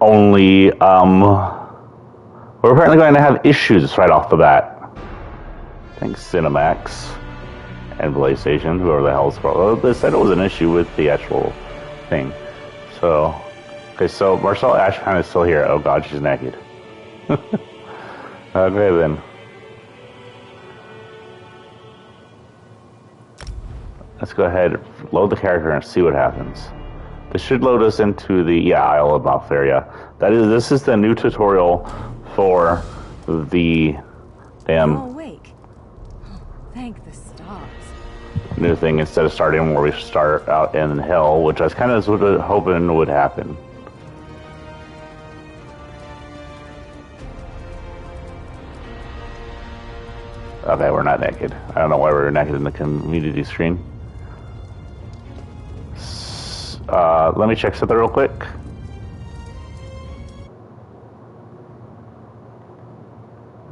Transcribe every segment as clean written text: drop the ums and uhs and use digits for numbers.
Only, we're apparently going to have issues right off the bat. Thanks, Cinemax and PlayStation, whoever the hell's probably. They said it was an issue with the actual thing. So, okay, so Marcel Ashpan is still here. Oh god, she's naked. Okay then. Let's go ahead, load the character, and see what happens. This should load us into the Isle of Malferia. This is the new tutorial for the damn awake. Thank the stars. New thing instead of starting where we start out in hell, which I was kind of sort of hoping would happen. Okay, we're not naked. I don't know why we're naked in the community screen. Let me check something real quick.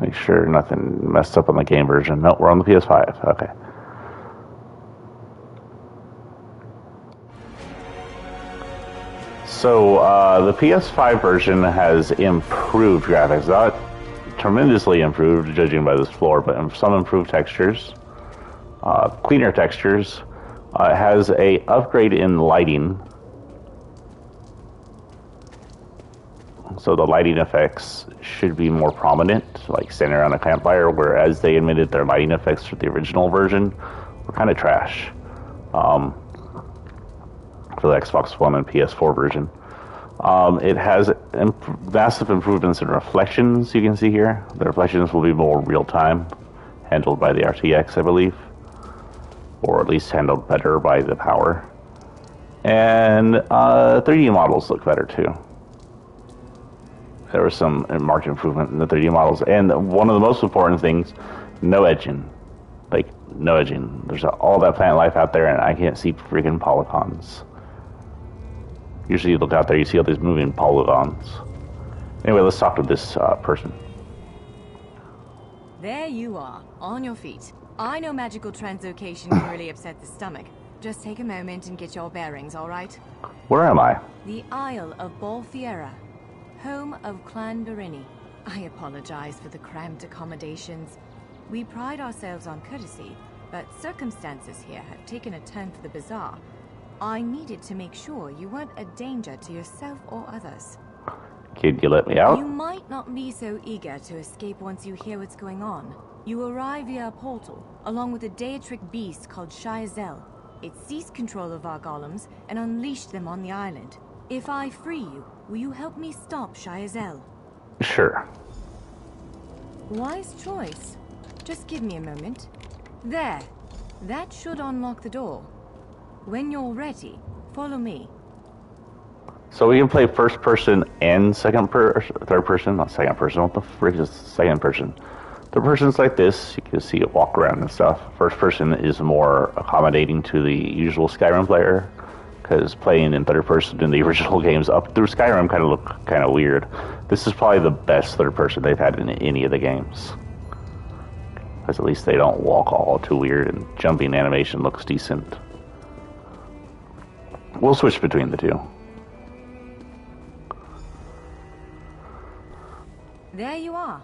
Make sure nothing messed up on the game version. Nope, we're on the PS5. Okay. So, the PS5 version has improved graphics. Not tremendously improved, judging by this floor, but some improved textures. Cleaner textures. It has a upgrade in lighting. So the lighting effects should be more prominent, like standing around a campfire, whereas they admitted their lighting effects for the original version were kind of trash. For the Xbox One and PS4 version. It has massive improvements in reflections, you can see here. The reflections will be more real-time, handled by the RTX, I believe. Or at least handled better by the power. And 3D models look better too. There was some marked improvement in the 3D models. And one of the most important things, no edging. Like, no edging. There's all that plant life out there and I can't see freaking polygons. Usually you look out there, you see all these moving polygons. Anyway, let's talk to this person. There you are, on your feet. I know magical translocation can really upset the stomach. Just take a moment and get your bearings, alright? Where am I? The Isle of Balfiera, home of Clan Berini. I apologize for the cramped accommodations. We pride ourselves on courtesy, but circumstances here have taken a turn for the bizarre. I needed to make sure you weren't a danger to yourself or others. Can you let me out? You might not be so eager to escape once you hear what's going on. You arrive via a portal, along with a Daetric beast called Shayazel. It seized control of our golems and unleashed them on the island. If I free you, will you help me stop Shayazel? Sure. Wise choice. Just give me a moment. There. That should unlock the door. When you're ready, follow me. So we can play first person and third person, not second person. What the frick is second person? Third person's like this. You can see it walk around and stuff. First person is more accommodating to the usual Skyrim player, because playing in third person in the original games up through Skyrim kind of look kind of weird. This is probably the best third person they've had in any of the games, because at least they don't walk all too weird and jumping animation looks decent. We'll switch between the two. There you are.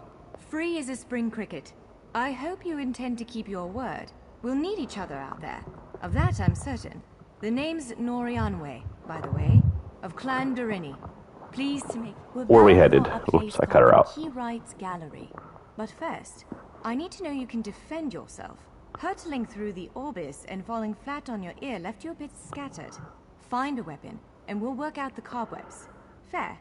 Free as a spring cricket. I hope you intend to keep your word. We'll need each other out there. Of that I'm certain. The name's Norianwe, by the way, of Clan Berini. Pleased to make... Where are we headed? Oops, I cut her out. Key Rights Gallery. But first, I need to know you can defend yourself. Hurtling through the Orbis and falling flat on your ear left you a bit scattered. Find a weapon, and we'll work out the cobwebs. Fair?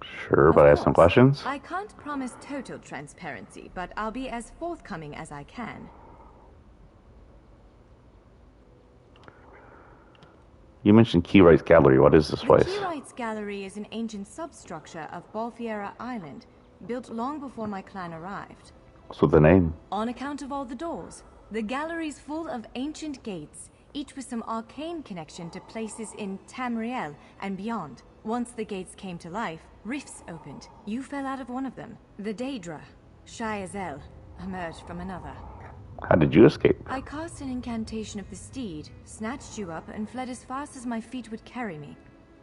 Sure, but I have some questions. I can't promise total transparency, but I'll be as forthcoming as I can. You mentioned Key Rights Gallery. What is this place? The Key Rights Gallery is an ancient substructure of Balfiera Island, built long before my clan arrived. What's with the name? On account of all the doors. The gallery's full of ancient gates, each with some arcane connection to places in Tamriel and beyond. Once the gates came to life, rifts opened. You fell out of one of them. The Daedra, Shayazel, emerged from another. How did you escape? I cast an incantation of the steed, snatched you up, and fled as fast as my feet would carry me.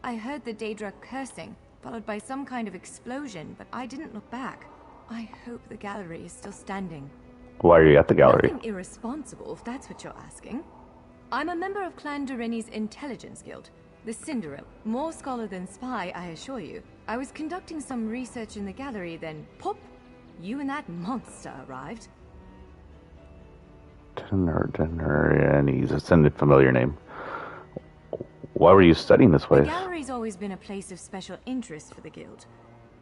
I heard the Daedra cursing, followed by some kind of explosion, but I didn't look back. I hope the gallery is still standing. Why are you at the gallery? Nothing irresponsible, if that's what you're asking. I'm a member of Clan Dorini's Intelligence Guild, the Cinderella. More scholar than spy, I assure you. I was conducting some research in the gallery, then pop! You and that monster arrived. He's a familiar name. Why were you studying this way? The gallery's always been a place of special interest for the guild,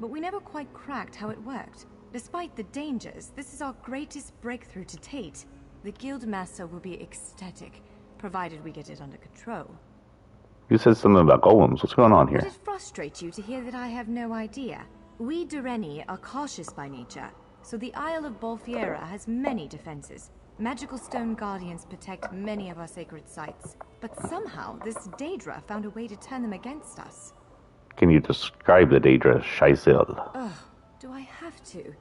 but we never quite cracked how it worked. Despite the dangers, this is our greatest breakthrough to date. The guild master will be ecstatic, provided we get it under control. You said something about golems. What's going on here? Would it frustrate you to hear that I have no idea? We Doreni are cautious by nature, so the Isle of Bolfiera has many defenses. Magical stone guardians protect many of our sacred sites, but somehow this Daedra found a way to turn them against us. Can you describe the Daedra Shaizil? Ugh, do I have to?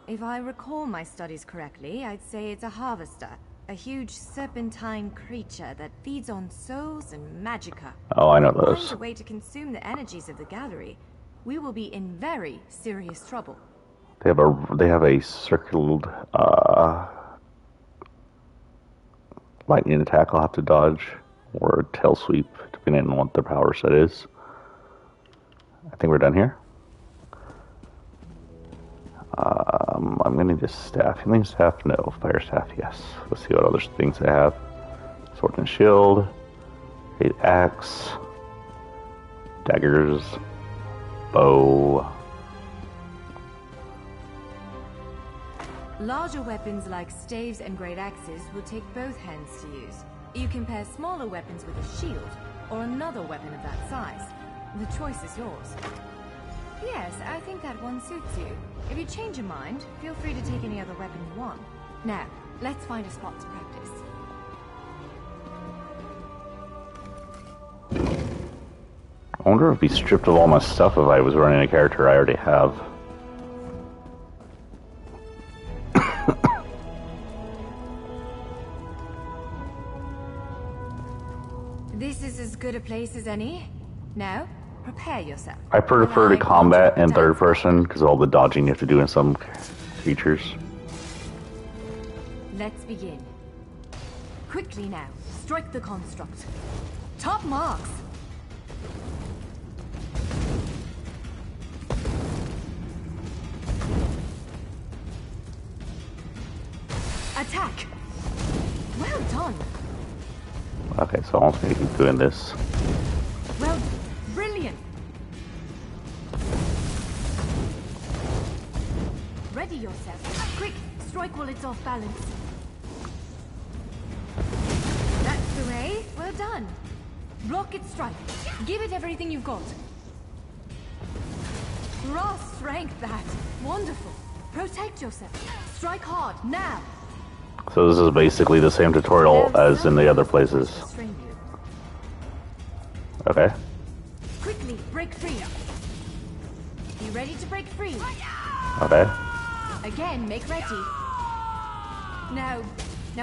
If I recall my studies correctly, I'd say it's a harvester. A huge serpentine creature that feeds on souls and magicka. Oh, I know If we those. find a way to consume the energies of the gallery, we will be in very serious trouble. They have a circled lightning attack I'll have to dodge, or a tail sweep, depending on what their power set is. I think we're done here. I'm gonna need a staff. Healing staff? No. Fire staff? Yes. Let's see what other things I have. Sword and shield. 8 axe. Daggers. Bow. Larger weapons like staves and great axes will take both hands to use. You can pair smaller weapons with a shield, or another weapon of that size. The choice is yours. Yes, I think that one suits you. If you change your mind, feel free to take any other weapon you want. Now, let's find a spot to practice. I wonder if he stripped of all my stuff if I was running a character I already have. This is as good a place as any. Now, prepare yourself. I prefer to combat in third person because of all the dodging you have to do in some features. Let's begin. Quickly now, strike the construct. Top marks! Attack! Well done! Okay, so I'm just going to keep doing this. Well, brilliant! Ready yourself. Quick, strike while it's off balance. That's the way. Well done. Block its strike. Give it everything you've got. Raw strength, that. Wonderful. Protect yourself. Strike hard, now. So this is basically the same tutorial as in the other places. Okay. Quickly, break free. Be ready to break free. Okay. Again, make ready. Now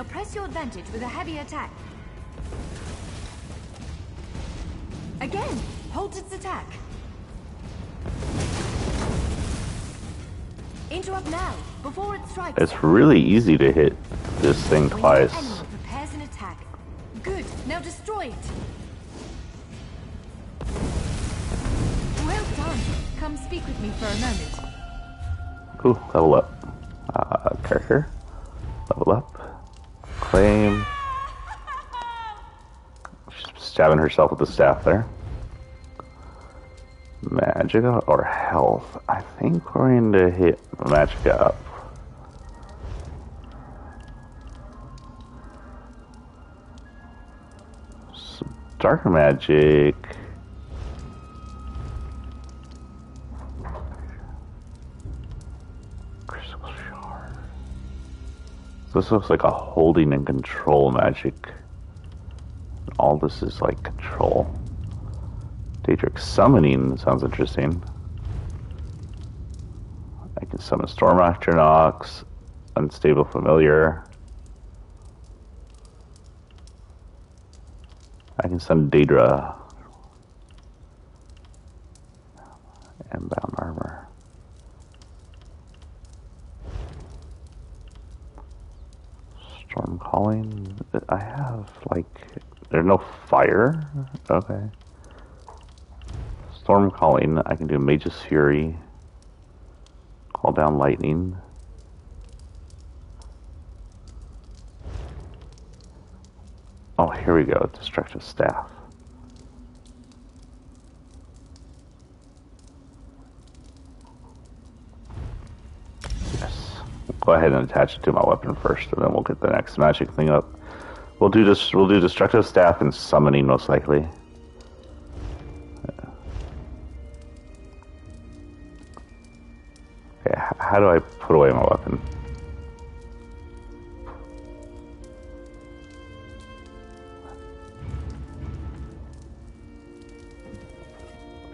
press your advantage with a heavy attack. Again, hold its attack. Interrupt now, before it strikes. It's really easy to hit this thing When twice. your enemy prepares an attack. Good, now destroy it. Well done. Come speak with me for a moment. Ooh, level up. Character. Level up. Claim. She's stabbing herself with the staff there. Magicka or health? I think we're going to hit Magicka up. Some dark magic. Crystal shard. This looks like a holding and control magic. All this is like control. Daedric summoning sounds interesting. I can summon Storm Astronox, Unstable Familiar. I can summon Daedra. and bound armor. Storm calling. I have like there's no fire. Okay. Storm calling. I can do Mage's Fury. Call down lightning. Oh, here we go. Destructive staff. Yes. Go ahead and attach it to my weapon first, and then we'll get the next magic thing up. We'll do this. We'll do destructive staff and summoning most likely. Okay, how do I put away my weapon?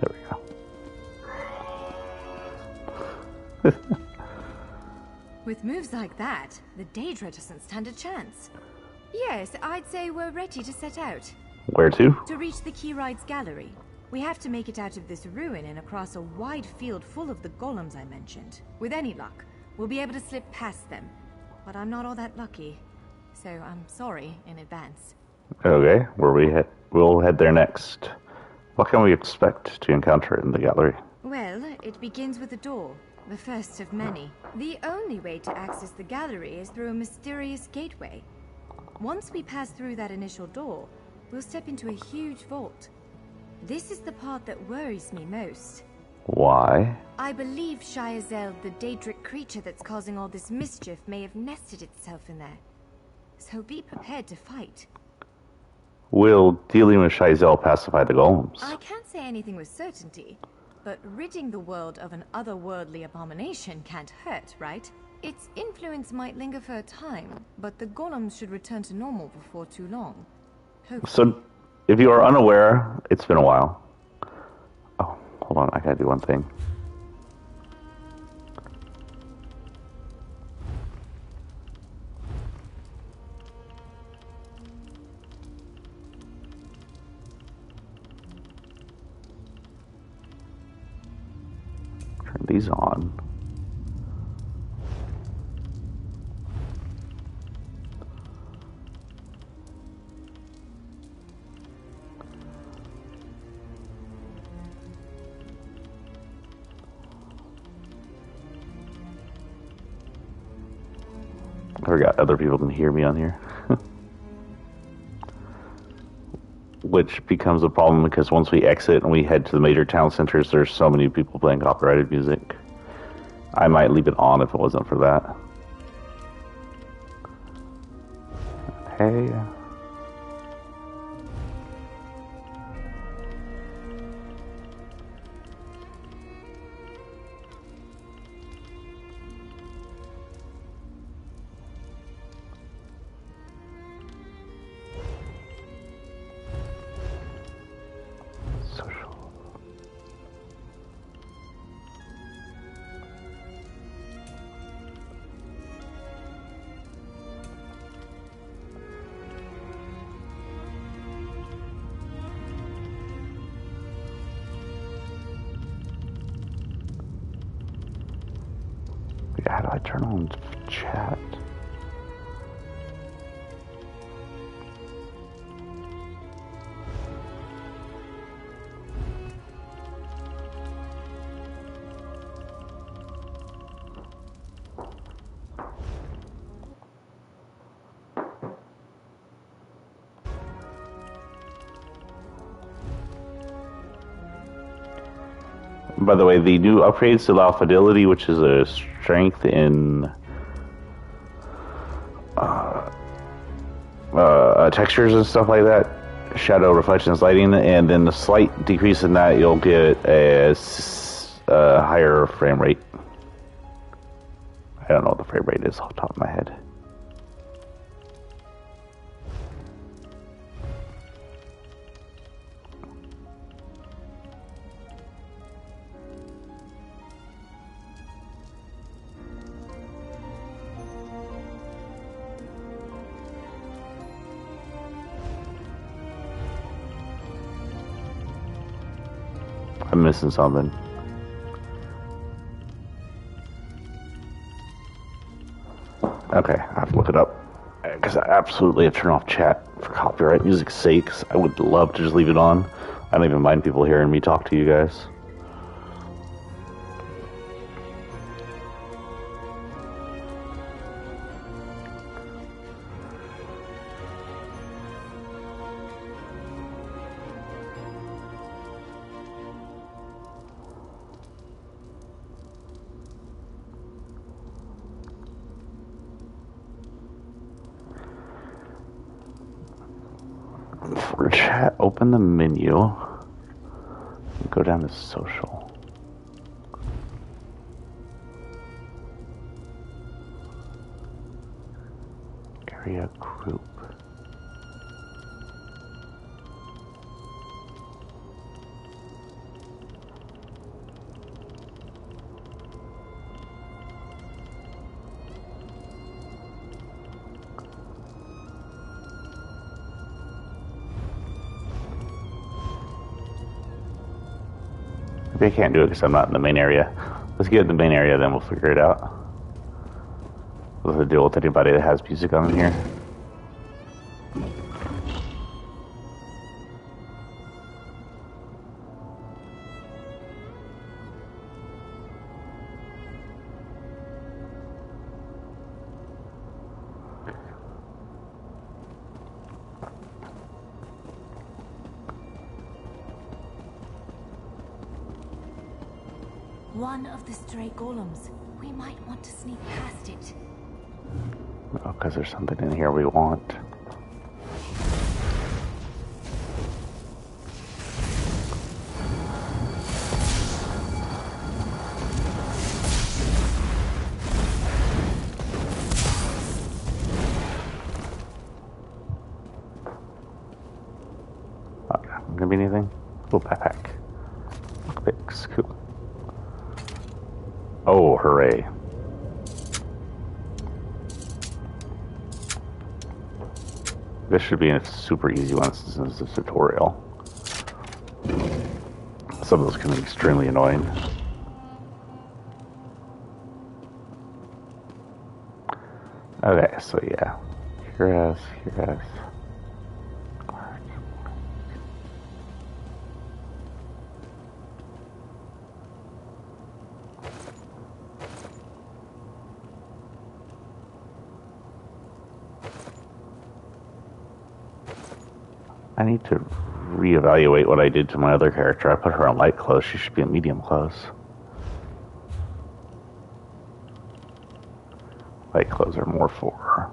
There we go. With moves like that, the Daedra doesn't stand a chance. Yes, I'd say we're ready to set out. Where to? To reach the Keyride's gallery. We have to make it out of this ruin and across a wide field full of the golems I mentioned. With any luck, we'll be able to slip past them. But I'm not all that lucky. So I'm sorry in advance. Okay, where we head? We'll head there next. What can we expect to encounter in the gallery? Well, it begins with a door. The first of many. The only way to access the gallery is through a mysterious gateway. Once we pass through that initial door, we'll step into a huge vault. This is the part that worries me most. Why? I believe Shyazel, the Daedric creature that's causing all this mischief, may have nested itself in there. So be prepared to fight. Will dealing with Shizel pacify the golems? I can't say anything with certainty, but ridding the world of an otherworldly abomination can't hurt, right? Its influence might linger for a time, but the golems should return to normal before too long. Hopefully. So, if you are unaware, it's been a while. Oh, hold on, I gotta do one thing. Turn these on. I forgot other people can hear me on here. Which becomes a problem because once we exit and we head to the major town centers, there's so many people playing copyrighted music. I might leave it on if it wasn't for that. Okay. How do I turn on chat? By the way, the new upgrades allow fidelity, which is a strength in textures and stuff like that, shadow, reflections, lighting, and then a slight decrease in that, you'll get a higher frame rate. I don't know what the frame rate is off the top of my head. I'm missing something. Okay, I have to look it up. Because I absolutely have turned off chat for copyright music's sake. I would love to just leave it on. I don't even mind people hearing me talk to you guys. For chat, open the menu. Go down to social. Area group. Maybe I can't do it because I'm not in the main area. Let's get in the main area, then we'll figure it out. We'll have to deal with anybody that has music on here. One of the stray golems. We might want to sneak past it. Oh, because there's something in here we want. Gonna be anything? Oh, backpack. Lockpicks, cool. Oh, hooray. This should be a super easy one since it's a tutorial. Some of those can be extremely annoying. Okay, so yeah. Here. I need to reevaluate what I did to my other character. I put her on light clothes. She should be in medium clothes. Light clothes are more for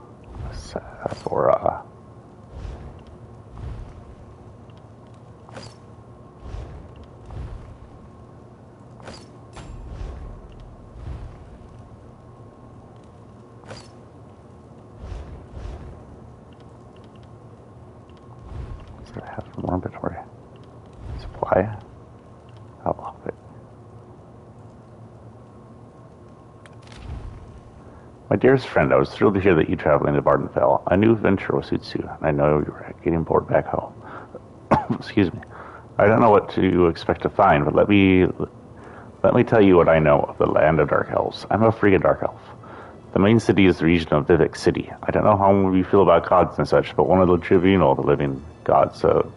I have more inventory. Supply. I'll lock it. My dearest friend, I was thrilled to hear that you traveling to Vardenfell. A new venture will suit you, and I know you're getting bored back home. Excuse me. I don't know what to expect to find, but let me tell you what I know of the land of Dark Elves. I'm a free Dark Elf. The main city is the region of Vivek City. I don't know how you feel about gods and such, but one of the tribunal, the living gods of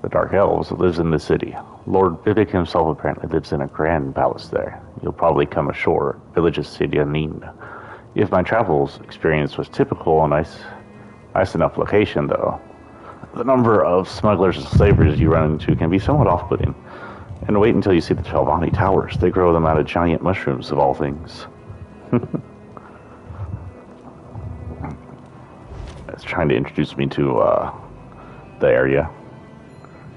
the Dark Elves, lives in the city. Lord Vivek himself apparently lives in a grand palace there. You'll probably come ashore, village's city of Neen. If my travels experience was typical, a nice enough location, though, the number of smugglers and slavers you run into can be somewhat off-putting. And wait until you see the Chalvani Towers. They grow them out of giant mushrooms, of all things. It's trying to introduce me to the area.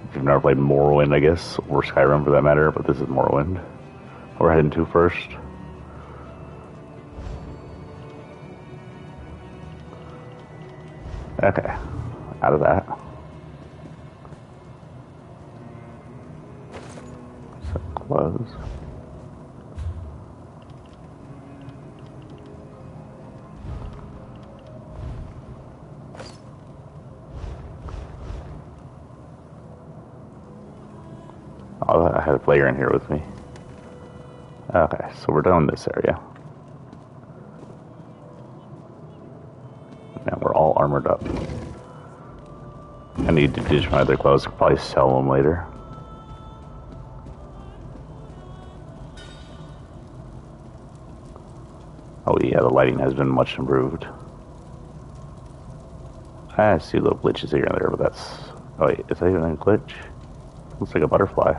If you've never played Morrowind, I guess, or Skyrim for that matter, but this is Morrowind. We're heading to first. Okay, out of that. So close. Oh, I had a player in here with me. Okay, so we're done in this area. armored up. I need to ditch my other clothes. I could probably sell them later. Oh yeah, the lighting has been much improved. I see little glitches here and there, but that's... Oh wait, is that even a glitch? Looks like a butterfly.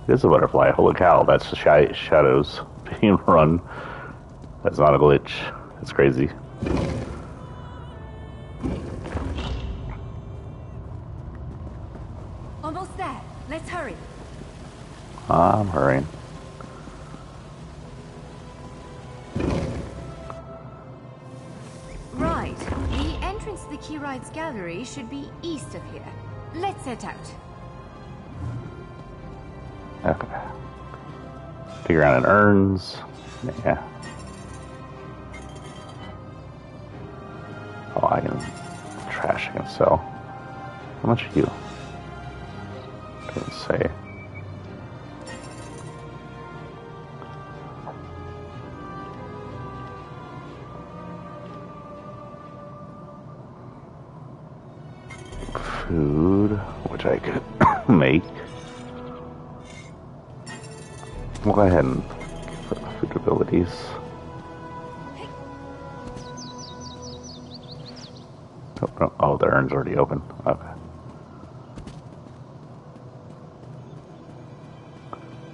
It is a butterfly. Holy cow, that's the shadows being run. That's not a glitch. That's crazy. Almost there. Let's hurry. I'm hurrying. Right. The entrance to the Keyride's gallery should be east of here. Let's set out. Okay. Dig around in urns. Yeah. Oh, I can... Trash I can sell. How much are you? Doesn't say. Food, which I could make. We'll go ahead and put the food abilities. Oh, the urn's already open. Okay.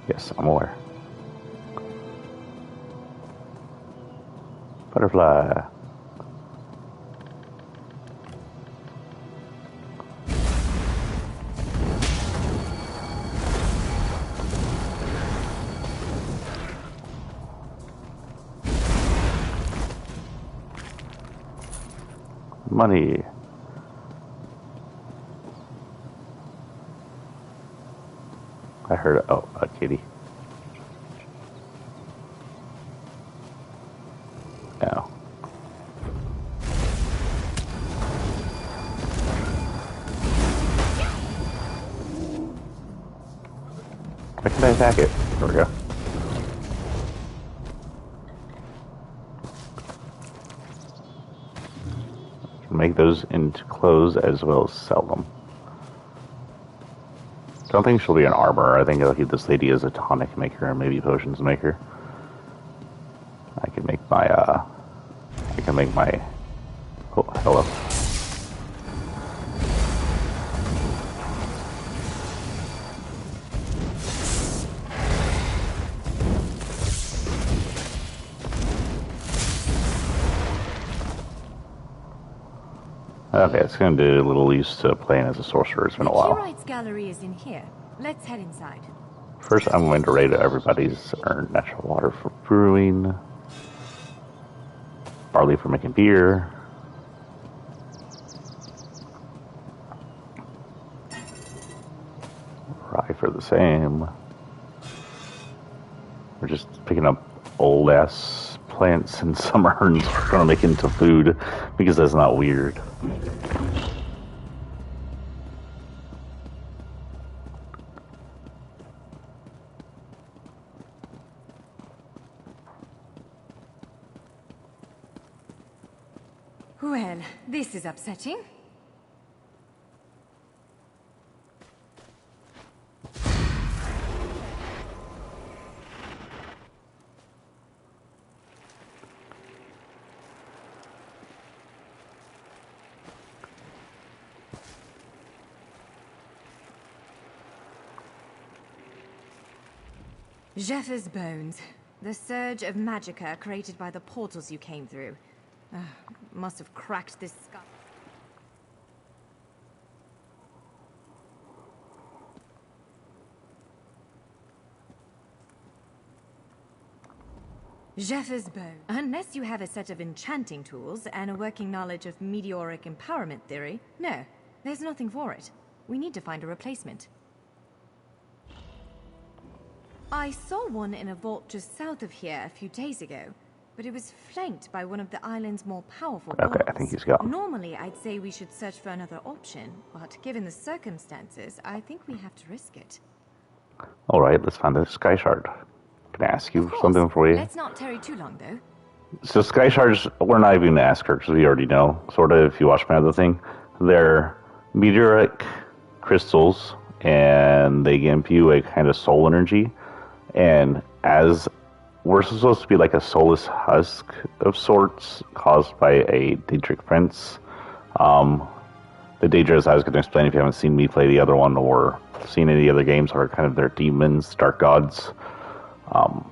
Yes, I'm aware. Butterfly. Money. I heard, oh, a kitty. No. Why can I attack it? There we go. Make those into clothes as well as sell them. I don't think she'll be an armor. I think I'll keep this lady as a tonic maker and maybe potions maker. I can make my, oh, hello. Okay, it's going to do a little used to playing as a sorcerer. It's been a while. Keyride's gallery is in here. Let's head inside. First, I'm going to raid everybody's earned natural water for brewing, barley for making beer, rye for the same. We're just picking up old ass plants and some urns we're going to make into food because that's not weird. Well, this is upsetting. Jeffers' bones. The surge of magicka created by the portals you came through. Must have cracked this skull. Jeffers' bone. Unless you have a set of enchanting tools and a working knowledge of meteoric empowerment theory, no, there's nothing for it. We need to find a replacement. I saw one in a vault just south of here a few days ago, but it was flanked by one of the island's more powerful Okay, walls. I think he's gone. Normally, I'd say we should search for another option, but given the circumstances, I think we have to risk it. Alright, let's find the sky shard. Can I ask you Of course. something for you? Let's not tarry too long, though. So sky shards, we're not even gonna ask her because we already know. Sort of, if you watch my other thing, they're meteoric crystals, and they give you a kind of soul energy. And as we're supposed to be like a soulless husk of sorts, caused by a Daedric prince. The Daedra, as I was going to explain, if you haven't seen me play the other one or seen any other games, are kind of their demons, dark gods. And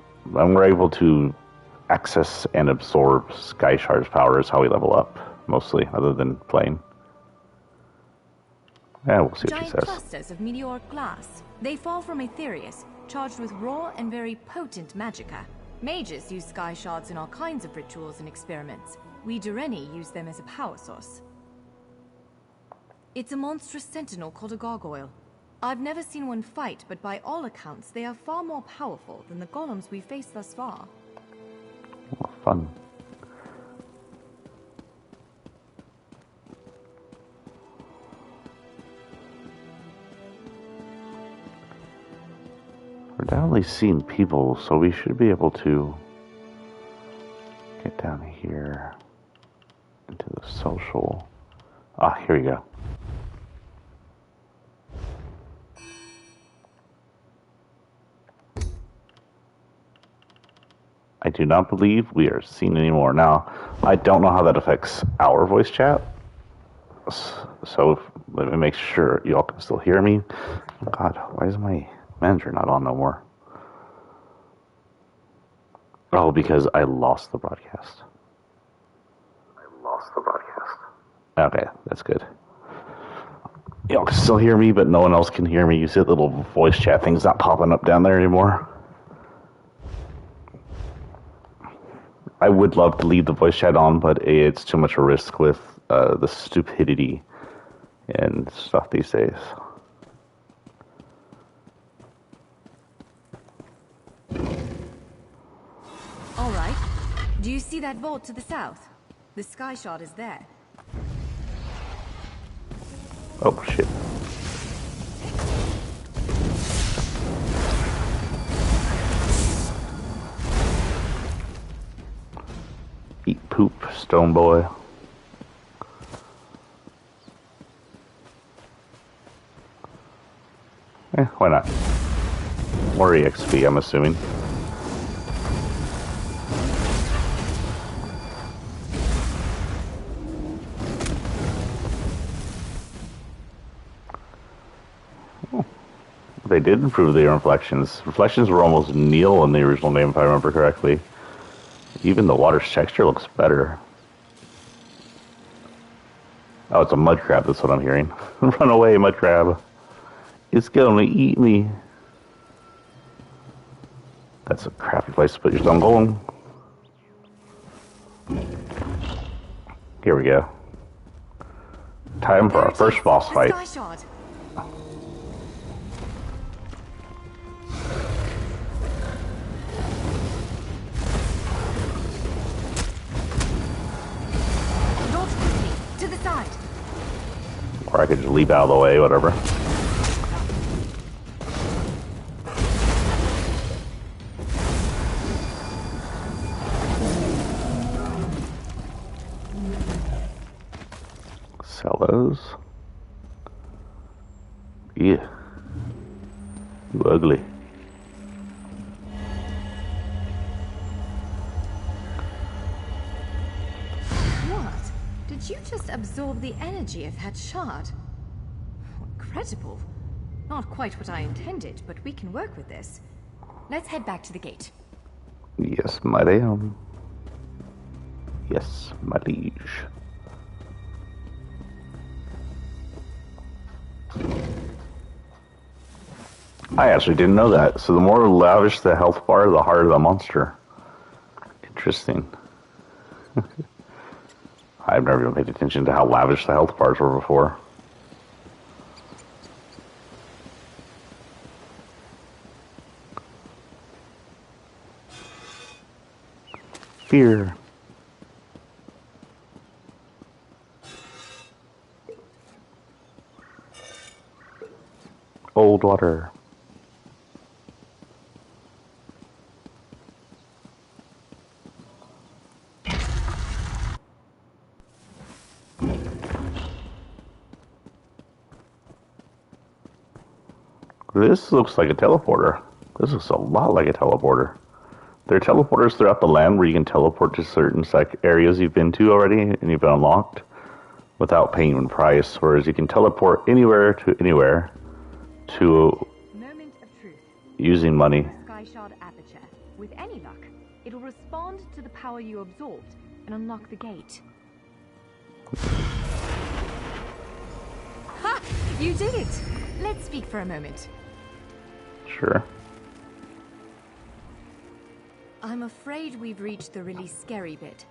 we're able to access and absorb Sky Shard's power is how we level up, mostly, other than playing. Yeah, we'll see what she Giant says. clusters of meteoric glass. They fall from Aetherius, charged with raw and very potent magicka. Mages use sky shards in all kinds of rituals and experiments. We Dureni use them as a power source. It's a monstrous sentinel called a gargoyle. I've never seen one fight, but by all accounts, they are far more powerful than the golems we've faced thus far. Oh, fun. We're definitely seeing people, so we should be able to get down here into the social. Ah, here we go. I do not believe we are seen anymore. Now, I don't know how that affects our voice chat. So let me make sure y'all can still hear me. Oh God, why is my manager not on no more? Oh, because I lost the broadcast. Okay, that's good. Y'all can still hear me, but no one else can hear me. You see that little voice chat thing's not popping up down there anymore. I would love to leave the voice chat on, but it's too much a risk with the stupidity and stuff these days. All right. Do you see that vault to the south? The sky shard is there. Oh, shit. Eat poop, stone boy. Why not? More EXP, I'm assuming. They did improve the reflections. Reflections were almost nil in the original game, if I remember correctly. Even the water's texture looks better. Oh, it's a mud crab, that's what I'm hearing. Run away, mud crab. It's gonna eat me. That's a crappy place to put your stone golem. Here we go. Time for our first boss fight. Sky shard. To the side. Or I could just leap out of the way, whatever. Sell those. Yeah. You ugly. What? Did you just absorb the energy of that shard? Incredible. Not quite what I intended, but we can work with this. Let's head back to the gate. Yes, madam. Yes, my liege. I actually didn't know that. So the more lavish the health bar, the harder the monster. Interesting. I've never even paid attention to how lavish the health bars were before. Fear. Old water. This looks like a teleporter. This looks a lot like a teleporter. There are teleporters throughout the land where you can teleport to certain areas you've been to already and you've been unlocked without paying a price, whereas you can teleport anywhere to Moment of truth. using money. Sky shard aperture. With any luck, it'll respond to the power you absorbed and unlock the gate. Ha! You did it! Let's speak for a moment. Sure. I'm afraid we've reached the really scary bit.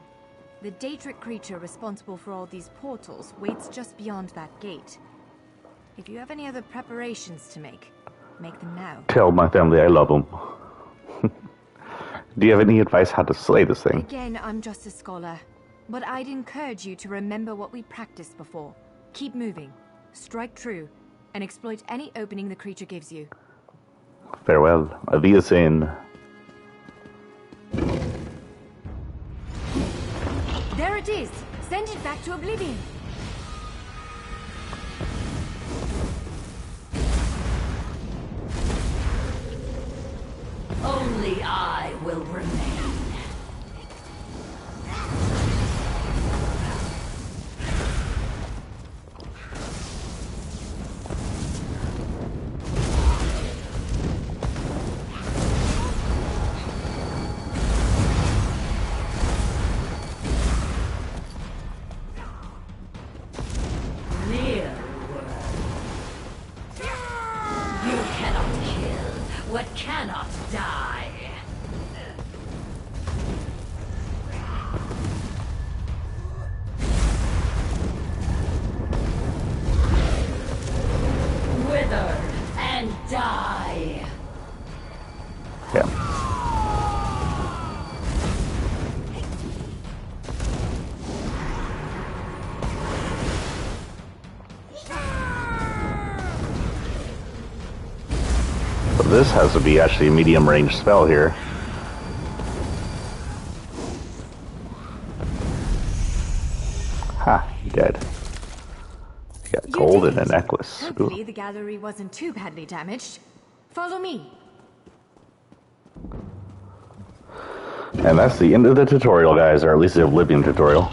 The Daedric creature responsible for all these portals waits just beyond that gate. If you have any other preparations to make them now. Tell my family I love them. Do you have any advice how to slay this thing? Again, I'm just a scholar. But I'd encourage you to remember what we practiced before. Keep moving, strike true, and exploit any opening the creature gives you. Farewell. Adios in. There it is! Send it back to oblivion! Only I will remain. This has to be actually a medium range spell here. Ha, dead. You got gold and a necklace. Hopefully the gallery wasn't too badly damaged. Follow me. And that's the end of the tutorial, guys, or at least the Oblivion tutorial.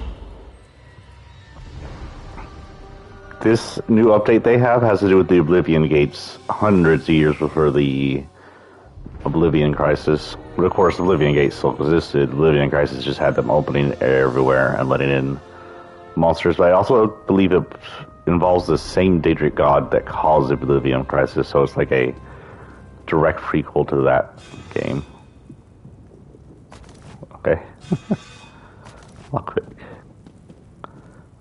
This new update they have has to do with the Oblivion gates hundreds of years before the Oblivion Crisis. But of course, Oblivion gates still existed. Oblivion Crisis just had them opening everywhere and letting in monsters. But I also believe it involves the same Daedric god that caused the Oblivion Crisis, so it's like a direct prequel to that game. Okay. Lockpick.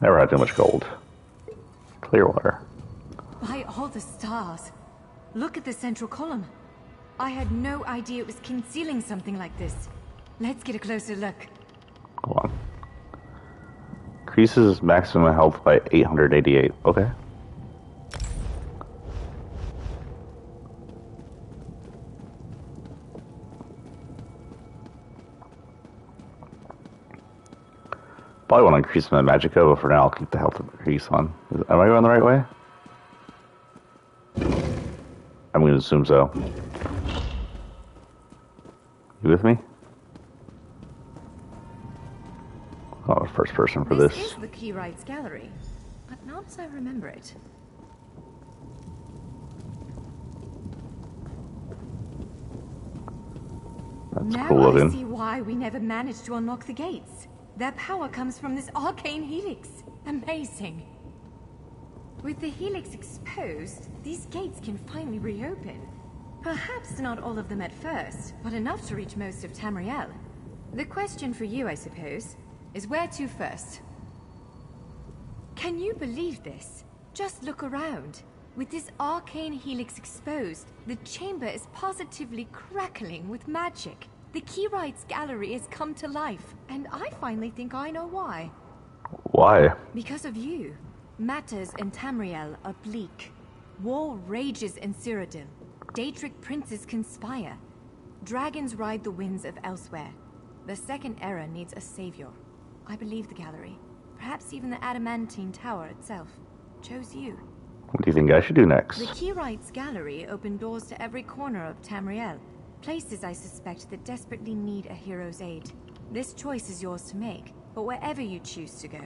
Never had too much gold. Clearwater. By all the stars. Look at the central column. I had no idea it was concealing something like this. Let's get a closer look. Hold on. Increases maximum health by 888. Okay. Probably want to increase my magicka, but for now I'll keep the health increase on. Am I going the right way? I'm going to assume so. You with me? Oh, first person for this. This is the Key Rights Gallery, but not as I remember it. That's now cool looking. I see why we never managed to unlock the gates. Their power comes from this arcane helix. Amazing. With the helix exposed, these gates can finally reopen. Perhaps not all of them at first, but enough to reach most of Tamriel. The question for you, I suppose, is where to first? Can you believe this? Just look around. With this arcane helix exposed, the chamber is positively crackling with magic. The Key Rights Gallery has come to life, and I finally think I know why. Why? Because of you. Matters in Tamriel are bleak. War rages in Cyrodiil. Daedric princes conspire. Dragons ride the winds of elsewhere. The Second Era needs a savior. I believe the gallery, perhaps even the Adamantine Tower itself, chose you. What do you think I should do The next? Keyrights Gallery opened doors to every corner of Tamriel. Places I suspect that desperately need a hero's aid. This choice is yours to make, but wherever you choose to go,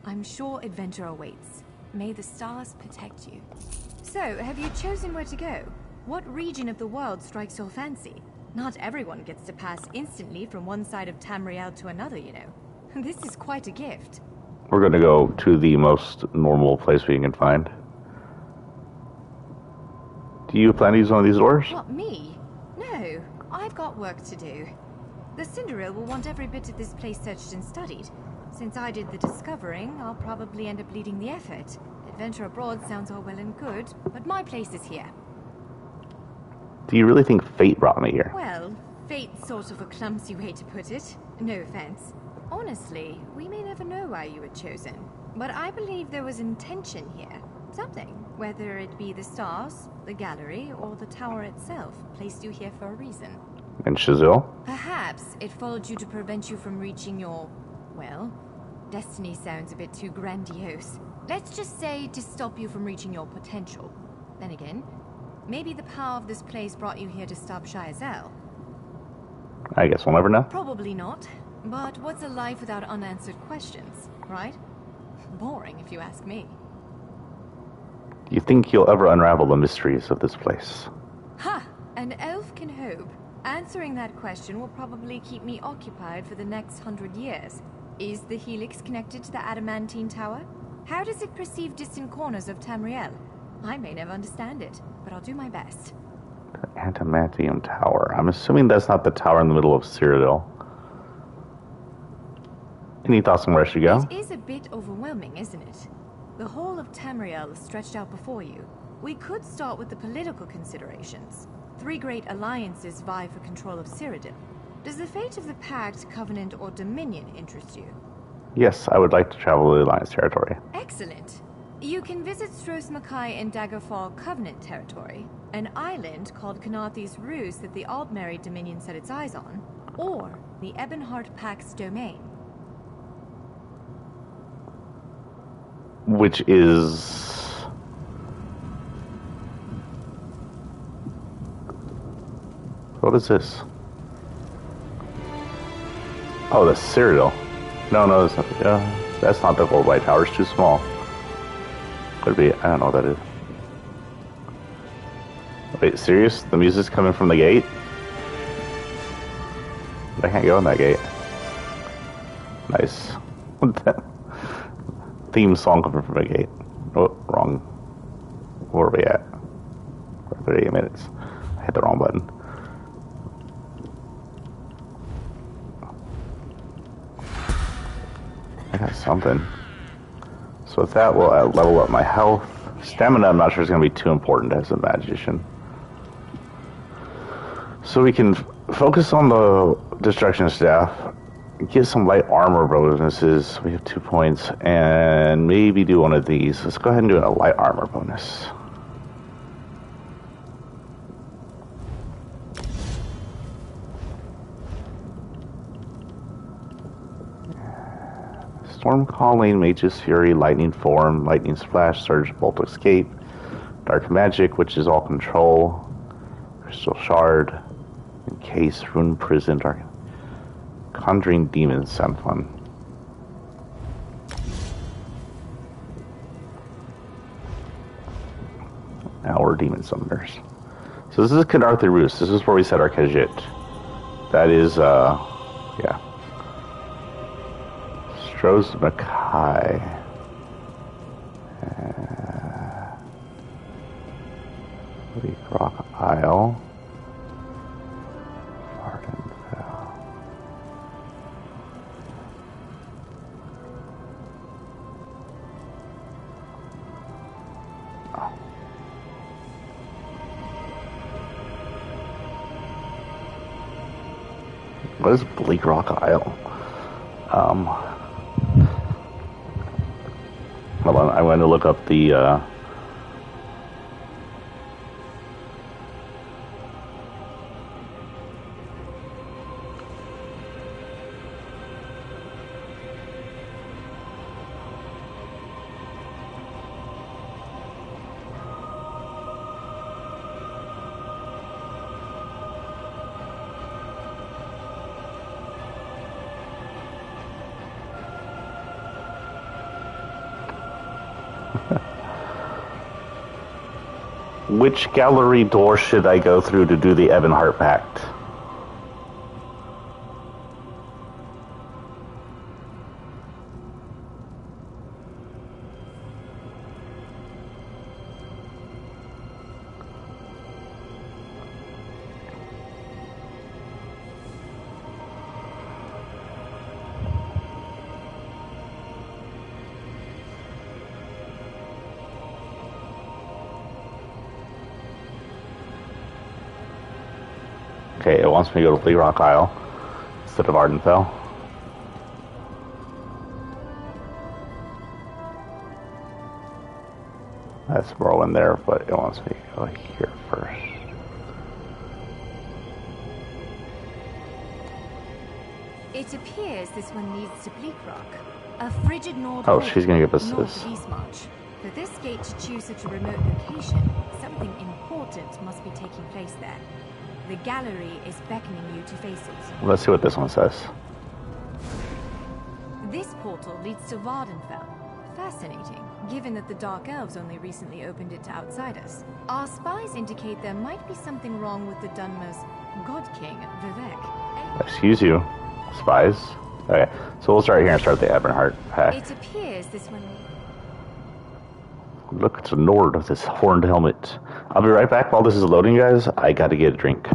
I'm sure adventure awaits. May the stars protect you. So, have you chosen where to go? What region of the world strikes your fancy? Not everyone gets to pass instantly from one side of Tamriel to another, you know. This is quite a gift. We're going to go to the most normal place we can find. Do you plan to use one of these doors? What, me? No, I've got work to do. The Cinderil will want every bit of this place searched and studied. Since I did the discovering, I'll probably end up leading the effort. Adventure abroad sounds all well and good, but my place is here. Do you really think fate brought me here? Well, fate's sort of a clumsy way to put it. No offense. Honestly, we may never know why you were chosen. But I believe there was intention here. Something, whether it be the stars, the gallery, or the tower itself, placed you here for a reason. And Shazil? Perhaps it followed you to prevent you from reaching your... well, destiny sounds a bit too grandiose. Let's just say to stop you from reaching your potential. Then again, maybe the power of this place brought you here to stop Shayazel. I guess we'll never know. Probably not. But what's a life without unanswered questions, right? Boring, if you ask me. Do you think you'll ever unravel the mysteries of this place? Ha! An elf can hope. Answering that question will probably keep me occupied for the next 100 years. Is the helix connected to the adamantine tower? How does it perceive distant corners of Tamriel? I may never understand it, but I'll do my best. The adamantium tower. I'm assuming that's not the tower in the middle of Cyrodiil. Any thoughts on where I should go? It is a bit overwhelming, isn't it? The whole of Tamriel is stretched out before you. We could start with the political considerations. 3 great alliances vie for control of Cyrodiil. Does the fate of the Pact, Covenant, or Dominion interest you? Yes, I would like to travel the Alliance territory. Excellent. You can visit Stros Makai in Daggerfall Covenant territory, an island called Kanathi's Ruse that the Aldmeri Dominion set its eyes on, or the Ebonheart Pact's domain. Which is... what is this? Oh, the Cyrodiil. No, that's not the Gold White Tower. It's too small. Could be. I don't know what that is. Wait, serious? The music's coming from the gate? I can't go in that gate. Nice. Theme song coming from the gate. Oh, wrong. Where are we at? We're 38 minutes. I hit the wrong button. I got something. So with that, we'll level up my health. Stamina, I'm not sure is going to be too important as a magician. So we can focus on the Destruction Staff, get some light armor bonuses. We have 2 points, and maybe do one of these. Let's go ahead and do a light armor bonus. Storm Calling, Mage's Fury, Lightning Form, Lightning Splash, Surge, Bolt Escape, Dark Magic, which is all control, Crystal Shard, Encase, Rune Prison, Dark, Conjuring Demons sound fun. Now we're Demon Summoners. So this is Kanarthi Roost. This is where we set our Khajiit. That is, yeah. Stros Makai. Bleak Rock Isle. Vardenfell. Oh. What is Bleak Rock Isle? Hold on, I'm going to look up the, Which gallery door should I go through to do the Ebonheart Pact? Okay, it wants me to go to Lee Rock Isle instead of Ardenfell. That's Morrowind there, but it wants me to go here first. It appears this one leads to Bleak Rock, a frigid Nord. Oh, she's gonna give us this. East March. For this gate to choose such a remote location, something important must be taking place there. The gallery is beckoning you to face it. Let's see what this one says. This portal leads to Vardenfell. Fascinating, given that the Dark Elves only recently opened it to outsiders. Our spies indicate there might be something wrong with the Dunmer's God King, Vivek. Excuse you, spies. Okay, so we'll start here and start the Ebonheart Pact. It appears this one... Look to the Nord of this horned helmet. I'll be right back while this is loading, guys. I gotta get a drink.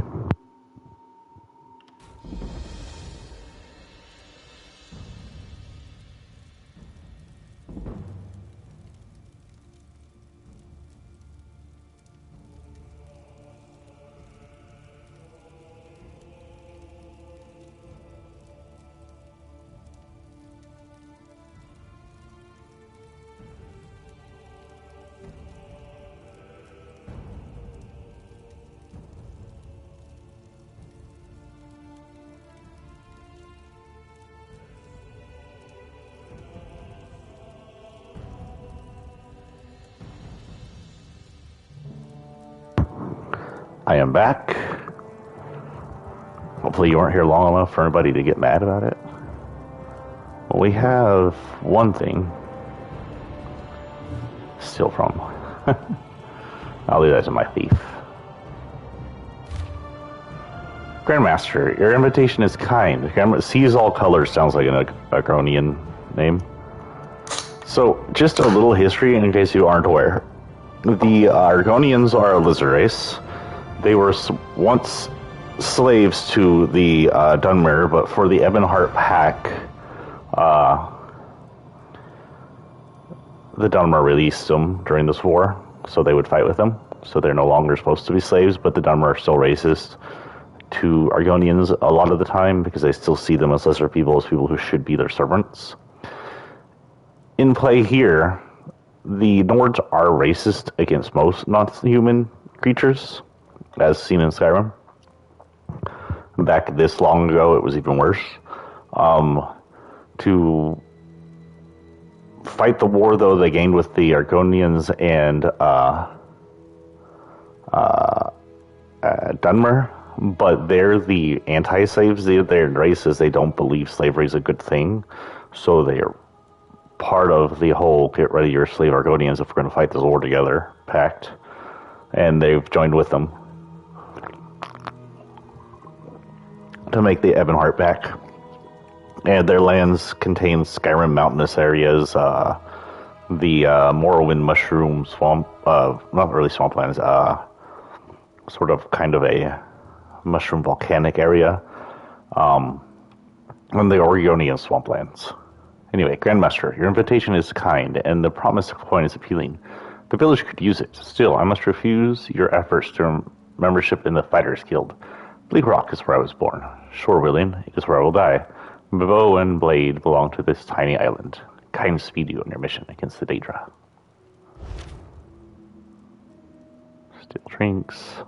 I am back. Hopefully you weren't here long enough for anybody to get mad about it. Well, we have one thing. Steal from. I'll leave that to my thief. Grandmaster, your invitation is kind. Sees all colors sounds like an Agronian name. So, just a little history in case you aren't aware. The Argonians are a lizard race. They were once slaves to the Dunmer, but for the Ebonheart Pact, the Dunmer released them during this war, so they would fight with them. So they're no longer supposed to be slaves, but the Dunmer are still racist to Argonians a lot of the time because they still see them as lesser people, as people who should be their servants. In play here, the Nords are racist against most non-human creatures, as seen in Skyrim. Back this long ago, it was even worse. To fight the war, though, they gained with the Argonians and Dunmer, but they're the anti-slaves. They're races. They don't believe slavery is a good thing, so they're part of the whole "get ready, your slave Argonians if we're going to fight this war together" pact, and they've joined with them to make the Ebonheart Pact. And their lands contain Skyrim mountainous areas, the Morrowind mushroom swamp, not really swamplands, sort of kind of a mushroom volcanic area, and the Oregonian swamplands. Anyway, Grandmaster, your invitation is kind, and the promised coin is appealing. The village could use it. Still, I must refuse your efforts to membership in the Fighters Guild. Bleak Rock is where I was born. Shore willing, it is where I will die. Bow and blade belong to this tiny island. Kind speed you on your mission against the Daedra. Steal drinks.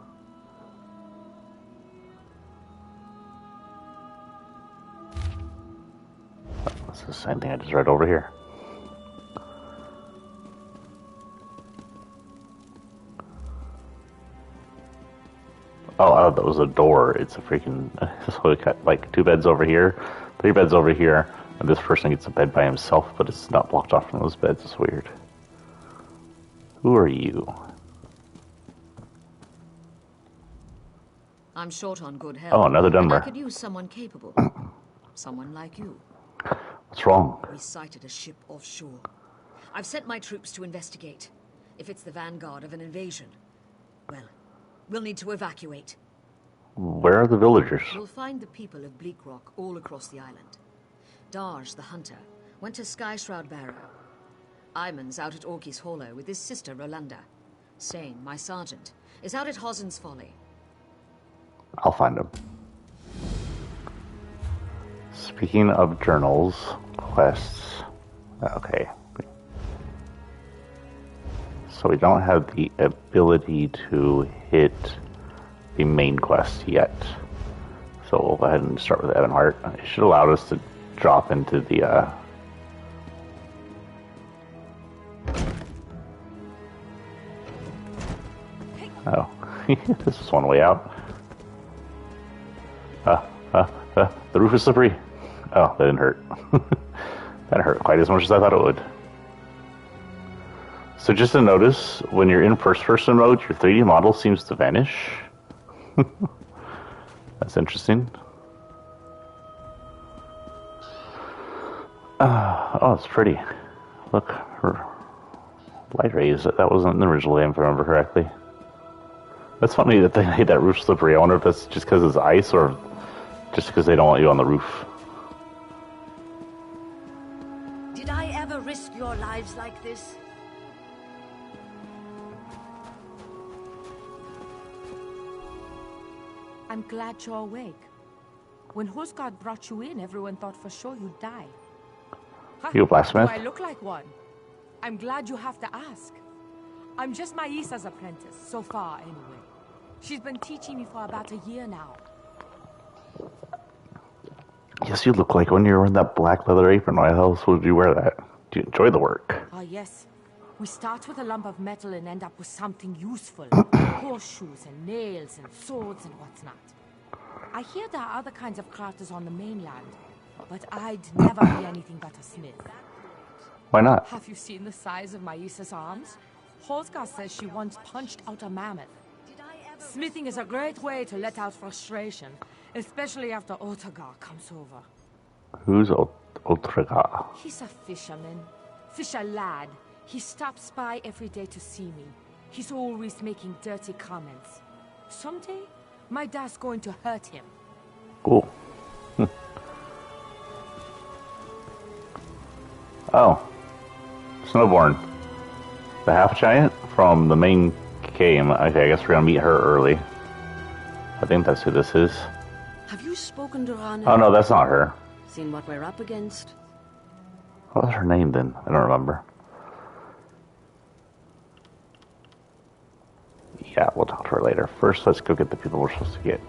That's the same thing I just read over here. Oh, that was a door. It's a freaking... So we got like 2 beds over here, 3 beds over here, and this person gets a bed by himself, but it's not blocked off from those beds. It's weird. Who are you? I'm short on good help. Oh, another and I Dunmer. could use someone capable. Someone like you. What's wrong? We sighted a ship offshore. I've sent my troops to investigate. If it's the vanguard of an invasion, well, we'll need to evacuate. Where are the villagers? We'll find the people of Bleak Rock all across the island. Darj, the hunter, went to Sky Shroud Barrow. Iman's out at Orky's Hollow with his sister Rolanda. Sane, my sergeant, is out at Hosen's Folly. I'll find them. Speaking of journals, quests. Okay. So we don't have the ability to hit the main quest yet. So we'll go ahead and start with Ebonheart. It should allow us to drop into the oh. This is one way out. The roof is slippery. Oh, that didn't hurt. That hurt quite as much as I thought it would. So just to notice, when you're in first-person mode, your 3D model seems to vanish. That's interesting. Oh, it's pretty. Look, her light rays. That wasn't in the original game, if I remember correctly. That's funny that they made that roof slippery. I wonder if that's just because it's ice or just because they don't want you on the roof. Did I ever risk your lives like this? I'm glad you're awake. When Hosgard brought you in, everyone thought for sure you'd die. Huh? You a blacksmith? Do I look like one? I'm glad you have to ask. I'm just Maisa's apprentice, so far anyway. She's been teaching me for about a year now. Yes, you look like when you're wearing that black leather apron. Why else would you wear that? Do you enjoy the work? Ah, yes. We start with a lump of metal and end up with something useful. Horseshoes and nails and swords and what's not. I hear there are other kinds of crafters on the mainland, but I'd never be anything but a smith. Why not? Have you seen the size of Maisa's arms? Holzgar says she once punched out a mammoth. Smithing is a great way to let out frustration, especially after Otagar comes over. Who's Otraga? He's a fisherman. Fisher lad. He stops by every day to see me. He's always making dirty comments. Someday, my dad's going to hurt him. Cool. Oh. Snowborn. The half-giant from the main game. Okay, I guess we're gonna meet her early. I think that's who this is. Have you spoken to Rana? Oh no, that's not her. Seen what we're up against? What was her name then? I don't remember. Yeah, we'll talk to her later. First, let's go get the people we're supposed to get.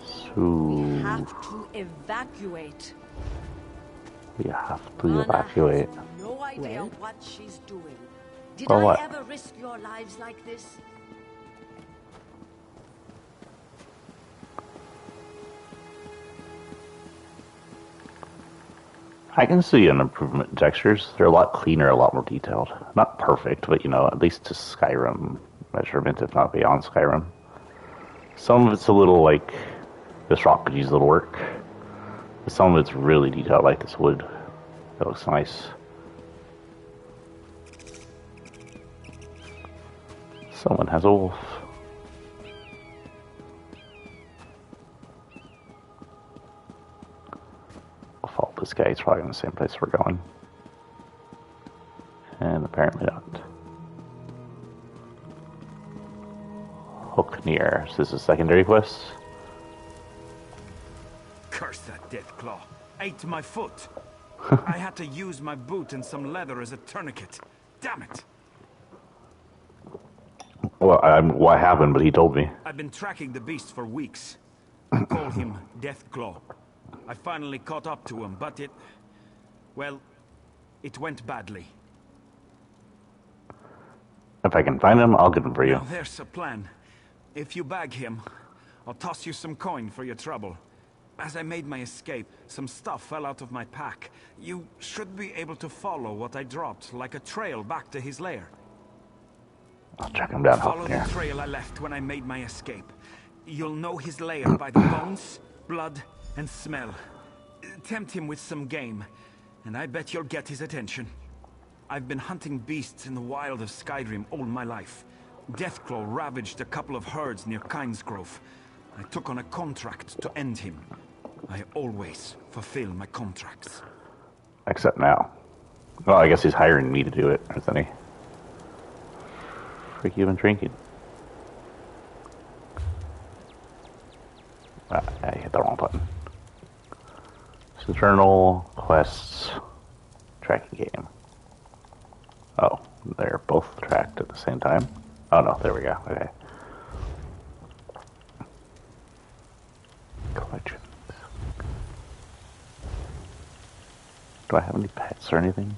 So... We have to evacuate. We have to evacuate. Rana has no idea what she's doing. Did Well, I what? ever risk your lives like this? I can see an improvement in textures. They're a lot cleaner, a lot more detailed. Not perfect, but you know, at least to Skyrim measurement, if not beyond Skyrim. Some of it's a little like this rock could use a little work. But some of it's really detailed, like this wood. That looks nice. Someone has a wolf. We'll follow this guy. He's probably in the same place we're going. And apparently not. Hooknir. Is this a secondary quest? Curse that death claw. Ate my foot. I had to use my boot and some leather as a tourniquet. Damn it. Well, what happened, but he told me. I've been tracking the beast for weeks. Call him Deathclaw. I finally caught up to him, but well, it went badly. If I can find him, I'll get him for you. Now there's a plan. If you bag him, I'll toss you some coin for your trouble. As I made my escape, some stuff fell out of my pack. You should be able to follow what I dropped, like a trail back to his lair. I'll track him down. Follow Here. the trail I left when I made my escape. You'll know his lair by the bones, blood, and smell. Tempt him with some game, and I bet you'll get his attention. I've been hunting beasts in the wild of Skyrim all my life. Deathclaw ravaged a couple of herds near Kynesgrove. I took on a contract to end him. I always fulfill my contracts. Except now. Well, I guess he's hiring me to do it, isn't he? Freak, you been drinking? I hit the wrong button. So journal, quests, tracking game. Oh, they're both tracked at the same time? Oh no, there we go. Okay. Collections. Do I have any pets or anything?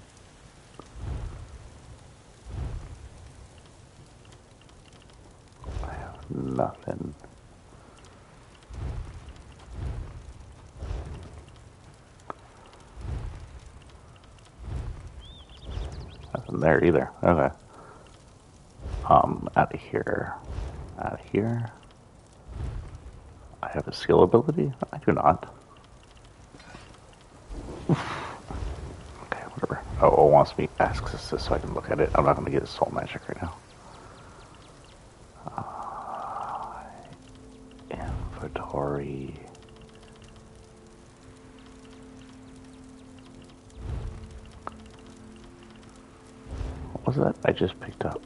I have nothing. Nothing there either. Okay. Out of here. Out of here. I have a skill ability? I do not. Okay, whatever. Oh, wants me, asks us this so I can look at it. I'm not going to get a soul magic right now. Inventory. What was that I just picked up?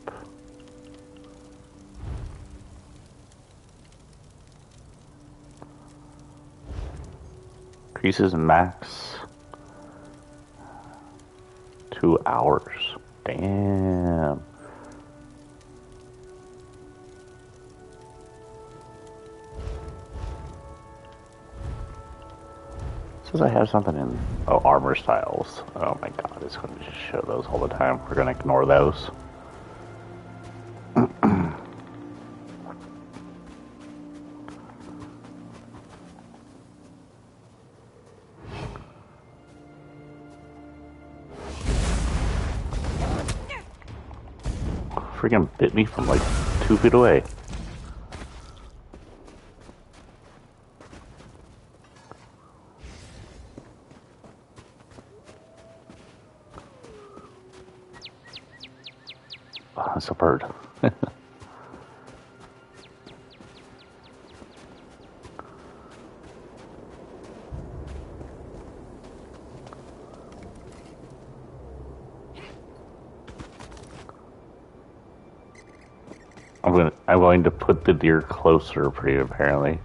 Increases max 2 hours. Damn. Says I have something in armor styles. Oh my god, it's going to just show those all the time. We're going to ignore those. Freaking bit me from like 2 feet away. Oh, that's a bird. I'm going to put the deer closer, pretty apparently.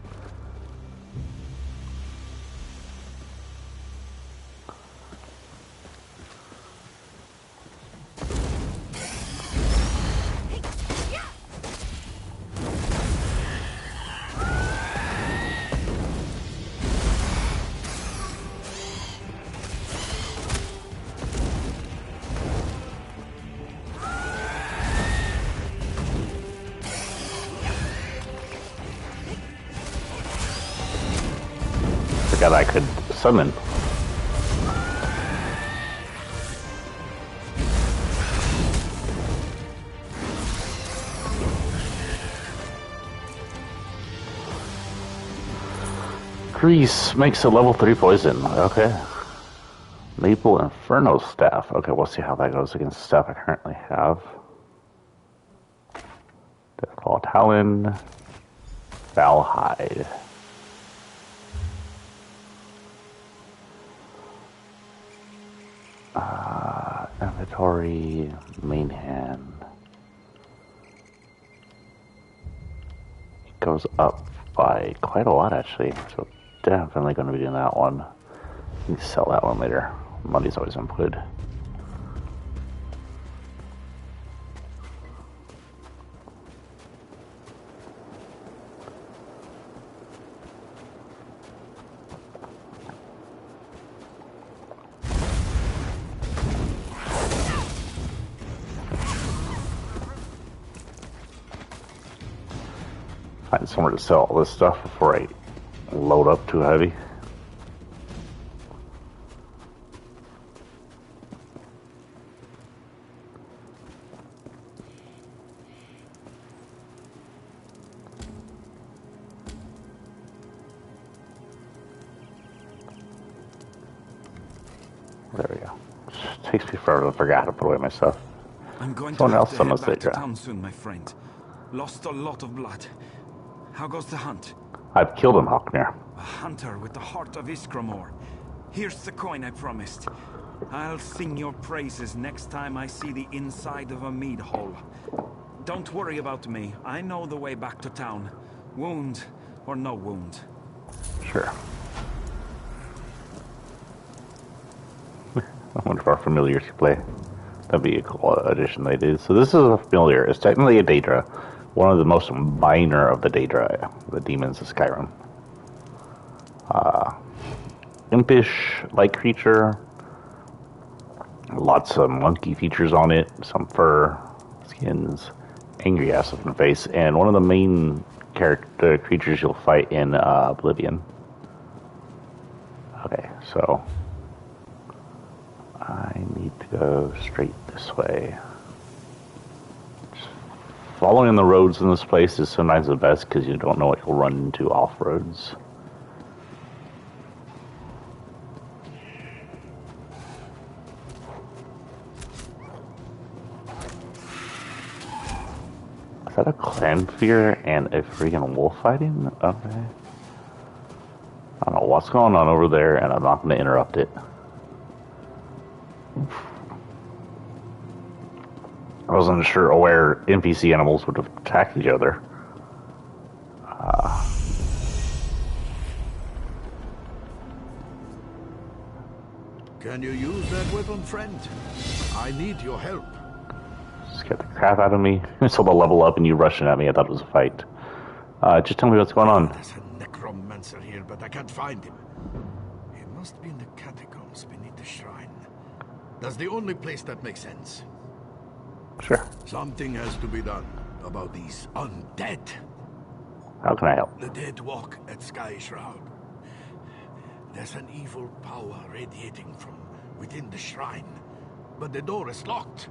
Forgot I could summon. Grease makes a level 3 poison. Okay. Maple Inferno Staff. Okay, we'll see how that goes against the staff I currently have. Deathclaw Talon. Valhide. Inventory, main hand. It goes up by quite a lot actually, so definitely going to be doing that one. You can sell that one later. Money's always input. Find somewhere to sell all this stuff before I load up too heavy. takes me forever to forget how to put away my stuff. I'm going Someone to have else to on the head back to stage, town soon, my friend. Lost a lot of blood. How goes the hunt? I've killed him, Hawkmere. A hunter with the heart of Iskramor. Here's the coin I promised. I'll sing your praises next time I see the inside of a mead hall. Don't worry about me. I know the way back to town. Wound or no wound. Sure. I wonder if our familiars can play. That'd be a cool addition they did. So this is a familiar. It's technically a Daedra. One of the most minor of the Daedra, the demons of Skyrim. Impish like creature. Lots of monkey features on it. Some fur, skins, angry ass looking face, and one of the main character creatures you'll fight in Oblivion. Okay, so I need to go straight this way. Just following the roads in this place is sometimes the best because you don't know what you'll run into off roads. Is that a clanfear and a freaking wolf fighting? Okay. I don't know what's going on over there, and I'm not going to interrupt it. I wasn't sure where NPC animals would attack each other. Can you use that weapon, friend? I need your help. Scared the crap out of me. So they'll level up and you rushing at me. I thought it was a fight. Just tell me what's going on. There's a necromancer here, but I can't find him. He must be in the catacombs beneath the shrine. That's the only place that makes sense. Sure. Something has to be done about these undead. How can I help? The dead walk at Sky Shroud. There's an evil power radiating from within the shrine, but the door is locked.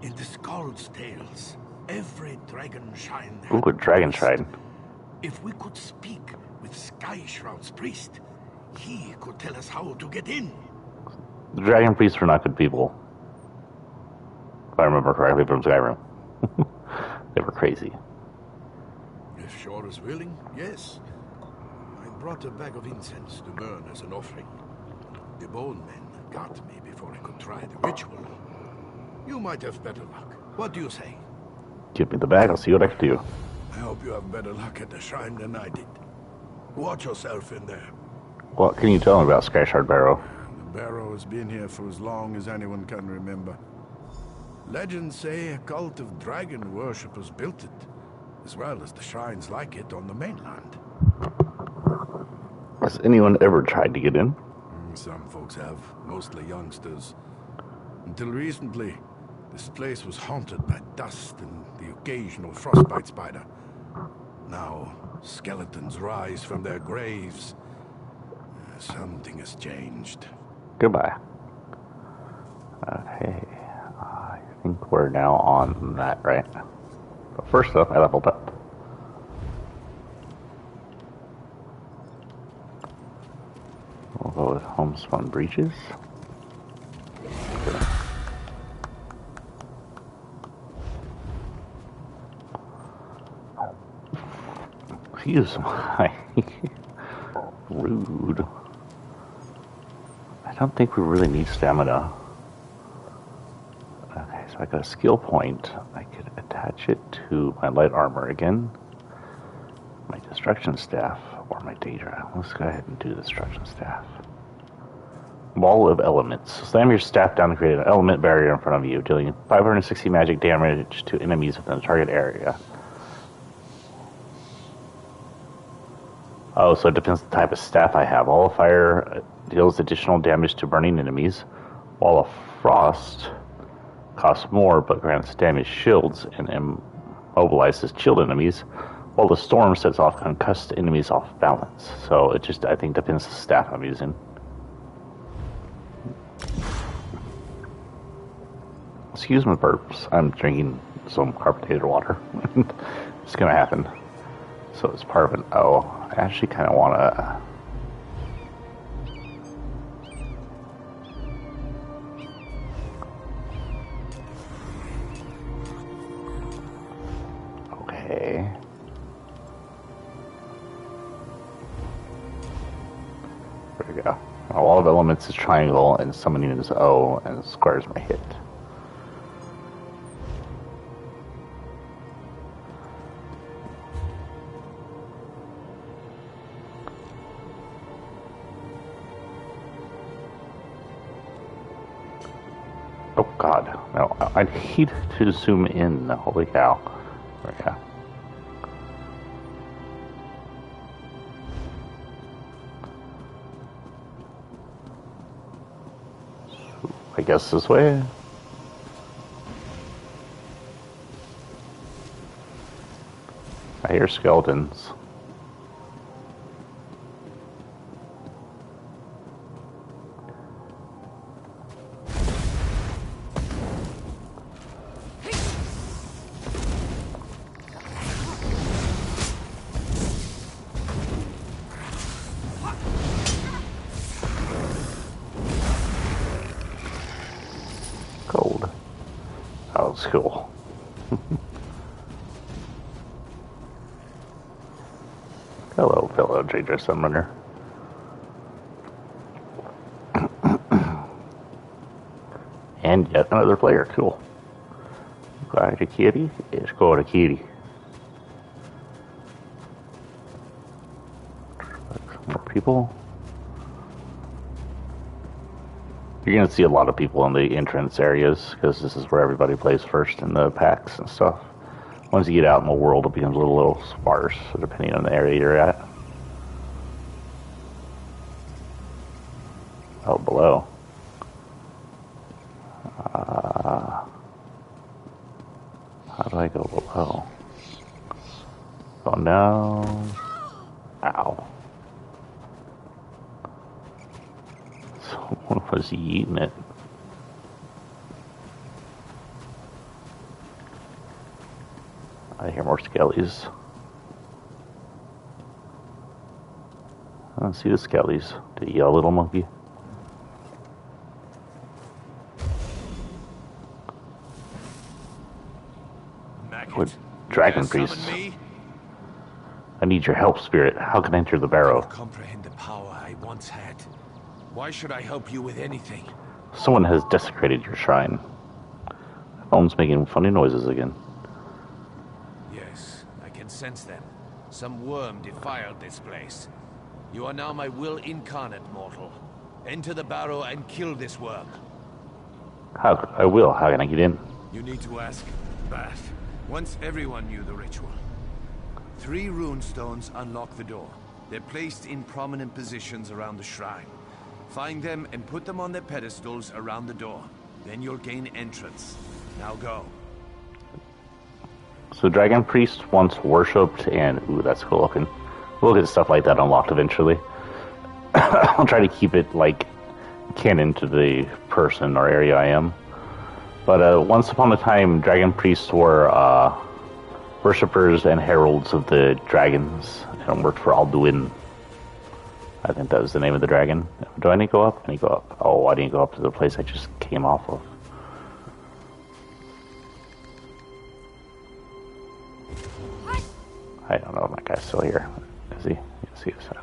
In the Skald's tales, every dragon shrine. Ooh, a dragon shrine. If we could speak with Sky Shroud's priest, he could tell us how to get in. The dragon priests were not good people. If I remember correctly from Skyrim. They were crazy. If Shore is willing, yes. I brought a bag of incense to burn as an offering. The bone men got me before I could try the ritual. You might have better luck. What do you say? Give me the bag, I'll see what I can do. I hope you have better luck at the shrine than I did. Watch yourself in there. What can you tell me about Skyshard Barrow? The barrow has been here for as long as anyone can remember. Legends say a cult of dragon worshippers built it, as well as the shrines like it on the mainland. Has anyone ever tried to get in? Some folks have, mostly youngsters. Until recently, this place was haunted by dust and the occasional frostbite spider. Now, skeletons rise from their graves. Something has changed. Goodbye. Okay, I think we're now on that, right? But first up, I leveled up. We'll go with homespun breeches. Excuse me. Rude. I don't think we really need stamina. Okay, so I got a skill point. I could attach it to my light armor again, my destruction staff, or my Daedra. Let's go ahead and do the destruction staff. Wall of Elements. Slam your staff down to create an element barrier in front of you, dealing 560 magic damage to enemies within the target area. Oh, so it depends on the type of staff I have. Wall of Fire deals additional damage to burning enemies. Wall of Frost costs more, but grants damage shields and immobilizes chilled enemies. While the Storm sets off concussed enemies off balance. So it just, I think, depends on the staff I'm using. Excuse my burps. I'm drinking some carbonated water. It's gonna happen. So it's part of an O. I actually kind of want to There we go. All of elements is triangle, and summoning is O, and square is my hit. Oh god, no, I'd hate to zoom in. Holy cow. There we go. I guess this way. I hear skeletons. Gold. That was cool. Hello, fellow JJ Summoner. And yet another player. Cool. Got a kitty? Let's go to kitty. More people. You're going to see a lot of people in the entrance areas because this is where everybody plays first in the packs and stuff. Once you get out in the world, it becomes a little sparse depending on the area you're at. Oh, below. How do I go below? Oh no. Ow. Someone was eating it. I hear more skellies. I don't see the skellies. The yellow little monkey. With Dragon Priest. I need your help, Spirit. How can I enter the barrow? Comprehend the power I once had. Why should I help you with anything? Someone has desecrated your shrine. My phone's making funny noises again. Yes, I can sense them. Some worm defiled this place. You are now my will incarnate, mortal. Enter the barrow and kill this worm. I will. How can I get in? You need to ask Bath. Once everyone knew the ritual. 3 rune stones unlock the door. They're placed in prominent positions around the shrine. Find them and put them on their pedestals around the door. Then you'll gain entrance. Now go. So Dragon Priest once worshipped, and ooh, that's cool looking. We'll get stuff like that unlocked eventually. I'll try to keep it like canon to the person or area I am. But once upon a time, Dragon Priests were worshippers and heralds of the dragons and worked for Alduin. I think that was the name of the dragon. Do I need to go up? I need to go up. Oh, I didn't go up to the place I just came off of. I don't know if that guy's still here. Is he? You can see his head.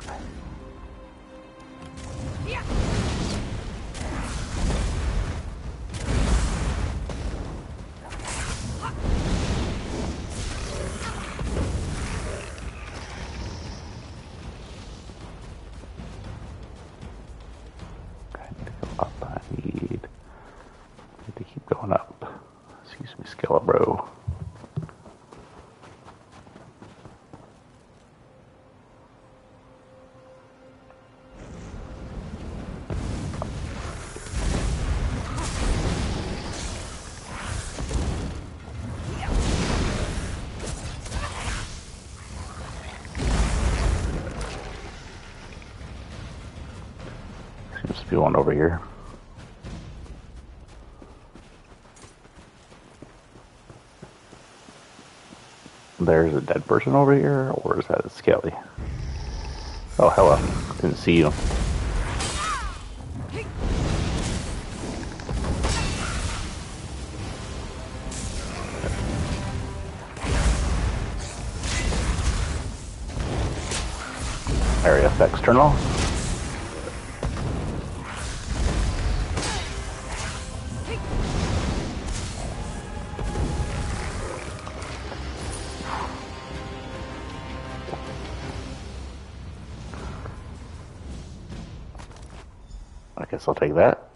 I need to keep going up. Excuse me, Skelebro. Seems to be one over here. There's a dead person over here, or is that a skelly? Oh, hello. Didn't see you. Area effects turn off. guess I'll take that.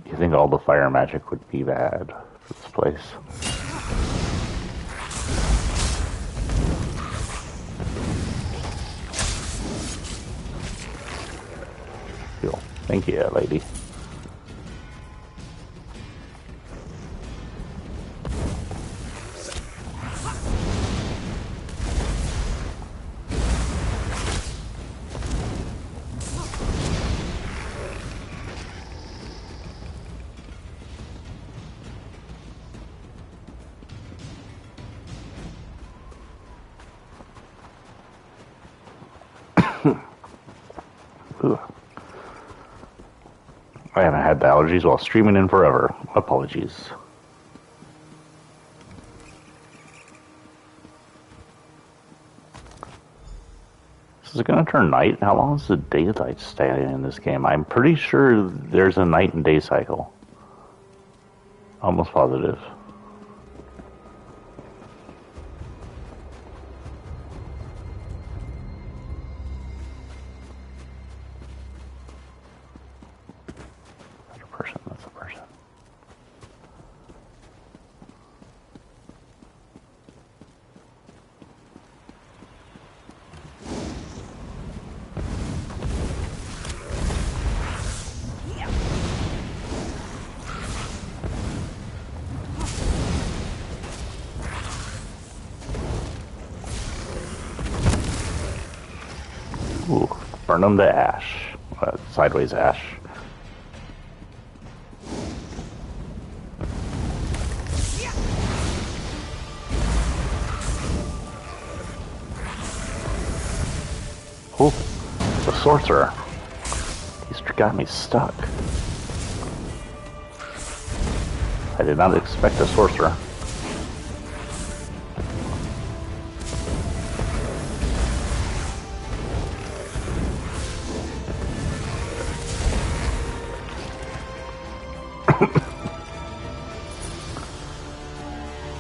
You think all the fire magic would be bad for this place? Cool. Thank you, lady. I haven't had the allergies while streaming in forever. Apologies. Is it going to turn night? How long does the daylight stay in this game? I'm pretty sure there's a night and day cycle. Almost positive. That's a person, that's a person. Ooh, burn them to ash. Sideways ash. Oh, the sorcerer. He's got me stuck. I did not expect a sorcerer.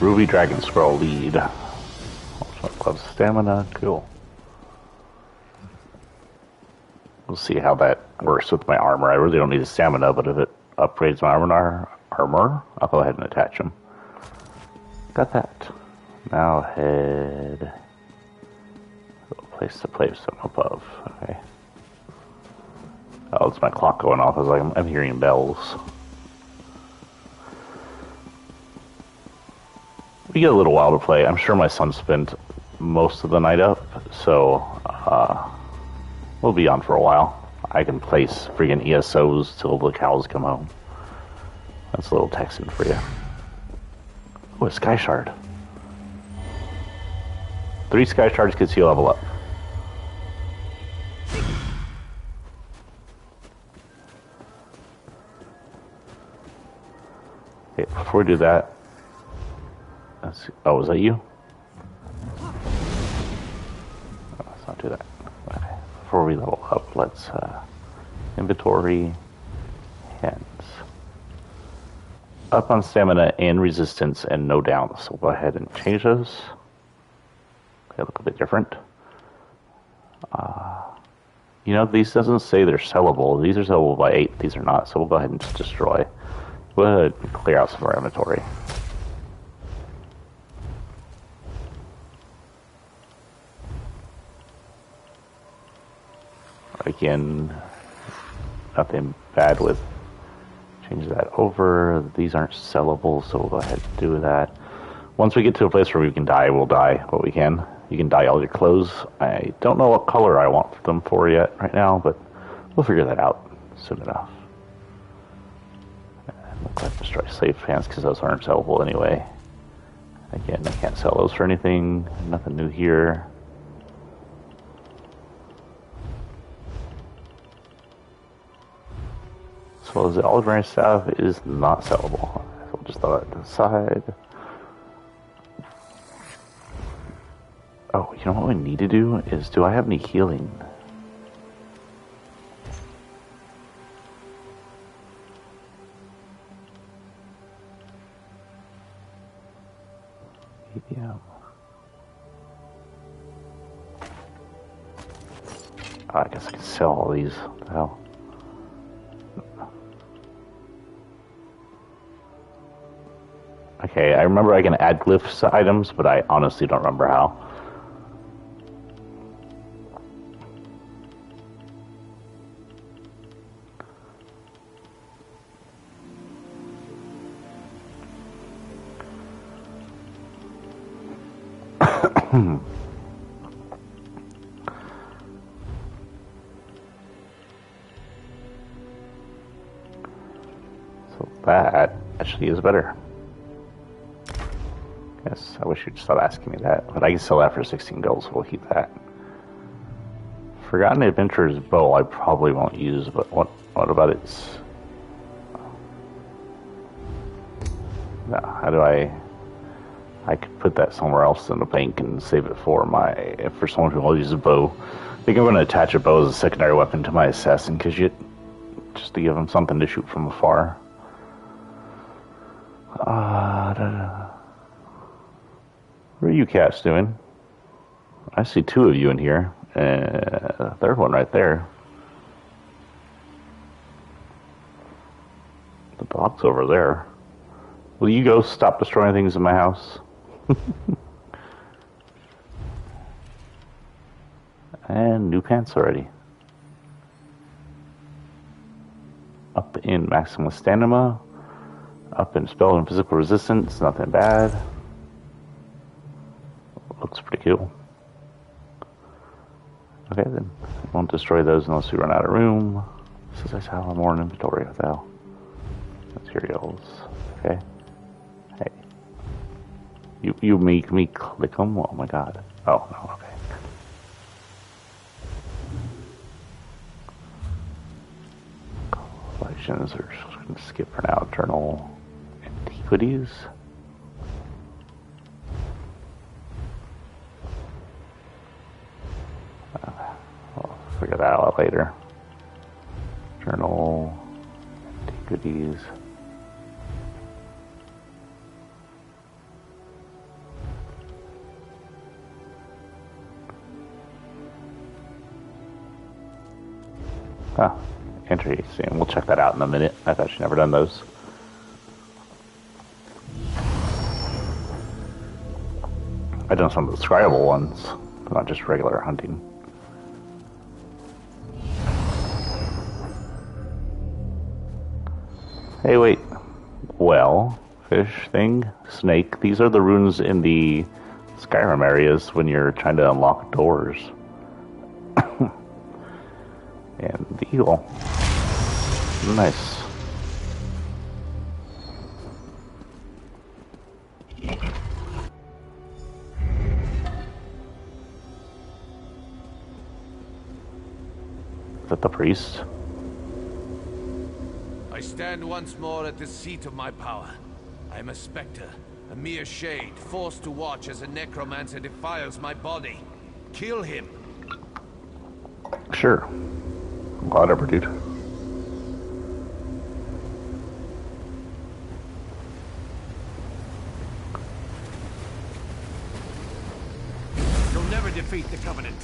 Ruby Dragon Scroll lead. Also plus stamina, cool. We'll see how that works with my armor. I really don't need the stamina, but if it upgrades my armor, I'll go ahead and attach them. Got that. Now head place to place them above. Okay. Oh, it's my clock going off. I was like, I'm hearing bells. We get a little while to play. I'm sure my son spent most of the night up, so we'll be on for a while. I can place freaking ESOs till the cows come home. That's a little Texan for you. Oh, a Sky Shard. 3 Sky Shards gets you level up. Okay, before we do that, oh, was that you? Oh, let's not do that. Okay. Before we level up, let's inventory, hands. Up on stamina and resistance and no down. So we'll go ahead and change those. They look a bit different. You know, these doesn't say they're sellable. These are sellable by 8. These are not. So we'll go ahead and just destroy. Go ahead and clear out some of our inventory. Again, nothing bad with change that over. These aren't sellable, so we'll go ahead and do that. Once we get to a place where we can dye, we'll dye what we can. You can dye all your clothes. I don't know what color I want them for yet right now, but we'll figure that out soon enough. And we'll go ahead and destroy slave pants because those aren't sellable anyway. Again, I can't sell those for anything. Nothing new here. As well as the olive branch staff is not sellable. So we'll just throw that to the side. Oh, you know what we need to do is, do I have any healing? Yeah. I guess I can sell all these. What the hell? Okay, I remember I can add glyphs to items, but I honestly don't remember how. So that actually is better. Yes, I wish you'd stop asking me that, but I can sell that for 16 gold, so we'll keep that. Forgotten Adventurer's Bow I probably won't use, but what about its... No, how do I could put that somewhere else in the bank and save it for someone who will use a bow. I think I'm going to attach a bow as a secondary weapon to my assassin, because just to give him something to shoot from afar. What are you cats doing? I see two of you in here. Third one right there. The dog's over there. Will you go stop destroying things in my house? And new pants already. Up in maximum stamina. Up in spell and physical resistance. Nothing bad. Looks pretty cool. Okay then. I won't destroy those unless we run out of room. Says I have more in inventory. What the hell? Materials. Okay. Hey. You make me click them? Oh my god. Oh, no, okay. Collections are just going to skip for now. Eternal Antiquities. I'll figure that out later. Journal Antiquities. Huh. Interesting. We'll check that out in a minute. I've actually never done those. I've done some of the scryable ones, but not just regular hunting. Hey, wait. Well, fish thing, snake. These are the runes in the Skyrim areas when you're trying to unlock doors. And the eagle. Nice. Is that the priest? I stand once more at the seat of my power. I am a spectre, a mere shade, forced to watch as a necromancer defiles my body. Kill him. Sure. Whatever, dude. You'll never defeat the Covenant.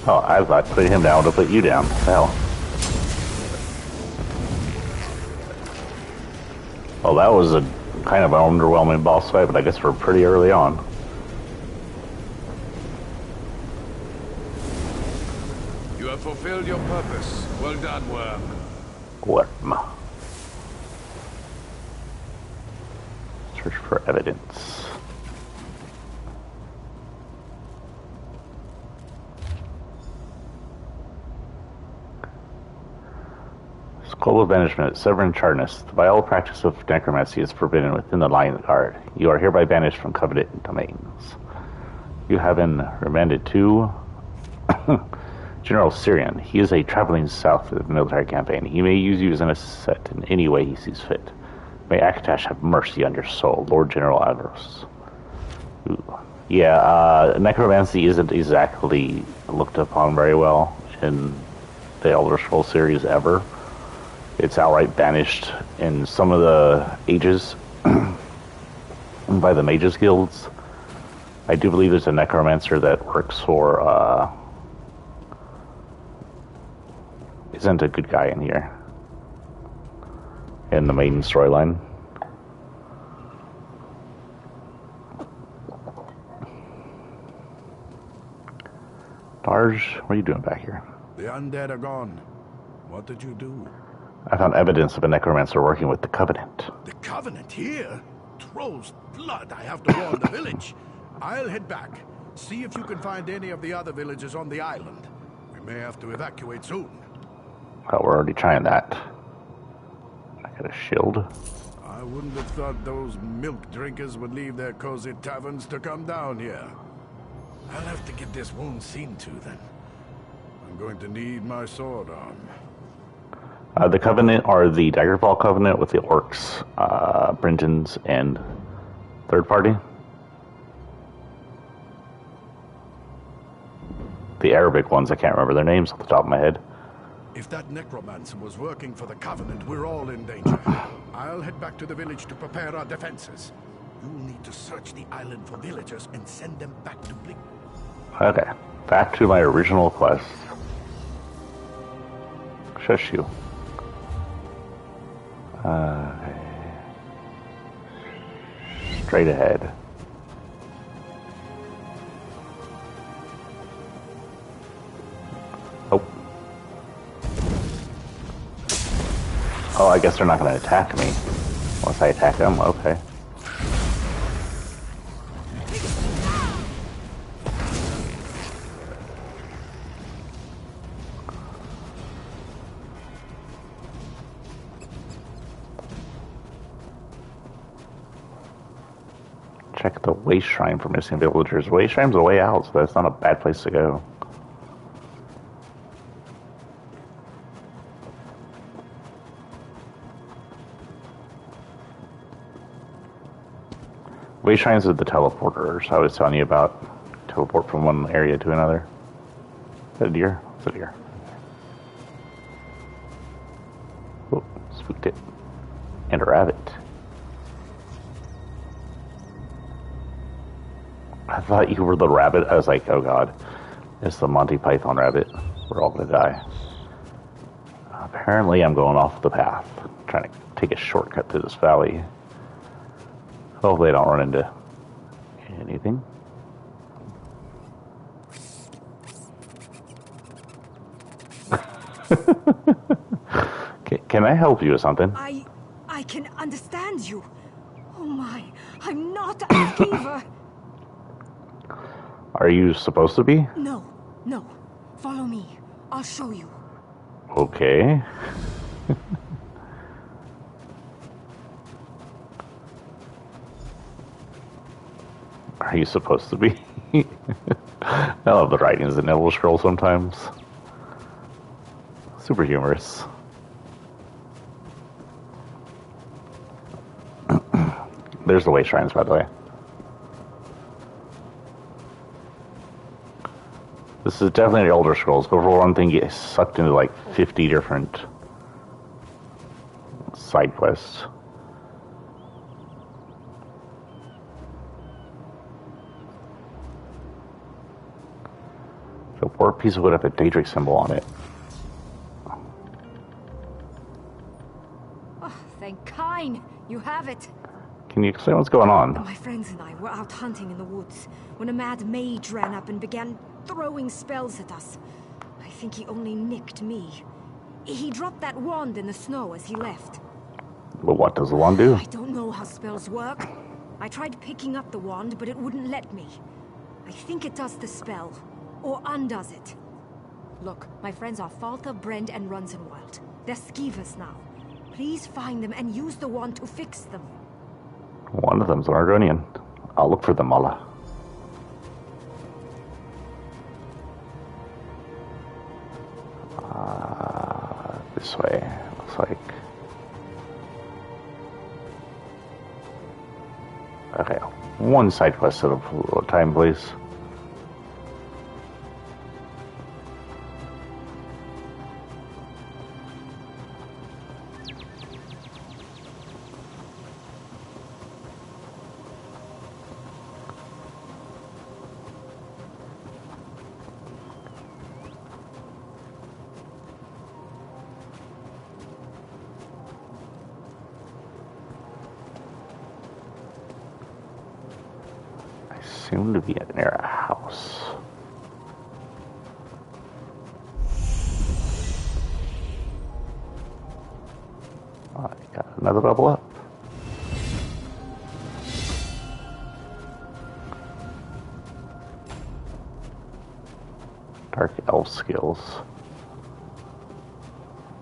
Oh, I thought putting him down to put you down. Hell. Well, that was a kind of an underwhelming boss fight, but I guess we're pretty early on. You have fulfilled your purpose. Well done, Worm. Worm. Search for evidence. Scroll of Banishment, Severin Charnus. The vile practice of necromancy is forbidden within the line of the guard. You are hereby banished from covenant domains. You have been remanded to General Syrian. He is a traveling south for the military campaign. He may use you as an asset in any way he sees fit. May Akatash have mercy on your soul, Lord General Avros. Ooh. Yeah, necromancy isn't exactly looked upon very well in the Elder Scrolls series ever. It's outright banished in some of the ages by the mages guilds. I do believe there's a necromancer that works for, isn't a good guy in here. In the main storyline. Darj, what are you doing back here? The undead are gone. What did you do? I found evidence of a necromancer working with the Covenant. The Covenant here? Troll's blood, I have to warn the village. I'll head back. See if you can find any of the other villages on the island. We may have to evacuate soon. Well, we're already trying that. I got a shield. I wouldn't have thought those milk drinkers would leave their cozy taverns to come down here. I'll have to get this wound seen to then. I'm going to need my sword arm. The Covenant are the Daggerfall Covenant with the Orcs, Brintons, and Third Party. The Arabic ones, I can't remember their names off the top of my head. If that necromancer was working for the Covenant, we're all in danger. I'll head back to the village to prepare our defenses. You'll need to search the island for villagers and send them back to Bleak. Okay, back to my original quest. Shush you. Straight ahead. Oh. Oh, I guess they're not going to attack me. Unless I attack them, okay. Check the Waste Shrine for missing villagers. Waste Shrine's a way out, so that's not a bad place to go. Waste Shrines are the teleporters I was telling you about. Teleport from one area to another. Is that a deer? It's a deer. Oh, spooked it. And a rabbit. I thought you were the rabbit. I was like, oh god. It's the Monty Python rabbit. We're all gonna die. Apparently I'm going off the path. I'm trying to take a shortcut through this valley. Hopefully I don't run into anything. Can I help you with something? I can understand you. Oh my, I'm not a skeever. Are you supposed to be? No. Follow me. I'll show you. Okay. Are you supposed to be? I love the writings in Elder Scrolls sometimes. Super humorous. There's the way shrines, by the way. This is definitely the Elder Scrolls, but for one thing, you get sucked into like 50 different side quests. The war piece of wood have a Daedric symbol on it. Oh, thank Kine. You have it. Can you explain what's going on? My friends and I were out hunting in the woods when a mad mage ran up and began throwing spells at us. I think he only nicked me. He dropped that wand in the snow as he left. But what does the wand do? I don't know how spells work. I tried picking up the wand, but it wouldn't let me. I think it does the spell, or undoes it. Look, my friends are Falther, Brend, and Runzenwild. They're skeevers now. Please find them and use the wand to fix them. One of them's an Argonian. I'll look for them, Allah. This way, looks like. Okay, one side quest at a time, please. seem to be near a house. I got another level up. Dark elf skills.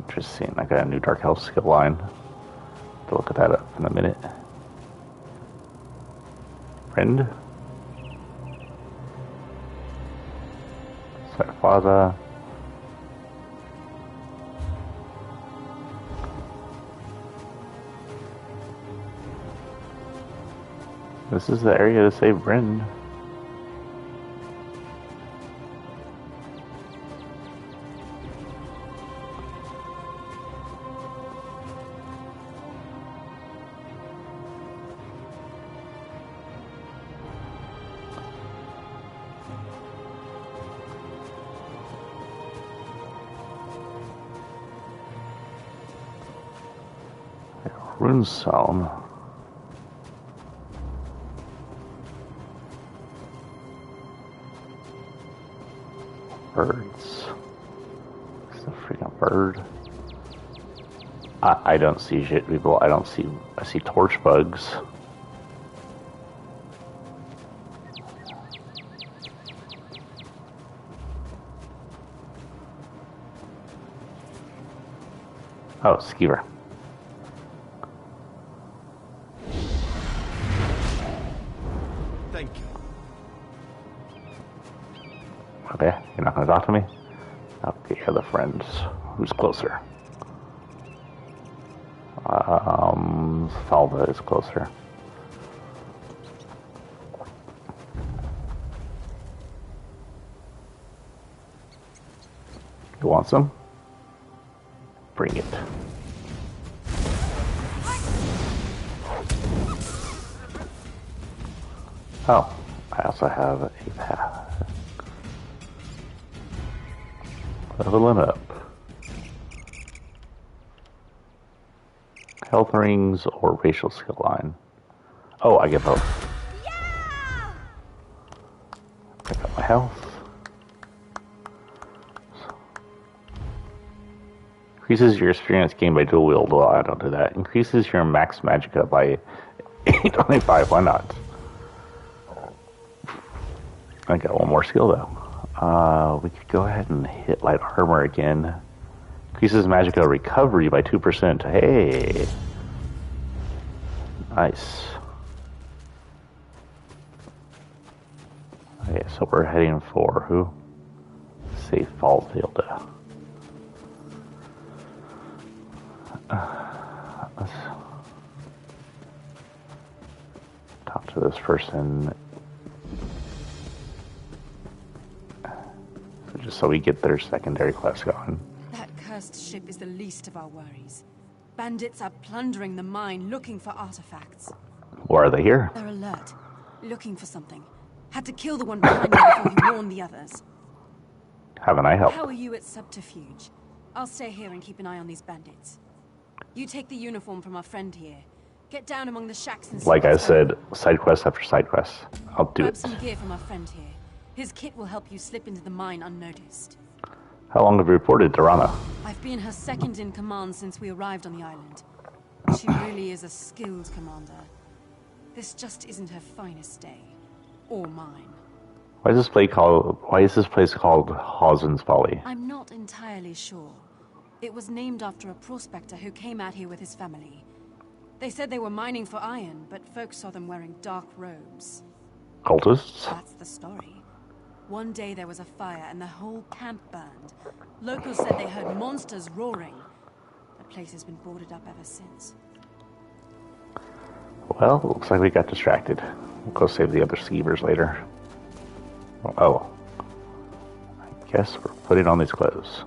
Interesting. I got a new dark elf skill line. To look at that up in a minute. Friend. Sarfaza. This is the area to save Bryn. Runestone. Birds. It's a freaking bird. I don't see shit, people. I see torch bugs. Oh, skeever. Thank you. Okay, you're not gonna talk to me? Okay, other friends. Who's closer? Salva is closer. You want some? Bring it. Oh, I also have a path. Leveling up. Health rings or racial skill line. Oh, I get both. Yeah! Pick up my health. Increases your experience gained by dual wield. Well, I don't do that. Increases your max magicka by 825. Why not? I got one more skill though. We could go ahead and hit light armor again. Increases magicka recovery by 2%. Hey! Nice. Okay, so we're heading for who? Safe Falls Hilda. Let's talk to this person. Just so we get their secondary quest going. That cursed ship is the least of our worries. Bandits are plundering the mine, looking for artifacts. Why are they here? They're alert, looking for something. Had to kill the one behind you before he warned the others. Haven't I helped? How are you at subterfuge? I'll stay here and keep an eye on these bandits. You take the uniform from our friend here. Get down among the shacks and see Like I what's going said, side quest after side quest. I'll do Grab it. some gear from our friend here. His kit will help you slip into the mine unnoticed. How long have you reported to Rana? I've been her second in command since we arrived on the island. She really is a skilled commander. This just isn't her finest day. Or mine. Why is this place called Hawson's Folly? I'm not entirely sure. It was named after a prospector who came out here with his family. They said they were mining for iron, but folks saw them wearing dark robes. Cultists? That's the story. One day there was a fire and the whole camp burned. Locals said they heard monsters roaring. The place has been boarded up ever since. Well, looks like we got distracted. We'll go save the other skeevers later. Oh. I guess we're putting on these clothes.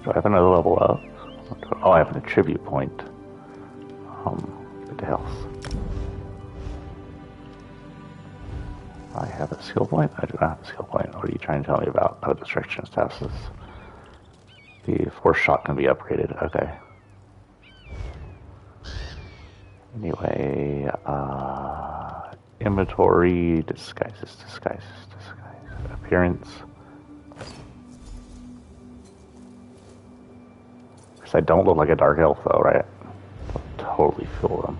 Do I have another level up? Oh, I have an attribute point. Good health. I have a skill point? I do not have a skill point. What are you trying to tell me about? Oh, distraction statuses. The force shot can be upgraded. Okay. Anyway, inventory, disguises, appearance. Because I don't look like a dark elf, though, right? I'll totally fool them.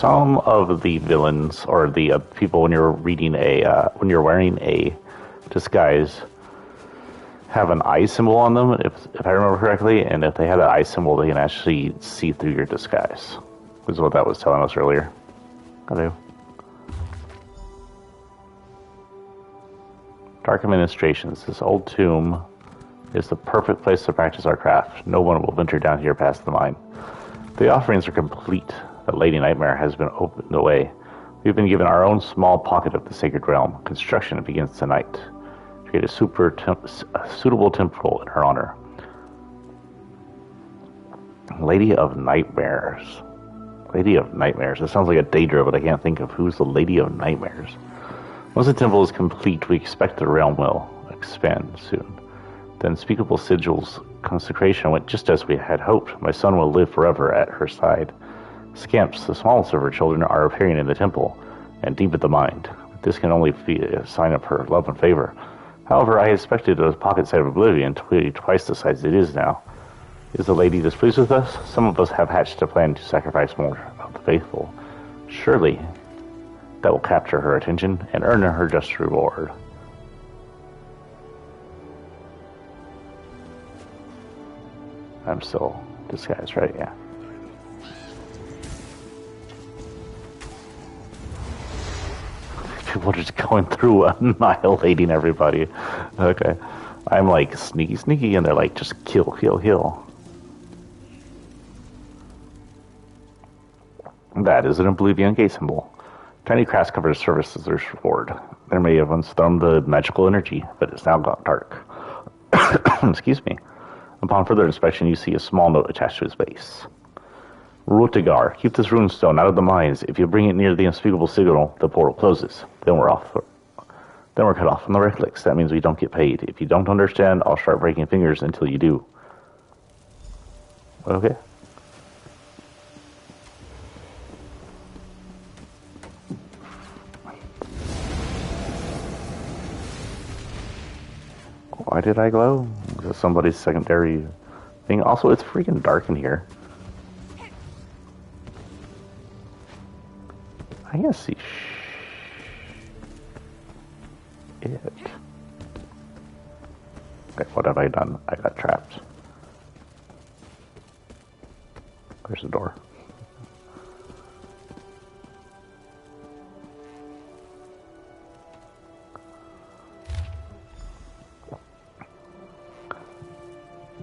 Some of the villains or the people when you're reading when you're wearing a disguise have an eye symbol on them, if I remember correctly, and if they have that eye symbol, they can actually see through your disguise. Is what that was telling us earlier. Hello. Dark Administrations. This old tomb is the perfect place to practice our craft. No one will venture down here past the mine. The offerings are complete. The Lady Nightmare has been opened away. We've been given our own small pocket of the sacred realm. Construction begins tonight. Create a suitable temple in her honor. Lady of Nightmares. Lady of Nightmares. That sounds like a Daedra, but I can't think of who's the Lady of Nightmares. Once the temple is complete, we expect the realm will expand soon. The unspeakable sigil's consecration went just as we had hoped. My son will live forever at her side. Scamps, the smallest of her children, are appearing in the temple, and deep at the mind. This can only be a sign of her love and favor. However, I expected a pocket size of oblivion to be twice the size it is now. Is the lady displeased with us? Some of us have hatched a plan to sacrifice more of the faithful. Surely, that will capture her attention and earn her just reward. I'm still disguised, right? Yeah. People are just going through annihilating everybody. Okay. I'm like sneaky, and they're like just kill. That is an Oblivion gate symbol. Tiny cracks cover the surface as their reward. There may have once thrown the magical energy, but it's now got dark. Excuse me. Upon further inspection, you see a small note attached to its base. Rutigar, keep this runestone out of the mines. If you bring it near the unspeakable signal, the portal closes. Then we're cut off from the relics. That means we don't get paid. If you don't understand, I'll start breaking fingers until you do. Okay. Why did I glow? Is it somebody's secondary thing? Also, it's freaking dark in here. I can't see it. Okay, what have I done? I got trapped. There's the door.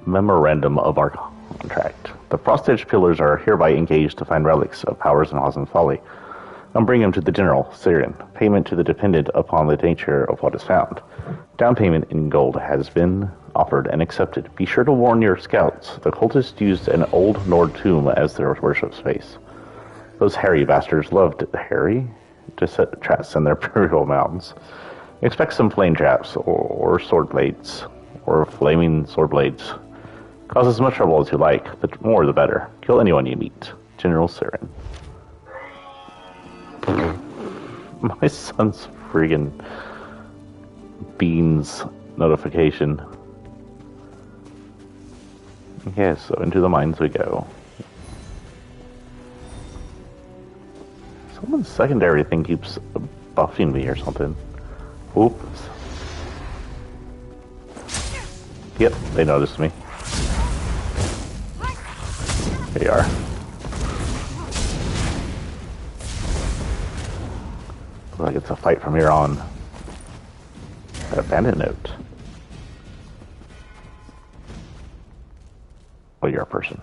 Memorandum of our contract. The Frost-Edge Pillars are hereby engaged to find relics of Powers and Hazen's Folly and bring them to the General, Siren. Payment to the dependent upon the nature of what is found. Down payment in gold has been offered and accepted. Be sure to warn your scouts. The cultists used an old Nord tomb as their worship space. Those hairy bastards loved to set traps in their burial mounds. Expect some flame traps or sword blades or flaming sword blades. Cause as much trouble as you like, the more the better. Kill anyone you meet. General Siren. My son's friggin' beans notification. Okay, so into the mines we go. Someone's secondary thing keeps buffing me or something. Oops. Yep, they noticed me. There you are. Looks like it's a fight from here on. An abandoned note. Oh, you're a person.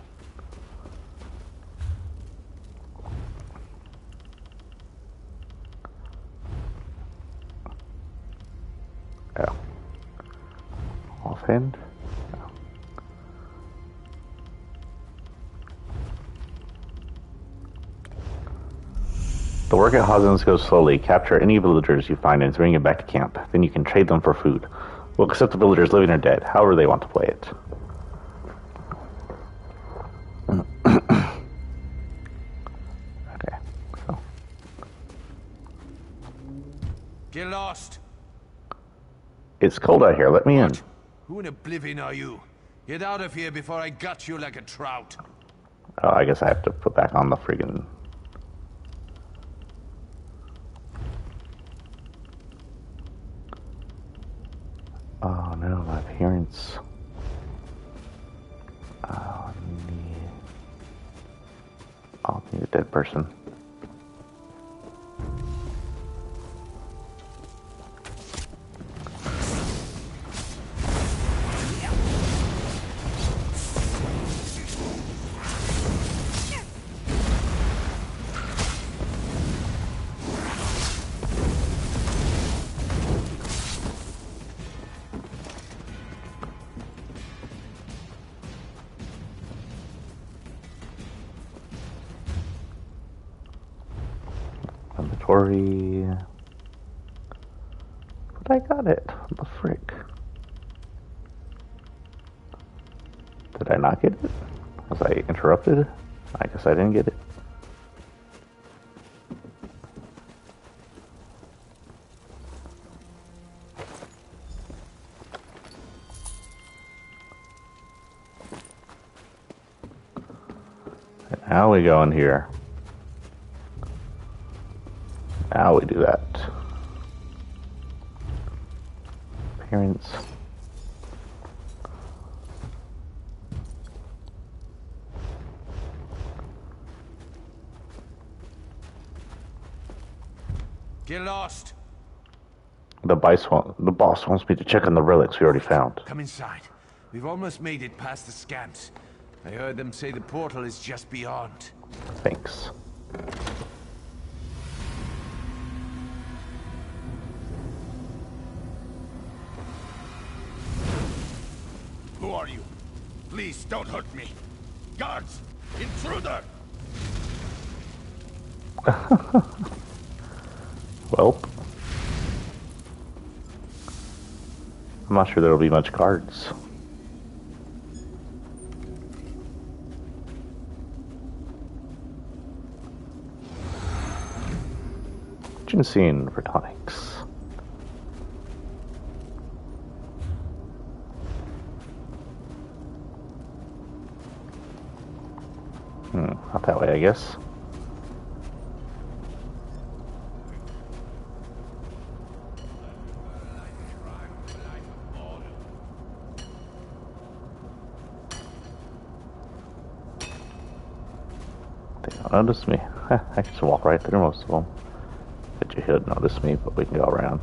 Oh. Offhand? Oh. The work at Hazen's goes slowly. Capture any villagers you find and bring them back to camp. Then you can trade them for food. We'll accept the villagers living or dead, however they want to play it. Okay, so. Get lost! It's cold out here, let me in. Who in oblivion are you? Get out of here before I gut you like a trout. Oh, I guess I have to put back on the friggin'... Oh no, my appearance. I'll need a dead person. Inventory. But I got it. What the frick? Did I not get it? Was I interrupted? I guess I didn't get it. Now we go in here. Now we do that. Appearance. Get lost! The boss wants me to check on the relics we already found. Come inside. We've almost made it past the scamps. I heard them say the portal is just beyond. Thanks. Who are you? Please don't hurt me. Guards! Intruder! Well, I'm not sure there'll be much cards. Ginseng for tonics. Not that way, I guess. They don't notice me. I can just walk right through most of them. Bet you he'd notice me, but we can go around.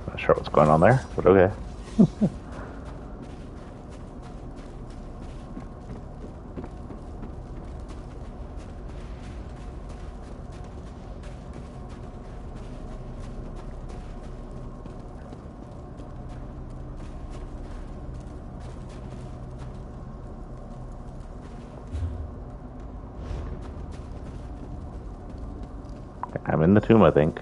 Not sure what's going on there, but okay. I'm in the tomb, I think.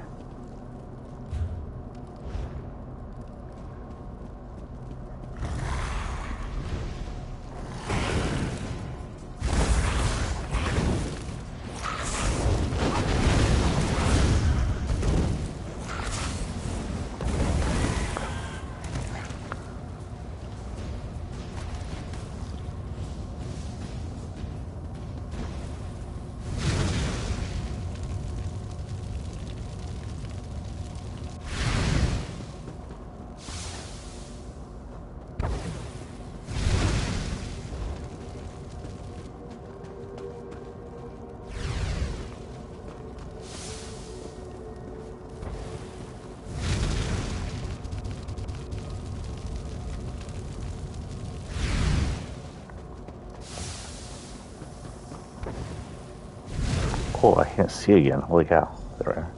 Oh, I can't see again. Holy cow. There.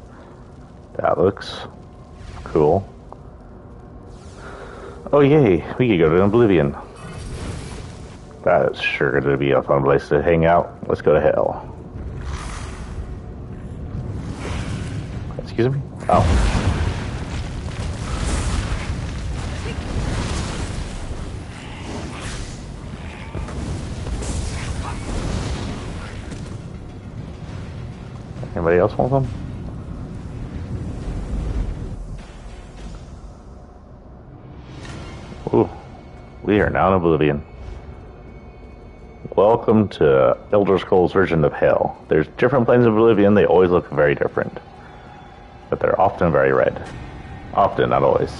That looks cool. Oh, yay. We could go to Oblivion. That's sure going to be a fun place to hang out. Let's go to hell. Excuse me? Oh. Anybody else want them? Ooh, we are now in Oblivion. Welcome to Elder Scrolls version of Hell. There's different planes of Oblivion, they always look very different. But they're often very red. Often, not always.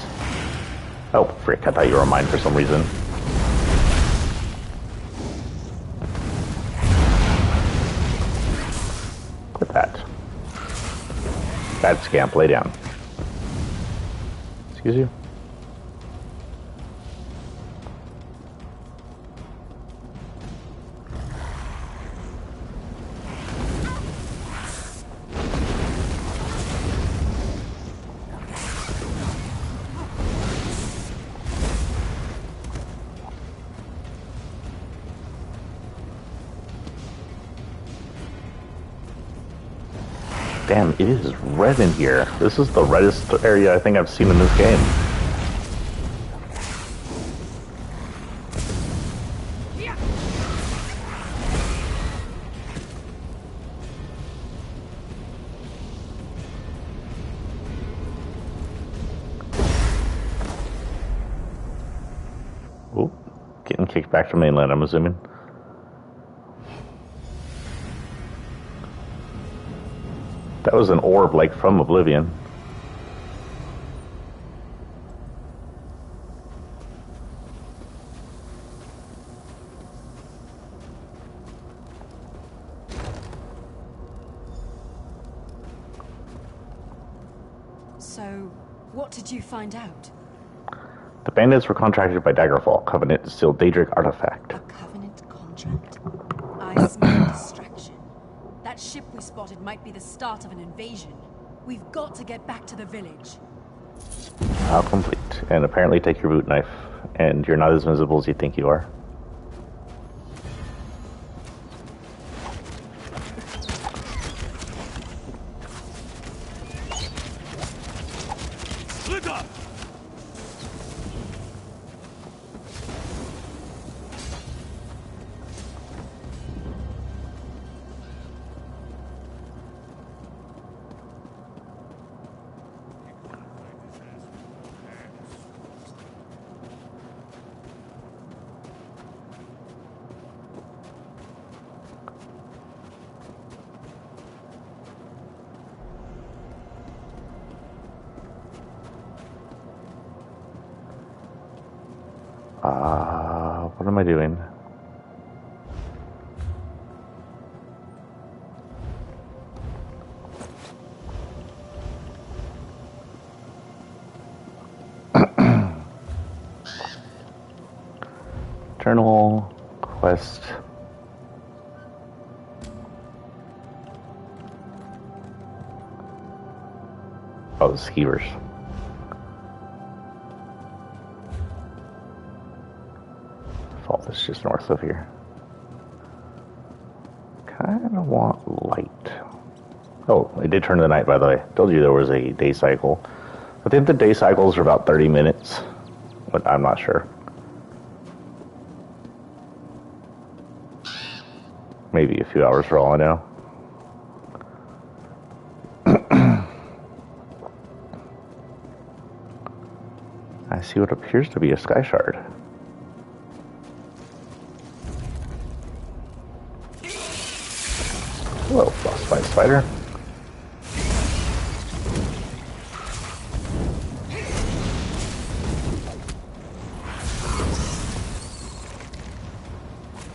Oh, frick, I thought you were mine for some reason. Quit that. Bad scamp, lay down. Excuse you? Damn, it is red in here. This is the reddest area I think I've seen in this game. Oh, getting kicked back to mainland, I'm assuming. That was an orb, like, from Oblivion. So, what did you find out? The bandits were contracted by Daggerfall Covenant to steal Daedric artifact. A Covenant contract? I smell distraction. That ship we spotted might be the start of an invasion. We've got to get back to the village. Now complete. And apparently take your boot knife. And you're not as visible as you think you are. What am I doing? Journal, quest. Oh, the skeevers. Fault is just north of here. Kind of want light. Oh, it did turn to the night, by the way. Told you there was a day cycle. I think the day cycles are about 30 minutes, but I'm not sure. Maybe a few hours for all I know. I see what appears to be a sky shard. Hello, frostbite spider.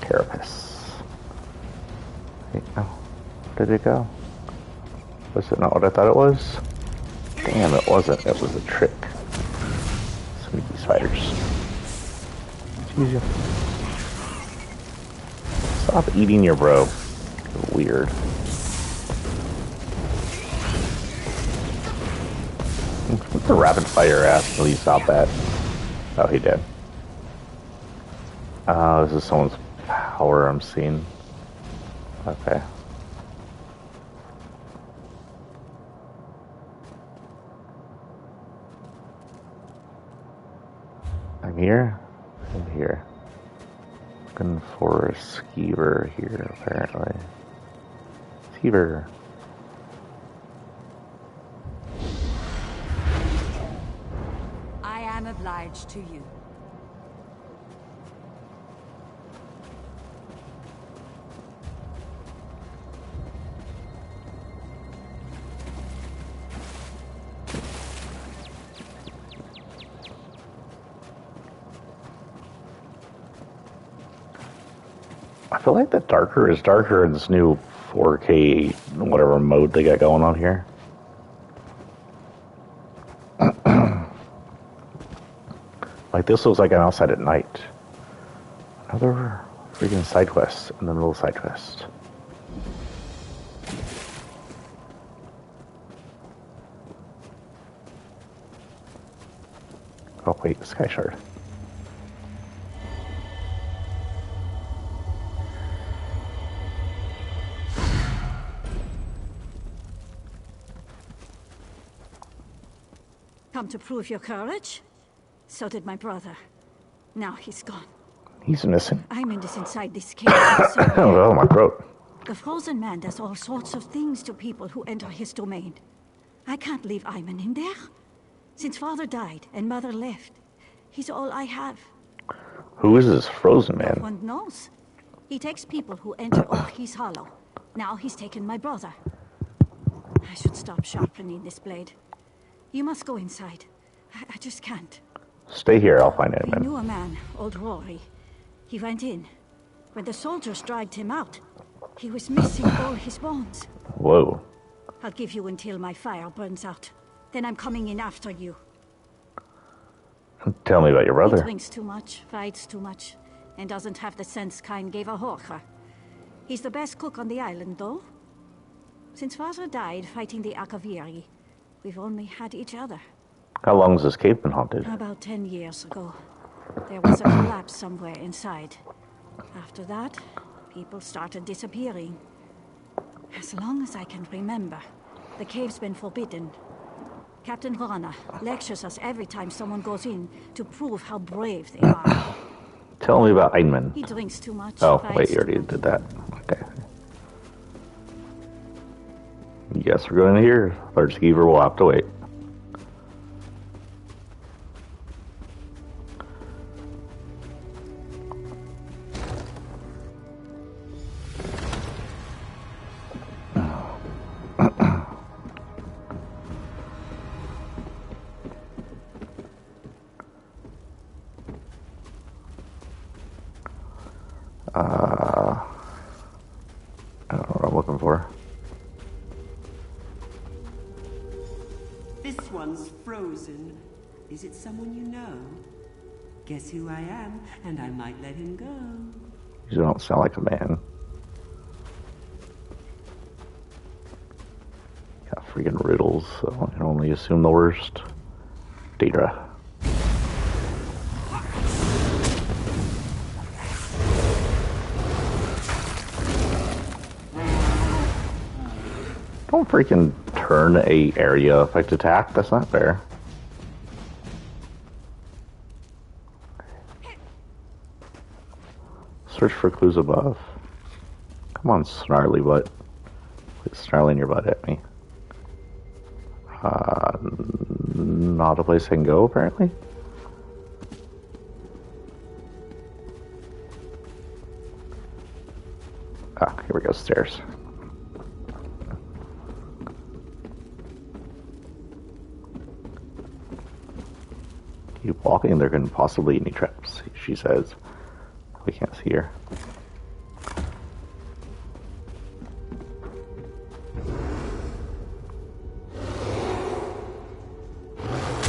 Carapace. Wait, no. Where did it go? Was it not what I thought it was? Damn, it wasn't. It was a trick. Sneaky spiders. Excuse you. Stop eating your bro. Weird. The rapid fire ass. Will you stop that? Oh, he did. This is someone's power I'm seeing. Okay. I'm here. I'm here. Looking for a skeever here, apparently. Skeever. I am obliged to you. I feel like the darker is darker in this new 4K whatever mode they got going on here. Like this looks like an outside at night. Another freaking side quest in the middle of side quest. Oh wait, Sky Shard. Come to prove your courage? So did my brother. Now he's gone. He's innocent. I'm in this inside this cave. Oh, my throat. The frozen man does all sorts of things to people who enter his domain. I can't leave Ayman in there. Since father died and mother left, he's all I have. Who is this frozen man? No one knows. He takes people who enter Orkey's Hollow. Now he's taken my brother. I should stop sharpening this blade. You must go inside. I just can't. Stay here, I'll find him. We knew a man, old Rory. He went in. When the soldiers dragged him out, he was missing all his bones. Whoa. I'll give you until my fire burns out. Then I'm coming in after you. Tell me about your brother. He drinks too much, fights too much, and doesn't have the sense Kain gave a Horker. He's the best cook on the island, though. Since father died fighting the Akaviri, we've only had each other. How long has this cave been haunted? About 10 years ago. There was a collapse somewhere inside. After that, people started disappearing. As long as I can remember, the cave's been forbidden. Captain Rana lectures us every time someone goes in to prove how brave they are. Tell me about Ayman. He drinks too much. Oh, fights wait, you already did that. Okay. Yes, we're going in here. Third skeever will have to wait. I don't know what I'm looking for. This one's frozen. Is it someone you know? Guess who I am, and I might let him go. You don't sound like a man. Got freaking riddles, so I can only assume the worst. Deidre. Don't freaking turn a area effect attack. That's not fair. Search for clues above. Come on, snarly butt. Quit snarling your butt at me. Not a place I can go, apparently. Ah, here we go, stairs. Keep walking, there couldn't possibly be any traps, she says. We can't see her.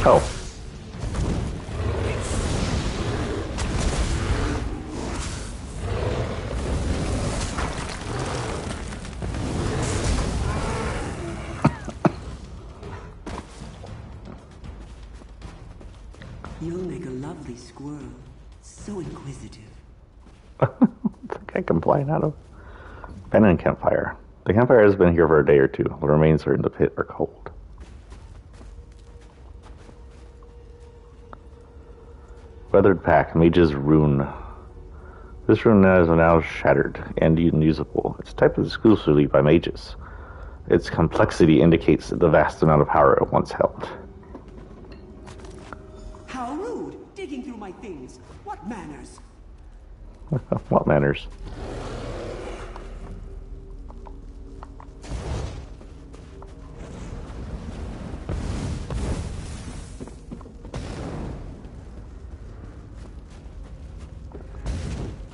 Oh. Filthy squirrel. So inquisitive. The guy complying out of abandoned campfire. The campfire has been here for a day or two. The remains are in the pit are cold. Weathered pack, Mage's Rune. This rune is now shattered and unusable. It's typed exclusively by mages. Its complexity indicates the vast amount of power it once held. How rude! Digging through my things. What manners? What manners?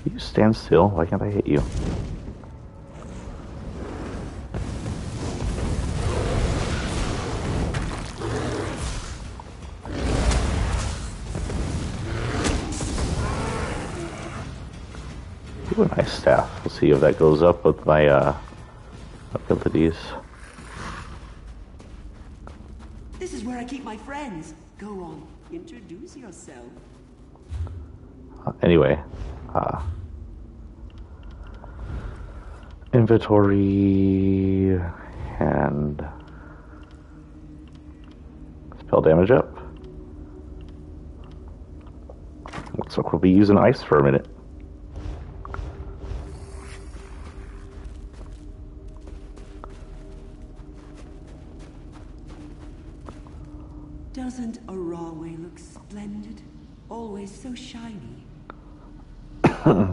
You stand still. Why can't I hit you? Ooh, a nice staff. We'll see if that goes up with my abilities. This is where I keep my friends. Go on, introduce yourself. Anyway, inventory and spell damage up. Looks like we'll be using ice for a minute. Doesn't a Rawway look splendid? Always so shiny.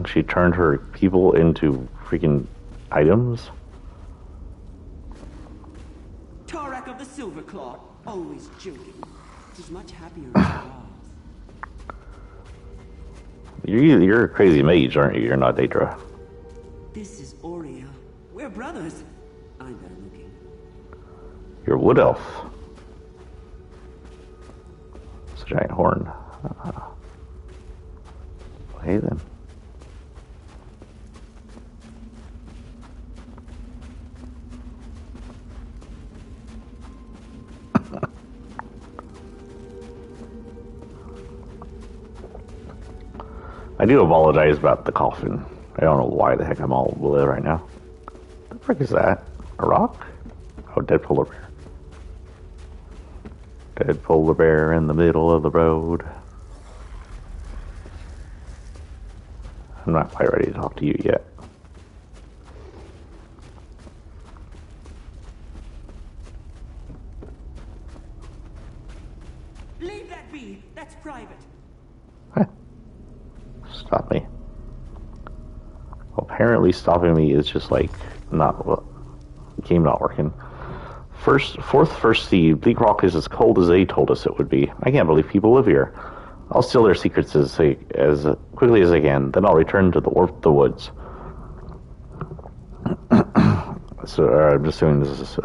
She turned her people into freaking items. Torak of the Silverclaw, always joking. He's much happier as well. You're a crazy mage, aren't you? You're not Daedra. This is Oriel. We're brothers. I'm better looking. You're a wood elf. It's a giant horn. Hey then. I do apologize about the coffin. I don't know why the heck I'm all blue right now. What the frick is that? A rock? Oh, dead polar bear. Dead polar bear in the middle of the road. I'm not quite ready to talk to you yet. Leave that be. That's private. Stop me. Well, apparently stopping me is just like not game not working. First seed. Bleak Rock is as cold as they told us it would be. I can't believe people live here. I'll steal their secrets as quickly as I can. Then I'll return to the woods. So I'm assuming this is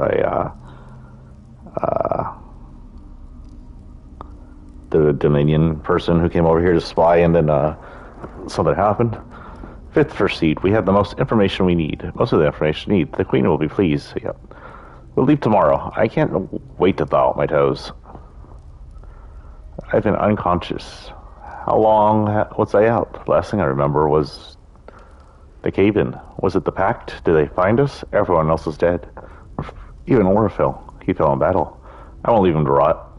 the Dominion person who came over here to spy, and then something happened. First seed. We have the most information we need. Most of the information we need. The Queen will be pleased. Yep. We'll leave tomorrow. I can't wait to thaw out my toes. I've been unconscious. How long was I out? Last thing I remember was the cave-in. Was it the Pact? Did they find us? Everyone else is dead. Even Orifil. He fell in battle. I won't leave him to rot.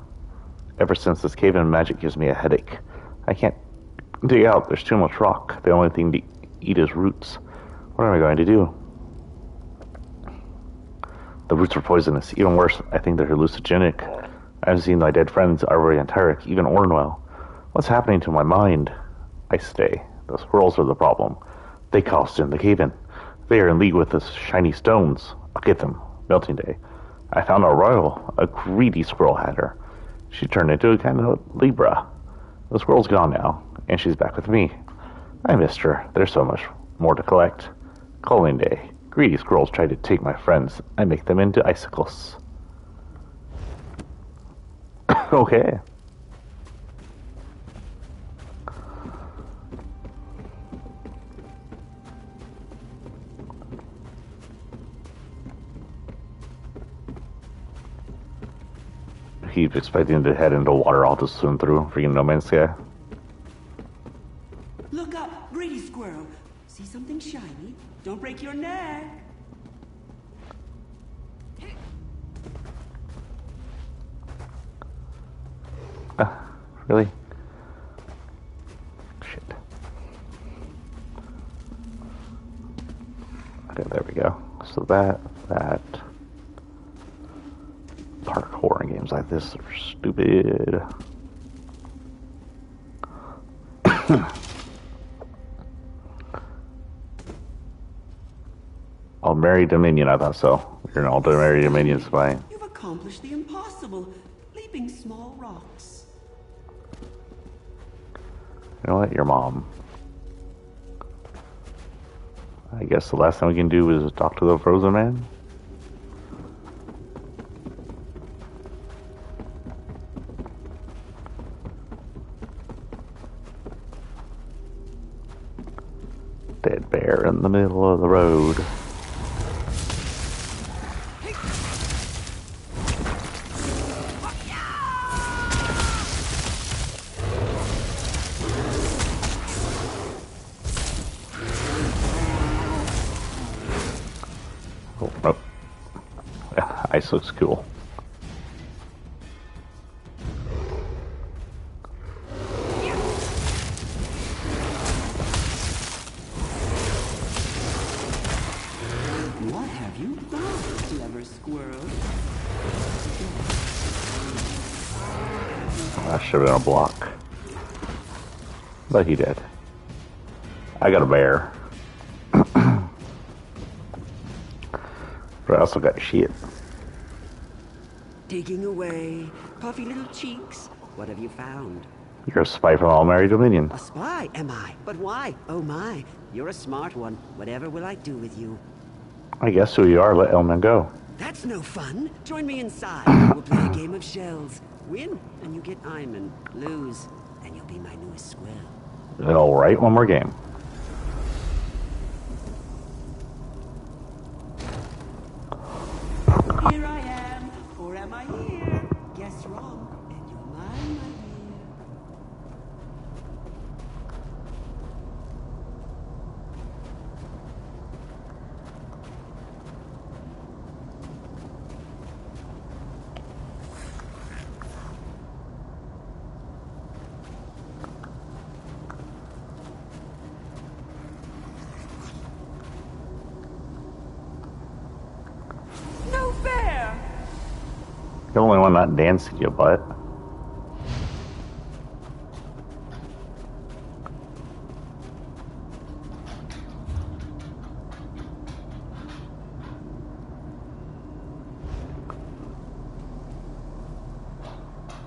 Ever since this cave-in magic gives me a headache. I can't dig out. There's too much rock. The only thing to eat is roots. What am I going to do? The roots are poisonous. Even worse, I think they're hallucinogenic. I haven't seen my dead friends, Arbury and Tarek, even Ornwell. What's happening to my mind? I stay. The squirrels are the problem. They caused in the cave-in. They are in league with the shiny stones. I'll get them. Melting day. I found a royal. A greedy squirrel had her. She turned into a kind of Libra. The squirrel's gone now, and she's back with me. I missed her. There's so much more to collect. Calling day. Greedy squirrels try to take my friends. I make them into icicles. Okay. Keep expecting to head into water I'll just swim through. Freaking No Man's Sky. Shiny. Don't break your neck. Really? Shit. Okay, there we go. So that. Parkour in games like this are stupid. Oh, Mary Dominion, I thought so. You're an older Mary Dominion spy. You've accomplished the impossible, leaping small rocks. You know what? Your mom. I guess the last thing we can do is talk to the frozen man. Dead bear in the middle of the road. Oh, nope. Ice looks cool. What have you done, clever squirrel? I should have been a block. But he did. I got a bear. But I also got shit. Digging away, puffy little cheeks. What have you found? You're a spy from All Mary Dominion. A spy, am I? But why? Oh my, you're a smart one. Whatever will I do with you? I guess who you are, let Elman go. That's no fun. Join me inside. We'll play a game of shells. Win, and you get Iman. Lose, and you'll be my newest squirrel. Alright, one more game. Here I am, or am I here? Guess wrong, and you're mine, my dear. No fair! The only one not dancing, you butt.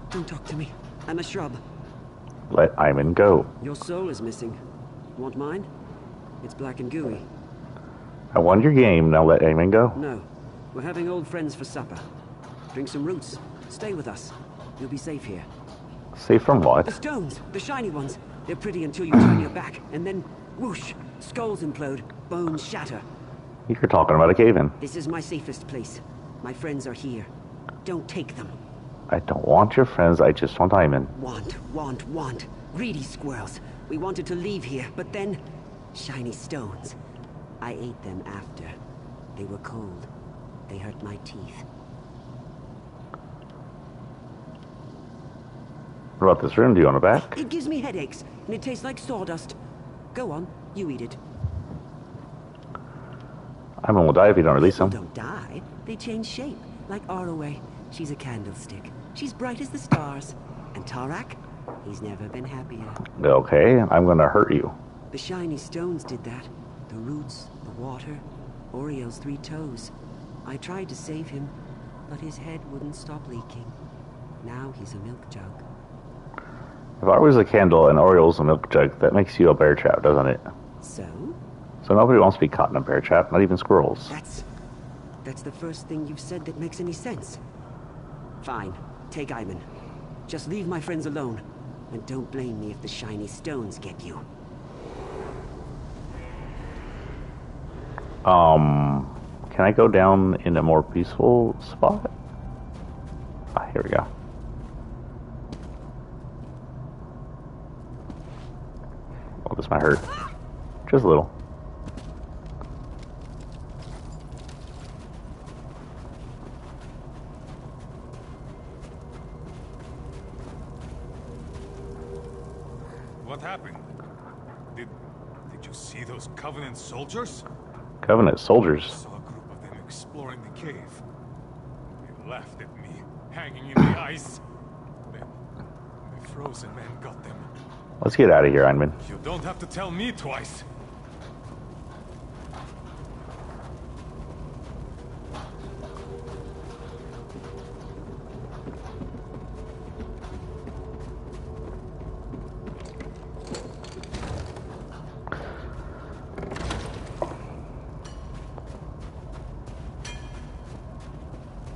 Don't talk to me. I'm a shrub. Let Iman go. Your soul is missing. Want mine? It's black and gooey. I won your game, now let Iman go. No. We're having old friends for supper. Drink some roots. Stay with us. You'll be safe here. Safe from The what? stones! The shiny ones! They're pretty until you turn your back, and then whoosh! Skulls implode, bones shatter. You're talking about a cave-in. This is my safest place. My friends are here. Don't take them. I don't want your friends, I just want Iman. Want. Greedy squirrels. We wanted to leave here, but then... shiny stones. I ate them after. They were cold. They hurt my teeth. What about this room? Do you want it back? It gives me headaches, and it tastes like sawdust. Go on, you eat it. Iman will die if you don't release him. Don't die. They change shape, like Arroway. She's a candlestick. She's bright as the stars. And Tarak? He's never been happier. Okay, I'm gonna hurt you. The shiny stones did that. The roots, the water, Oriole's 3 toes. I tried to save him, but his head wouldn't stop leaking. Now he's a milk jug. If I was a candle and Oriole's a milk jug, that makes you a bear trap, doesn't it? So? So nobody wants to be caught in a bear trap, not even squirrels. That's the first thing you've said that makes any sense. Fine, take Iman. Just leave my friends alone. And don't blame me if the shiny stones get you. Can I go down in a more peaceful spot? Ah, here we go. Oh, this might hurt. Just a little. what happened. Did you see those Covenant soldiers? Covenant I soldiers? saw a group of them exploring the cave. They laughed at me, hanging in the ice. Then the frozen man got them. Let's get out of here, Einman. You don't have to tell me twice.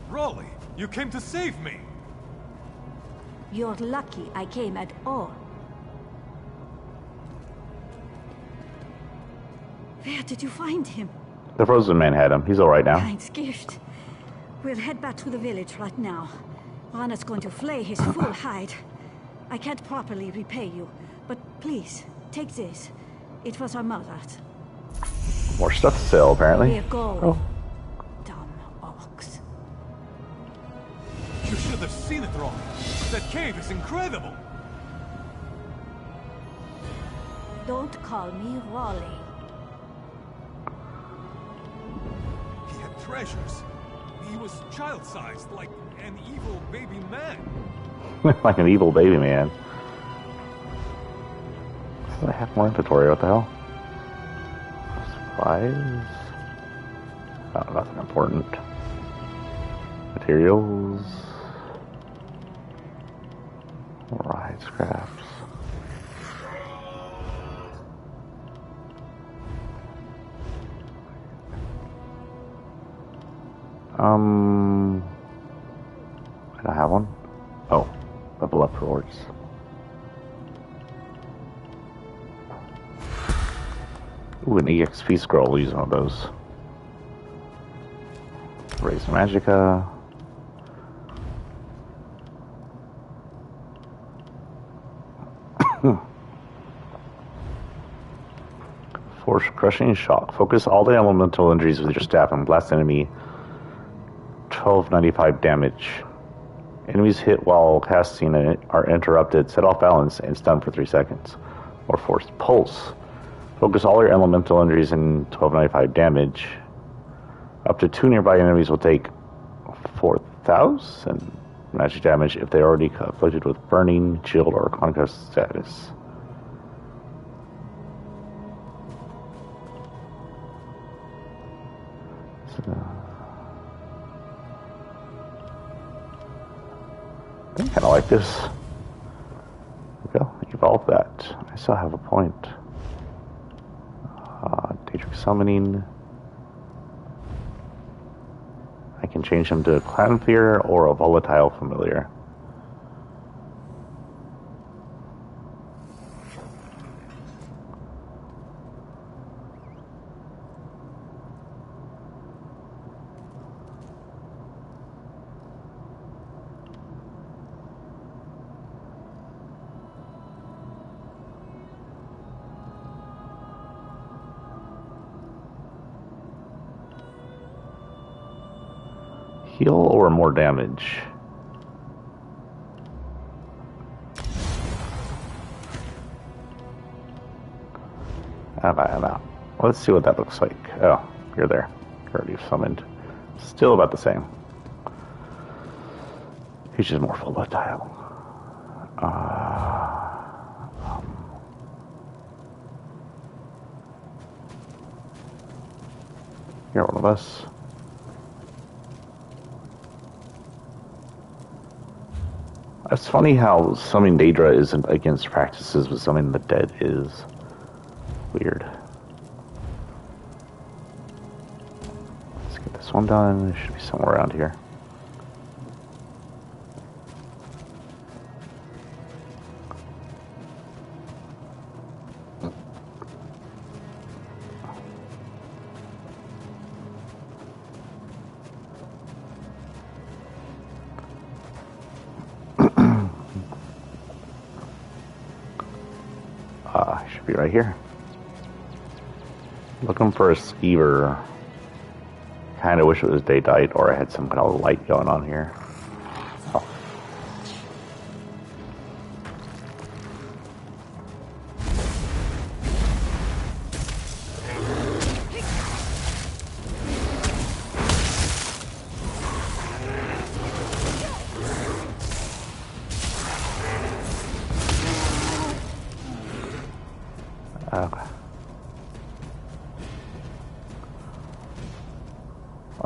Raleigh, you came to save me. You're lucky I came at all. Where did you find him? The frozen man had him. He's alright now. Kind's gift. We'll head back to the village right now. Anna's going to flay his full hide. I can't properly repay you, but please, take this. It was our mother's. More stuff to sell, apparently. Here, go. Oh. Dumb ox. You should have seen it, Raleigh. That cave is incredible. Don't call me Raleigh. He had treasures. He was child-sized, like an evil baby man. Like an evil baby man. I have more inventory. What the hell? Supplies. Oh, nothing important. Materials. Alright, scraps. I don't have one. Oh, level up rewards. Ooh, an EXP scroll. We'll use one of those. Raise Magica. Force Crushing Shock. Focus all the elemental injuries with your staff and blast enemy 1295 damage. Enemies hit while casting it are interrupted, set off balance, and stun for 3 seconds. Or Force Pulse. Focus all your elemental injuries in 1295 damage. Up to 2 nearby enemies will take 4,000 magic damage if they are already afflicted with burning, shield, or conquest status. I kind of like this. Go, evolve that. I still have a point. Daedric Summoning. I can change him to a Clanfear or a Volatile Familiar. Heal or more damage? I'm out. Let's see what that looks like. Oh, you're there. Already summoned. Still about the same. He's just more volatile. You're one of us. It's funny how summoning Daedra isn't against practices, but summoning the dead is. Weird. Let's get this one done. It should be somewhere around here. Should be right here. Looking for a skeever. Kind of wish it was daylight or I had some kind of light going on here. Oh.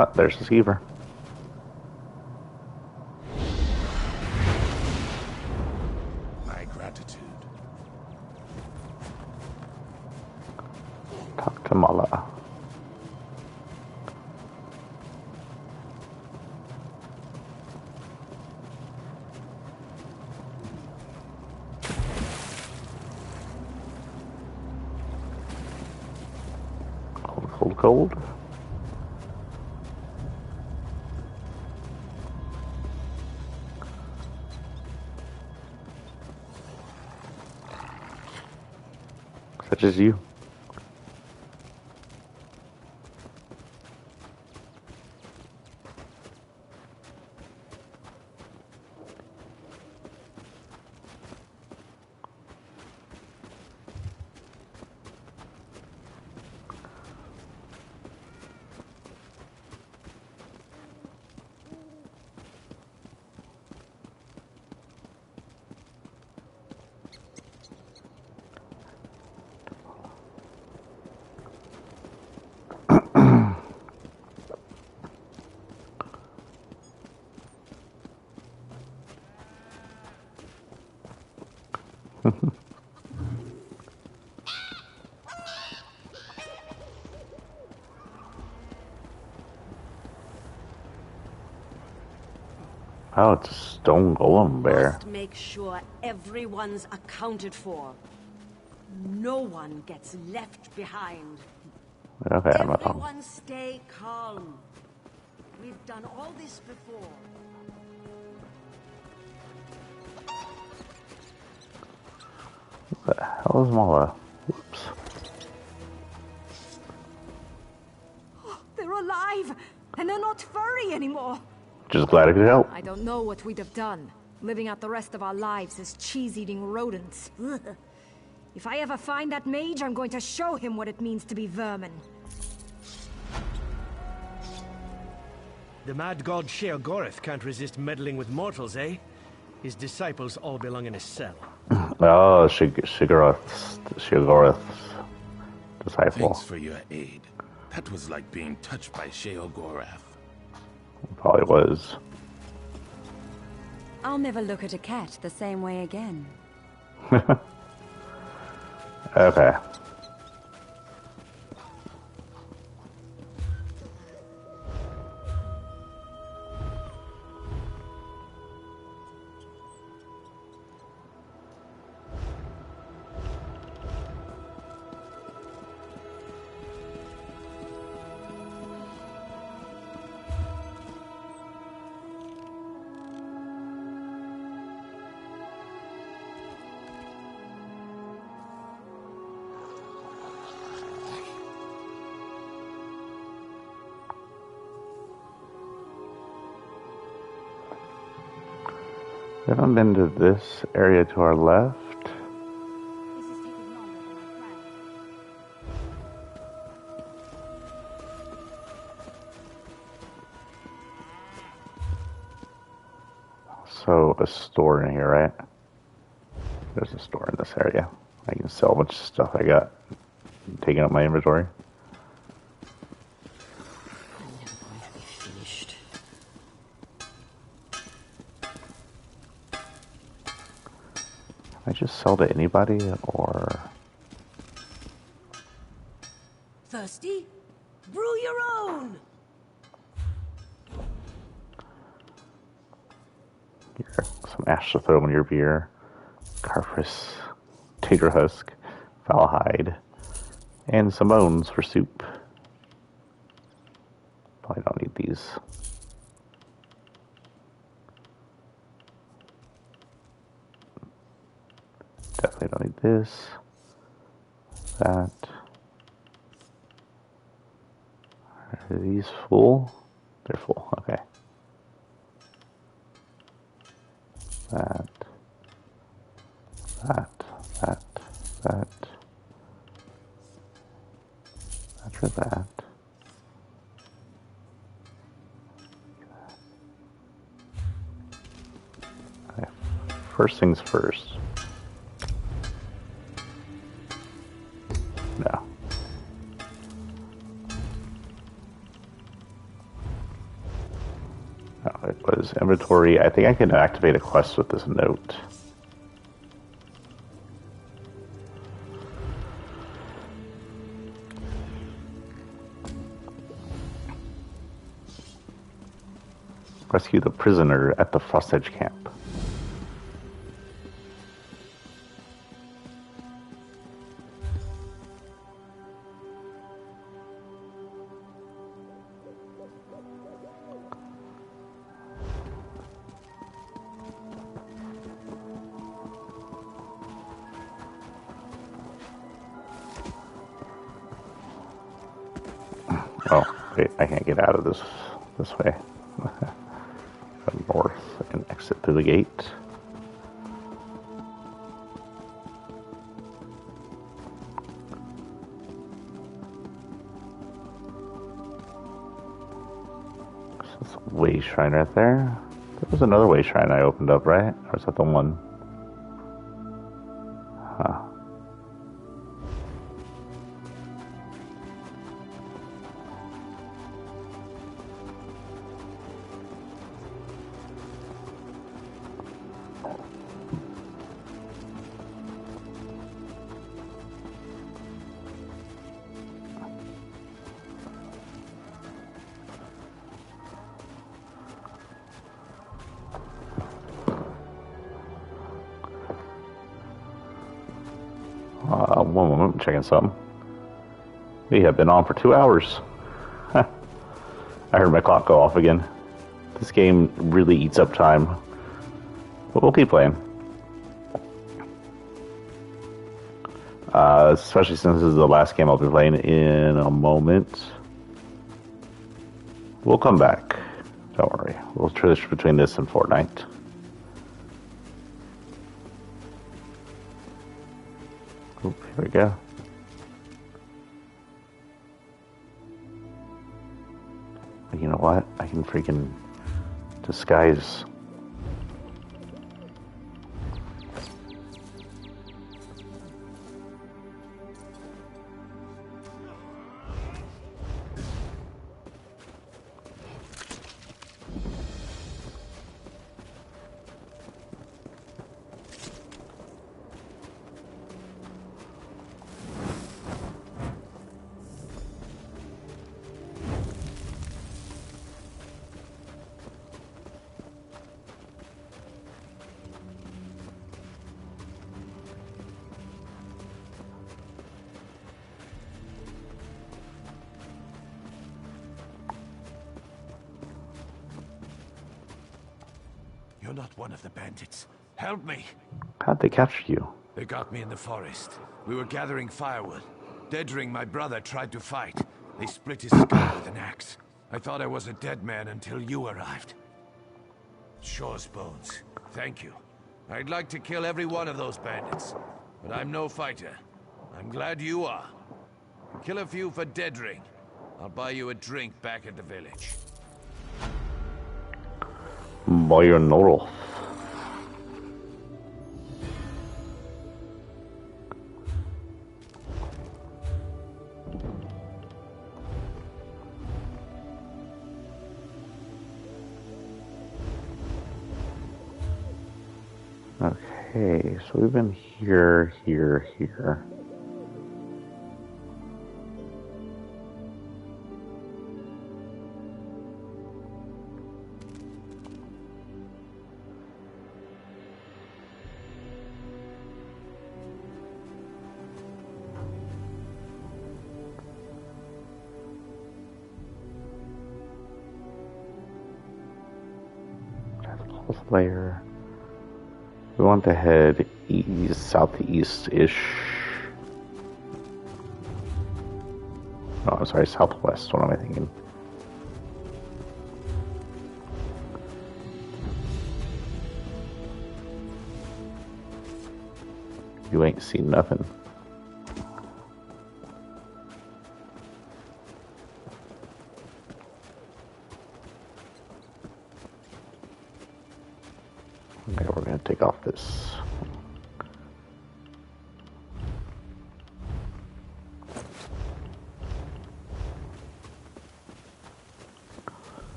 Oh, there's the skeever. My gratitude. Talk to Mala. Cold, cold. Such as you. Oh, it's a stone golem bear. Must make sure everyone's accounted for. No one gets left behind. Okay, I'm not talking. Everyone stay calm. We've done all this before. What the hell is Mala? Whoops. They're alive, and they're not furry anymore. Just glad I could help. I don't know what we'd have done, living out the rest of our lives as cheese-eating rodents. If I ever find that mage, I'm going to show him what it means to be vermin. The mad god Sheogorath can't resist meddling with mortals, eh? His disciples all belong in a cell. Oh, Sheogorath's disciple. Thanks for your aid. That was like being touched by Sheogorath. Probably was. I'll never look at a cat the same way again. Okay. We haven't been to this area to our left. So, a store in here, right? There's a store in this area. I can sell a bunch of stuff I got taking up my inventory. I just sell to anybody, or Thirsty? Brew your own! here, some ash to throw in your beer, carfris, tater husk, fowl hide, and some bones for soup. Probably don't need these. Definitely don't need this. That. Are these full? They're full, okay. That. After that. Okay. First things first. No. It was inventory. I think I can activate a quest with this note. Rescue the prisoner at the Frost Edge camp. Oh, wait, I can't get out of this way. Go north and exit through the gate. There's a way shrine right there. There was another way shrine I opened up, right? Or is that the one? Huh. One moment, I'm checking something. We have been on for 2 hours. I heard my clock go off again. This game really eats up time. But we'll keep playing. Especially since this is the last game I'll be playing in a moment. We'll come back. Don't worry. We'll switch between this and Fortnite. Oop, here we go. But you know what? I can freaking disguise. You're not one of the bandits. Help me! How'd they capture you? They got me in the forest. We were gathering firewood. Dedring, my brother, tried to fight. They split his skull with an axe. I thought I was a dead man until you arrived. Shaw's bones. Thank you. I'd like to kill every one of those bandits, but I'm no fighter. I'm glad you are. Kill a few for Dedring. I'll buy you a drink back at the village. Boyer Norolf. Okay, so we've been here, here. Layer. We want to head east, southeast-ish. Oh, I'm sorry, southwest. What am I thinking? You ain't seen nothing. Okay, we're going to take off this.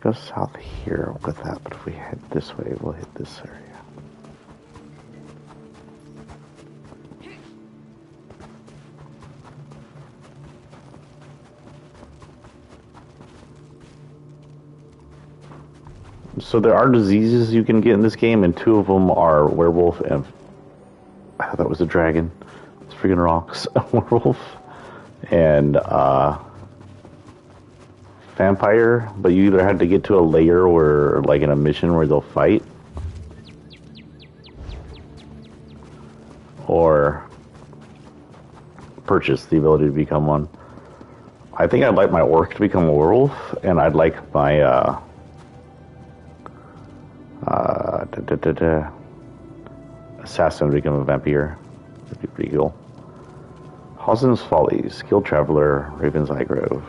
go south here with that, but if we head this way, we'll hit this area. So there are diseases you can get in this game, and 2 of them are werewolf and... I thought that was a dragon. It's freaking rocks. A werewolf and vampire, but you either had to get to a layer or like in a mission where they'll fight, or purchase the ability to become one. I think I'd like my orc to become a werewolf, and I'd like my assassin to become a vampire. That'd be pretty cool. Hossen's Follies, Skilled Traveler, Raven's Eye Grove.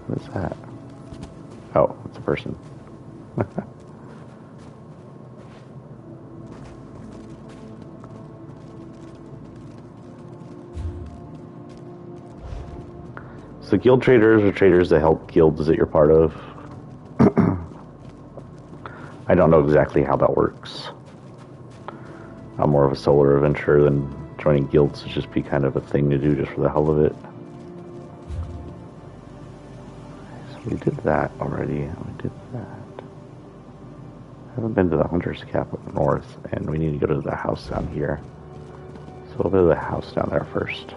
What is that? Oh, it's a person. So guild traders are traders that help guilds that you're part of. I don't know exactly how that works. I'm more of a solo adventurer than joining guilds to just be kind of a thing to do just for the hell of it. So we did that already. We did that. I haven't been to the Hunter's Cap up north, and we need to go to the house down here. So we'll go to the house down there first.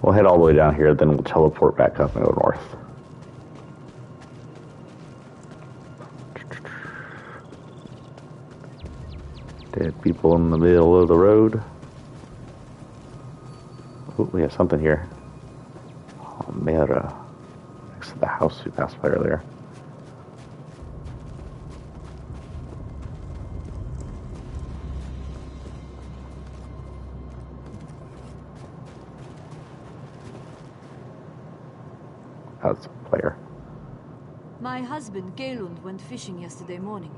We'll head all the way down here, then we'll teleport back up and go north. Dead people in the middle of the road. Oh, we have something here. Mera. Next to the house we passed by earlier. That's a player. My husband, Galund, went fishing yesterday morning.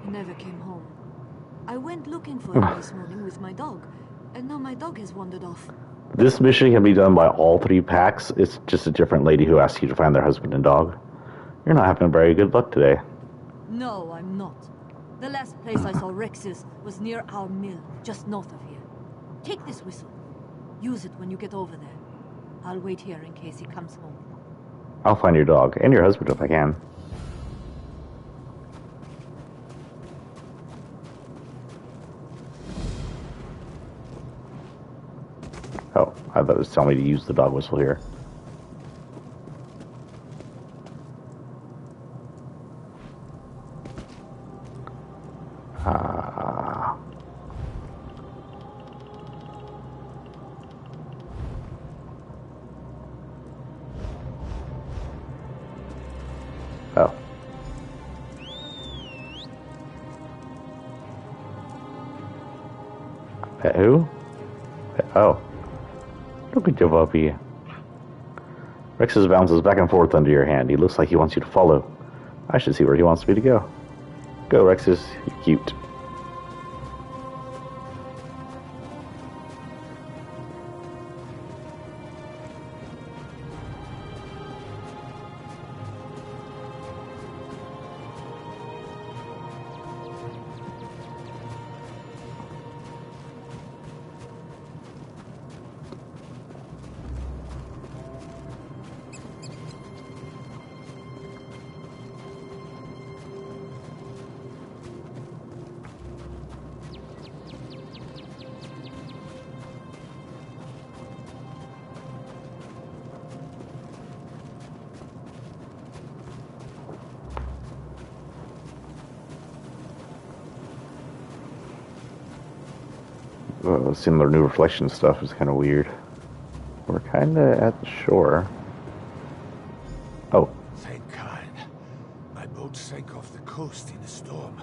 He never came home. I went looking for him this morning with my dog, and now my dog has wandered off. This mission can be done by all 3 packs. It's just a different lady who asks you to find their husband and dog. You're not having very good luck today. No, I'm not. The last place I saw Rex's was near our mill, just north of here. Take this whistle. Use it when you get over there. I'll wait here in case he comes home. I'll find your dog and your husband if I can. Oh, I thought it was telling me to use the dog whistle here. Oh. Pet who? Oh. Look at your puppy. Rex's bounces back and forth under your hand. He looks like he wants you to follow. I should see where he wants me to go. Go, Rexes. You're cute. seeing the new reflection stuff is kind of weird. We're kind of at the shore. Oh. Thank God. My boat sank off the coast in a storm.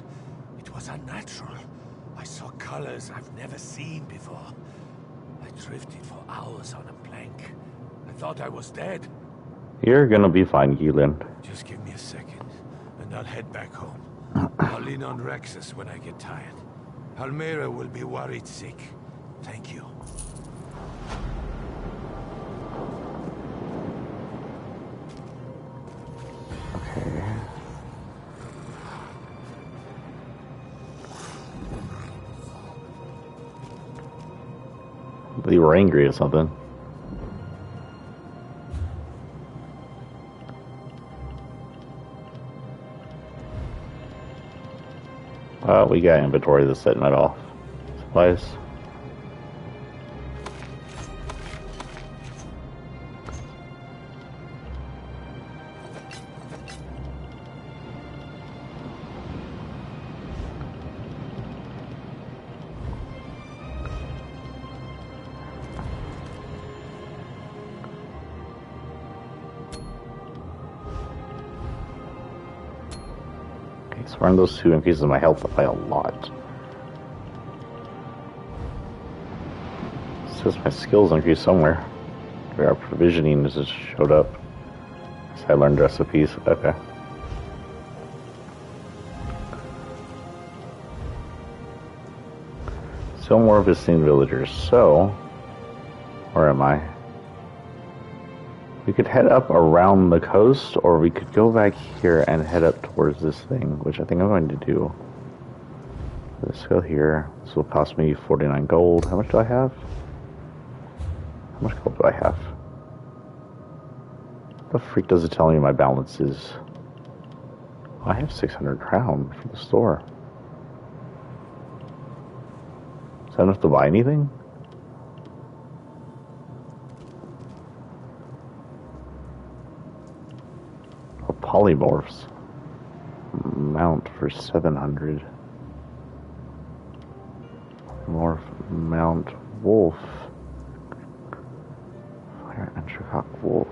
It was unnatural. I saw colors I've never seen before. I drifted for hours on a plank. I thought I was dead. You're gonna be fine, Keelan. Just give me a second, and I'll head back home. I'll lean on Rexus when I get tired. Palmyra will be worried sick. Thank you. Okay. They were angry or something. We got inventory that's setting it off. Supplies. So around those two increases my health by a lot. It says my skills increase somewhere. Our provisioning just showed up. So I learned recipes. Okay. Still more visiting villagers. So, where am I? We could head up around the coast, or we could go back here and head up towards this thing, which I think I'm going to do. Let's go here. This will cost me 49 gold. How much do I have? How much gold do I have? The freak does it tell me my balance is? I have 600 crown for the store. Is that enough to buy anything? Polymorphs. Mount for 700. Morph mount wolf. Fire entrecock wolf.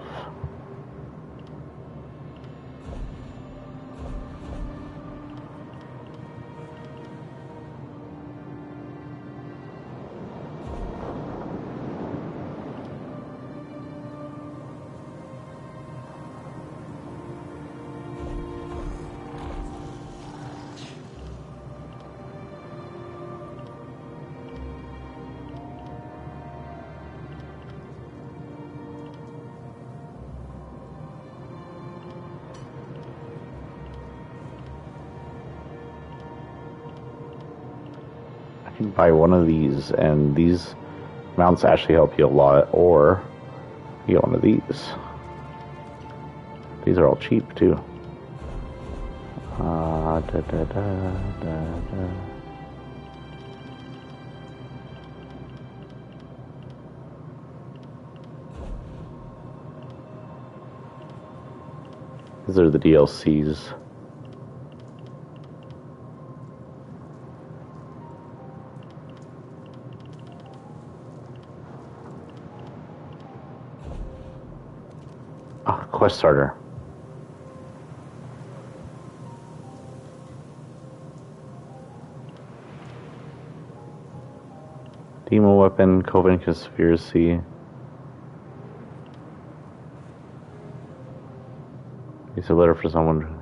I can buy one of these, and these mounts actually help you a lot, or you get one of these. These are all cheap too. These are the DLCs. Quest starter. Demo weapon, Coven conspiracy. It's a letter for someone.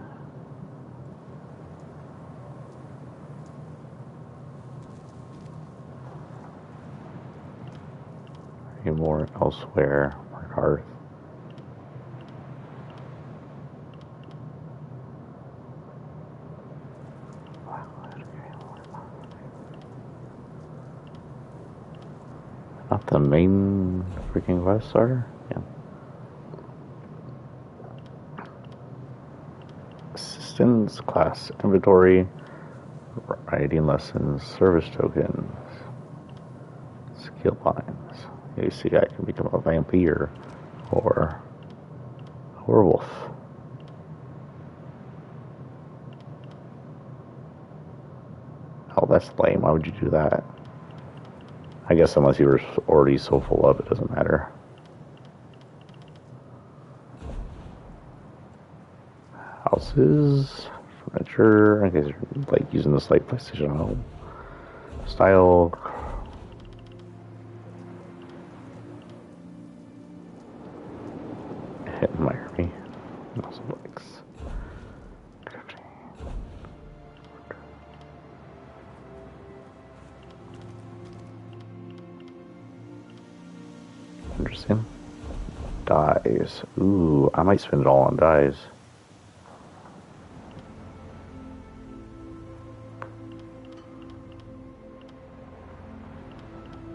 More elsewhere. Mark Hearth. Not the main freaking quest starter? Yeah. Assistance, class, inventory, writing lessons, service tokens, skill lines. You see, I can become a vampire or a werewolf. Oh, that's lame. Why would you do that? I guess unless you were already so full up, it doesn't matter. Houses, furniture. I guess you're like using this like PlayStation Home style. Admire me. Muscle bikes. Interesting. Dyes. Ooh, I might spend it all on dyes.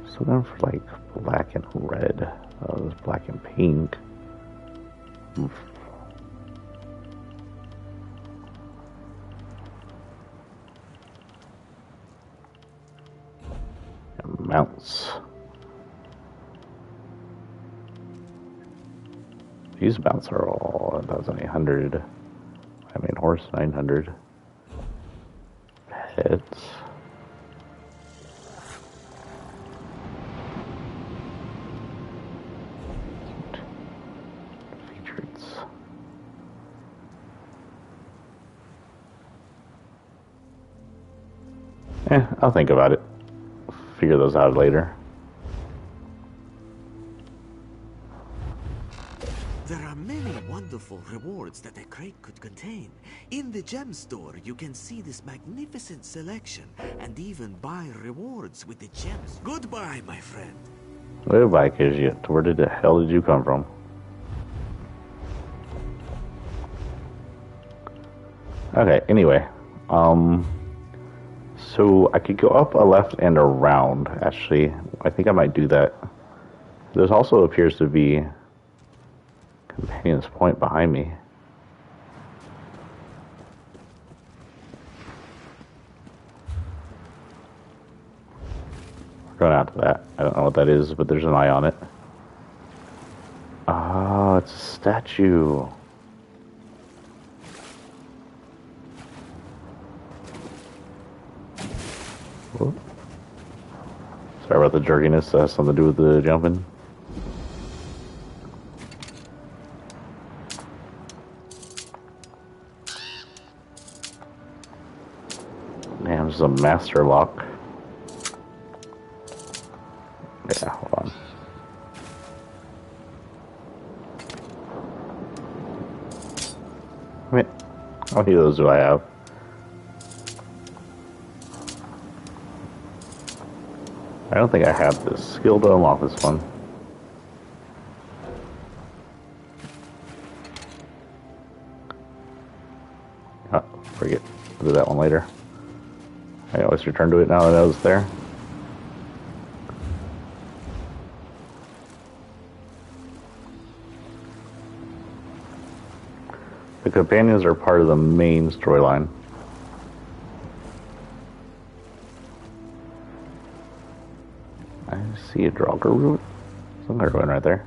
So then for like black and red. There's black and pink. Oof. And mounts. These mounts are all 1,800. I mean, horse 900. Pets. Features. I'll think about it. Figure those out later. There are many wonderful rewards that a crate could contain. In the gem store, you can see this magnificent selection and even buy rewards with the gems. Goodbye, my friend. Goodbye, Kizia. Where the hell did you come from? Okay, anyway. So I could go up a left and around, actually. I think I might do that. There's also appears to be Companion's Point behind me. We're going out to that. I don't know what that is, but there's an eye on it. Oh, it's a statue. Whoop. Sorry about the jerkiness. That has something to do with the jumping. Damn, this is a master lock. Yeah, hold on. Wait, how many of those do I have? I don't think I have the skill to unlock this one. Oh, forget. We'll do that one later. I always return to it now that I was there. The companions are part of the main storyline. I see a Draugr root. Somewhere going right there.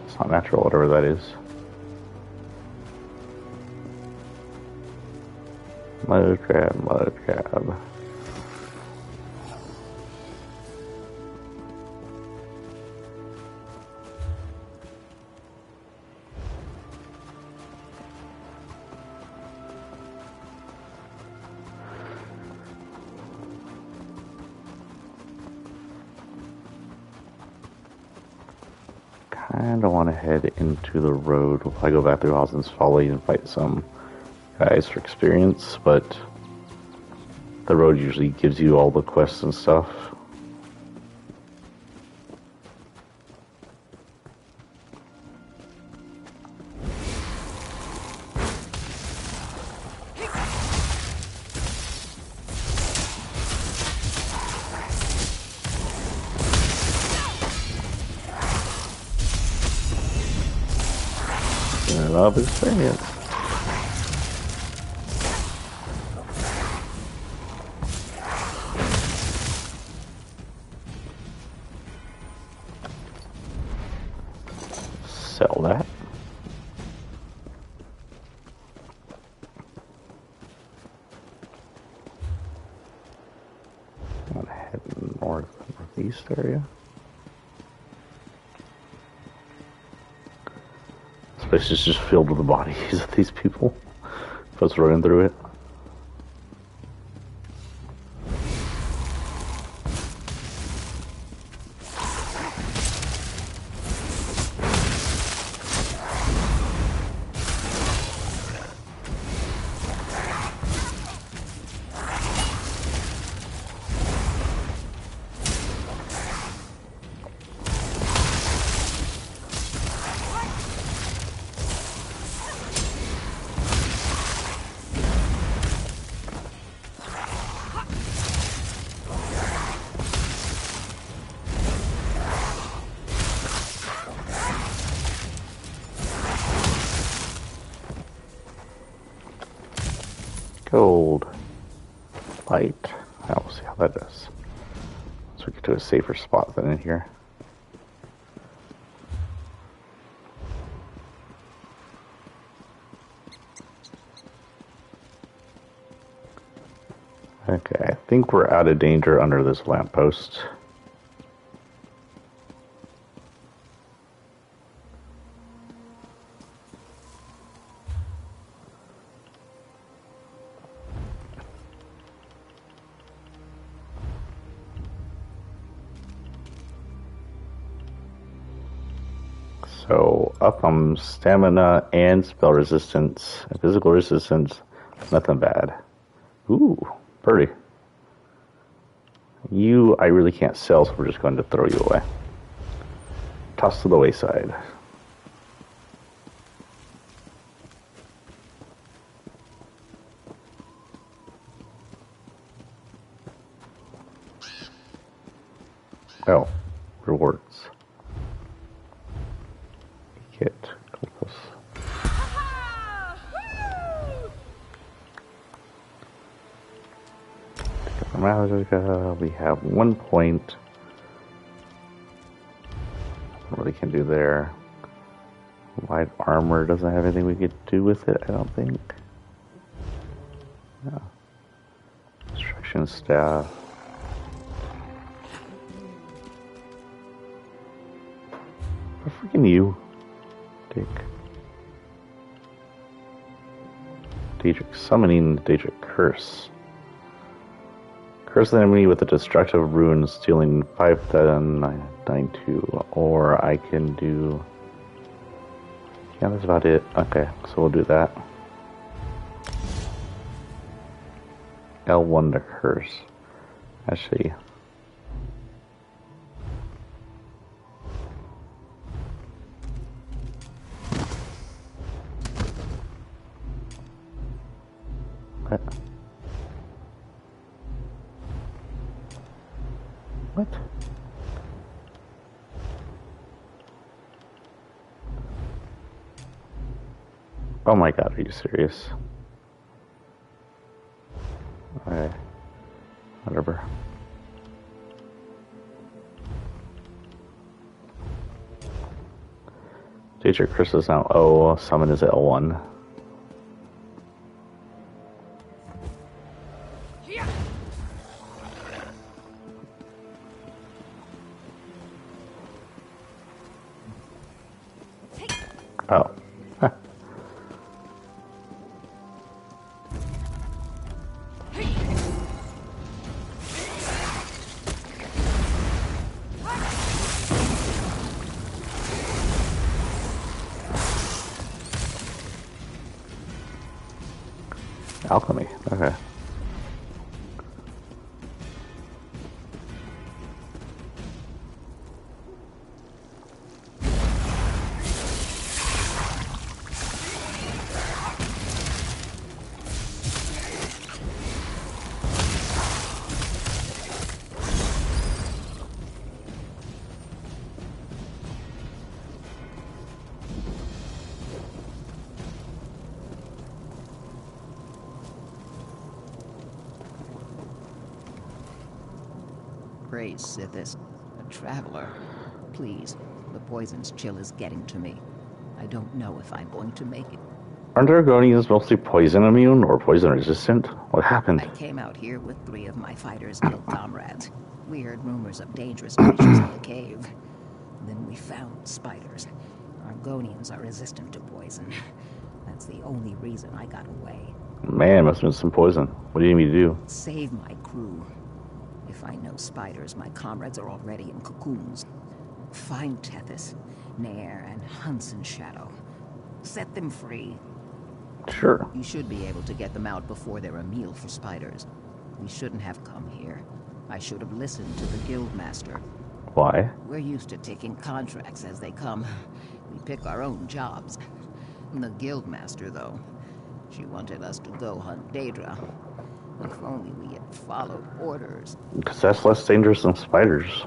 It's not natural, whatever that is. Mud crab, mud crab. Kinda want to head into the road. We'll probably go back through Hosden's Folly and fight some guys for experience, but the road usually gives you all the quests and stuff. I love experience. Sell that. east area. This place is just filled with the bodies of these people. Folks running through it. Gold. Light. Now we'll see how that does. So we get to a safer spot than in here. Okay, I think we're out of danger under this lamppost. So up on stamina and spell resistance, and physical resistance, nothing bad. Ooh, pretty. You, I really can't sell, so we're just going to throw you away. Toss to the wayside. Oh, rewards. Kit, compass. We have 1 point. What we can do there. Light armor doesn't have anything we could do with it, I don't think. No. Destruction staff. What freaking you? Dick. Daedric summoning Daedric curse. Curse the enemy with a destructive rune, stealing 5,992. Or I can do. Yeah, that's about it. Okay, so we'll do that. L1 to curse. Actually. What? What? Oh my god, are you serious? Alright. Whatever. Teacher Chris is now O, summon is L1. Oh. Huh. Alchemy. Okay. Praise Sithis, a traveler. Please, the poison's chill is getting to me. I don't know if I'm going to make it. Aren't Argonians mostly poison immune or poison resistant? What happened? I came out here with 3 of my fighters' guild comrades. We heard rumors of dangerous creatures in the cave. Then we found spiders. Argonians are resistant to poison. That's the only reason I got away. Man, must have been some poison. What do you need me to do? Save my crew. If I know spiders, my comrades are already in cocoons. Find Tethys, Nair, and Hunson's Shadow. Set them free. Sure. You should be able to get them out before they're a meal for spiders. We shouldn't have come here. I should have listened to the guildmaster. Why? We're used to taking contracts as they come. We pick our own jobs. The guildmaster, though, she wanted us to go hunt Daedra. If only we had followed orders. Because that's less dangerous than spiders.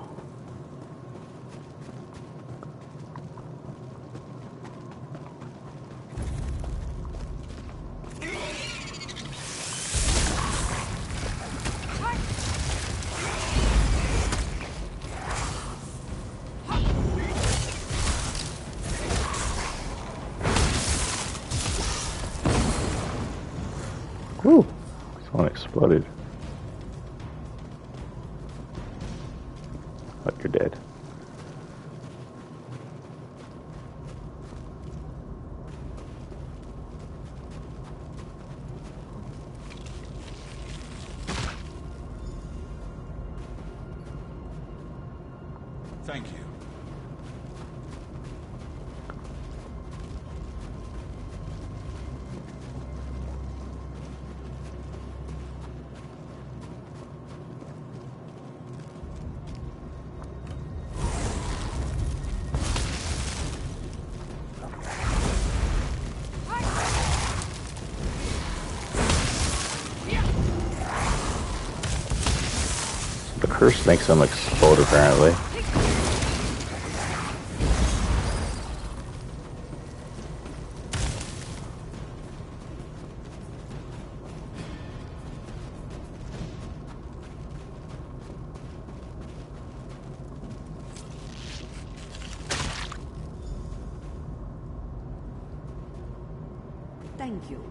Whew. Someone exploded. But you're dead. Thank you. The curse makes them explode, apparently. Thank you.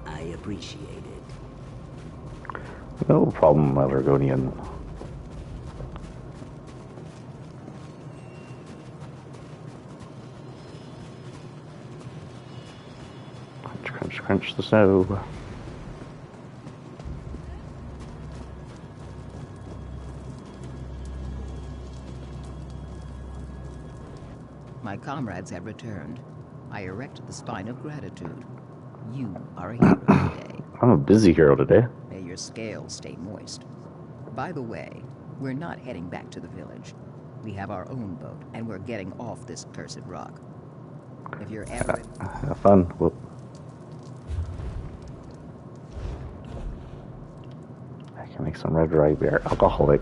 I appreciate it. No problem, my Argonian. Crunch, crunch, crunch the snow. My comrades have returned. I erected the spine of gratitude. You are a hero today. I'm a busy hero today. May your scales stay moist. By the way, we're not heading back to the village. We have our own boat, and we're getting off this cursed rock. If you're ever... Have fun. Whoop. I can make some red rye beer. Alcoholic.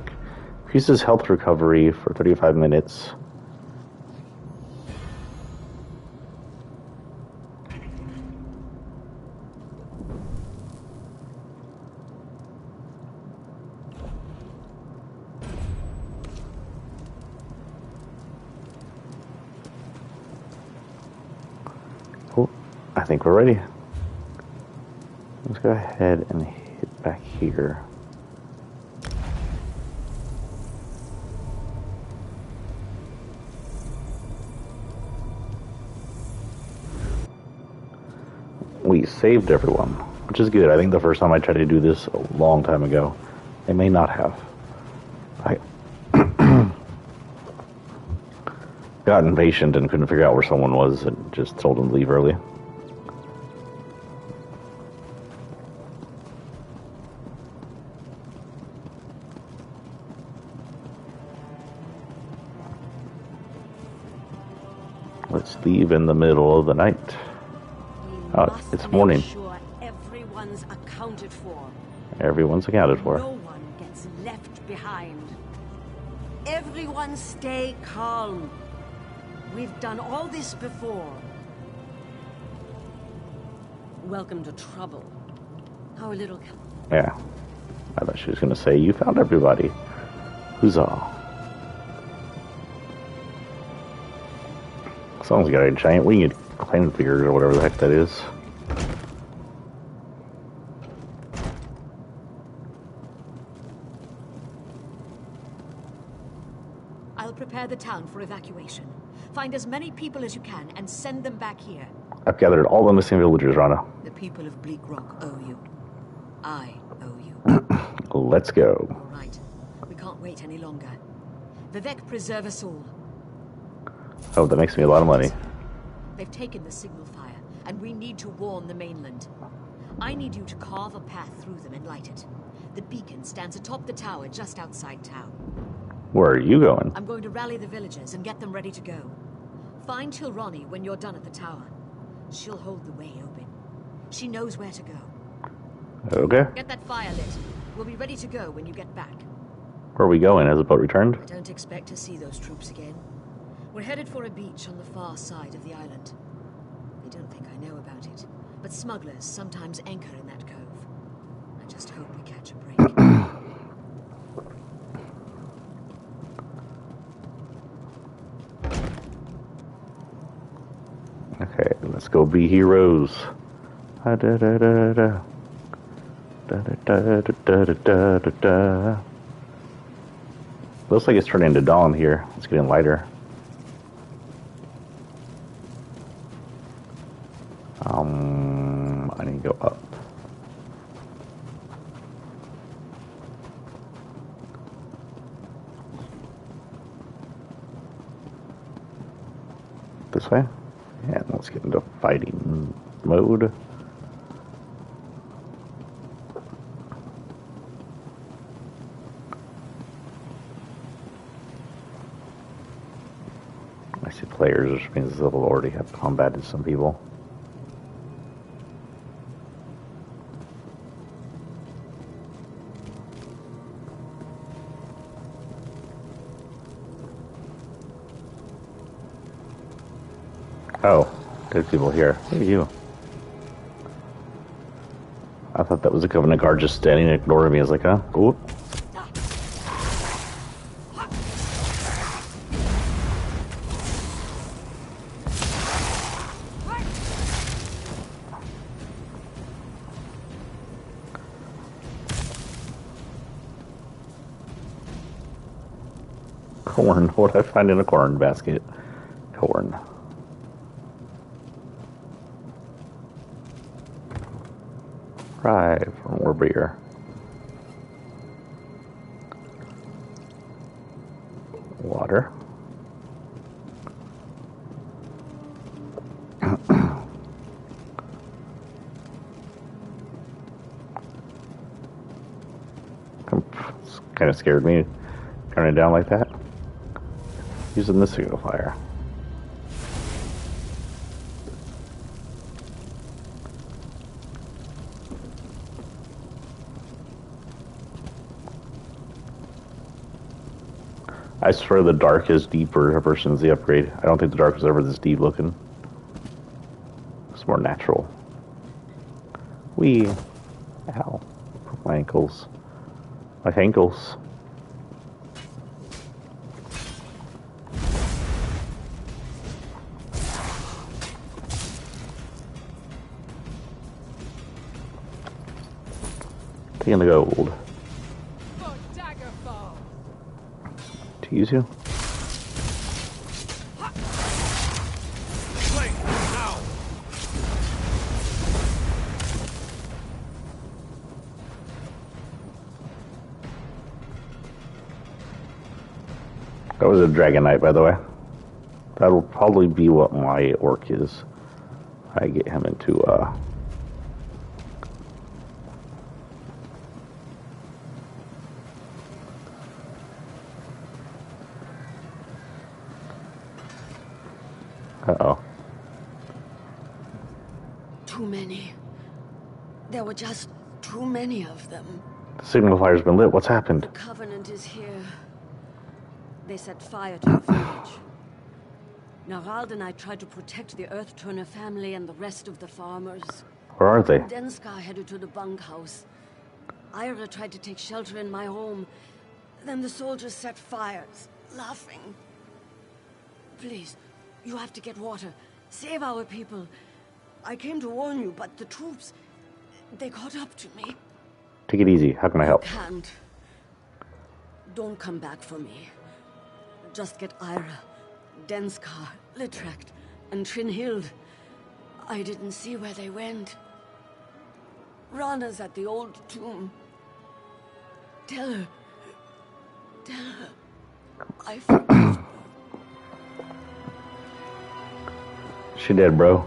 Increases health recovery for 35 minutes. Oh, I think we're ready. Let's go ahead and hit back here. We saved everyone, which is good. I think the first time I tried to do this a long time ago, I may not have. got impatient and couldn't figure out where someone was and just told him to leave early. Let's leave in the middle of the night. Oh, it's morning. Sure everyone's accounted for. Everyone's accounted for. No one gets left behind. Everyone stay calm. We've done all this before. Welcome to trouble. Our little... Yeah. I thought she was going to say, you found everybody. Huzzah. Someone's got a giant winged clan figure or whatever the heck that is. I'll prepare the town for evacuation. Find as many people as you can and send them back here. I've gathered all the missing villagers, Rana. The people of Bleak Rock owe you. I owe you. Let's go. All right. We can't wait any longer. Vivek preserve us all. Oh, that makes me a lot of money. They've taken the signal fire, and we need to warn the mainland. I need you to carve a path through them and light it. The beacon stands atop the tower just outside town. Where are you going? I'm going to rally the villagers and get them ready to go. Find Tilrani when you're done at the tower. She'll hold the way open. She knows where to go. Okay. Get that fire lit. We'll be ready to go when you get back. Where are we going? Has the boat returned? I don't expect to see those troops again. We're headed for a beach on the far side of the island. They don't think I know about it, but smugglers sometimes anchor in that cove. I just hope we catch a break. Okay, let's go be heroes. Da da da da da. Da da da da da da da. Looks like it's turning to dawn here. It's getting lighter. I need to go up. This way? Yeah, let's get into fighting mode. I see players, which means they'll already have combated some people. Oh, there's people here. Who are you? I thought that was a Covenant guard just standing and ignoring me. I was like, huh? Ooh. Corn. What did I find in a corn basket? Corn. Right, for more beer. Water. Kind of scared me, turning it down like that. Using the signal fire. I swear the dark is deeper versus the upgrade. I don't think the dark was ever this deep looking. It's more natural. Wee. Ow. My ankles. My ankles. Taking the gold. To use you. That was a Dragon Knight, by the way. That'll probably be what my orc is. I get him into, Uh-oh. Too many. There were just too many of them. The signal fire's been lit. What's happened? The Covenant is here. They set fire to the village. Narald and I tried to protect the Earth-Turner family and the rest of the farmers. Where are they? Denskar headed to the bunkhouse. Ira tried to take shelter in my home. Then the soldiers set fires, laughing. Please, you have to get water. Save our people. I came to warn you, but the troops, they caught up to me. Take it easy. How can I help? Can't. Don't come back for me. Just get Ira, Denskar, Litracht, and Trinhild. I didn't see where they went. Rana's at the old tomb. Tell her. I forgive. She dead, bro.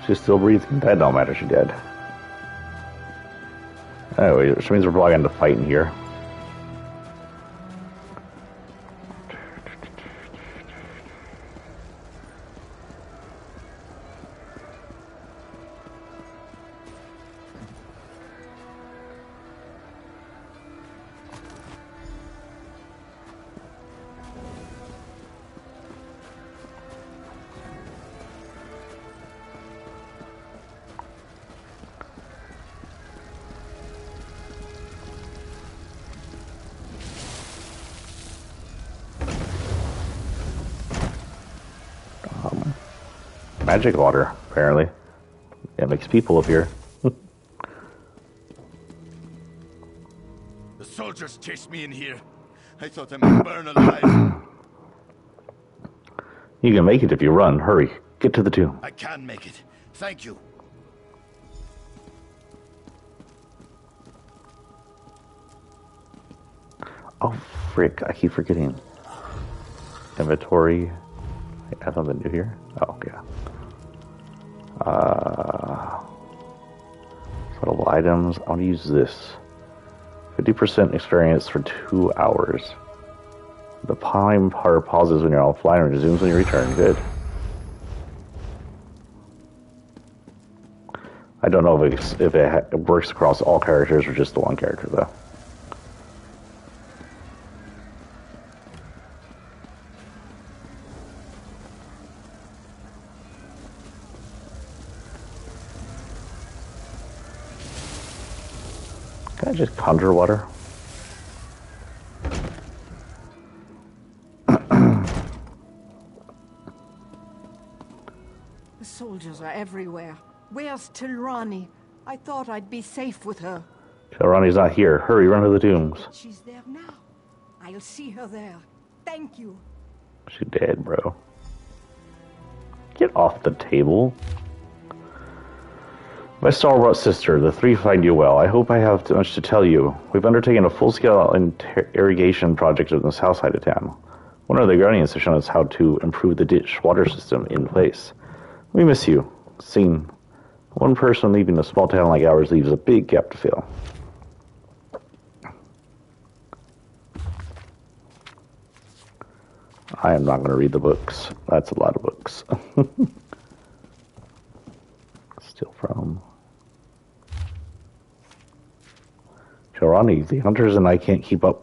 She's still breathing. That don't matter. She dead. Anyway, which means we're probably going to fight in here. Magic water, apparently. It makes people appear. The soldiers chased me in here. I thought I might burn alive. You can make it if you run. Hurry. Get to the tomb. I can make it. Thank you. Oh, frick. I keep forgetting. Inventory. I have something new here. Oh, yeah. Subtle items. I want to use this. 50% experience for 2 hours. The time bar pauses when you're offline and resumes when you return. Good. I don't know if it works across all characters or just the one character, though. Can I just conjure water? The soldiers are everywhere. Where's Tilrani? I thought I'd be safe with her. Tilrani's not here. Hurry, run to the tombs. She's there now. I'll see her there. Thank you. She's dead, bro. Get off the table. My stalwart sister, the three find you well. I hope I have too much to tell you. We've undertaken a full-scale irrigation project in the south side of town. One of the Guardians has shown us how to improve the ditch water system in place. We miss you. Scene. One person leaving a small town like ours leaves a big gap to fill. I am not going to read the books. That's a lot of books. Still from Chorani. The hunters and I can't keep up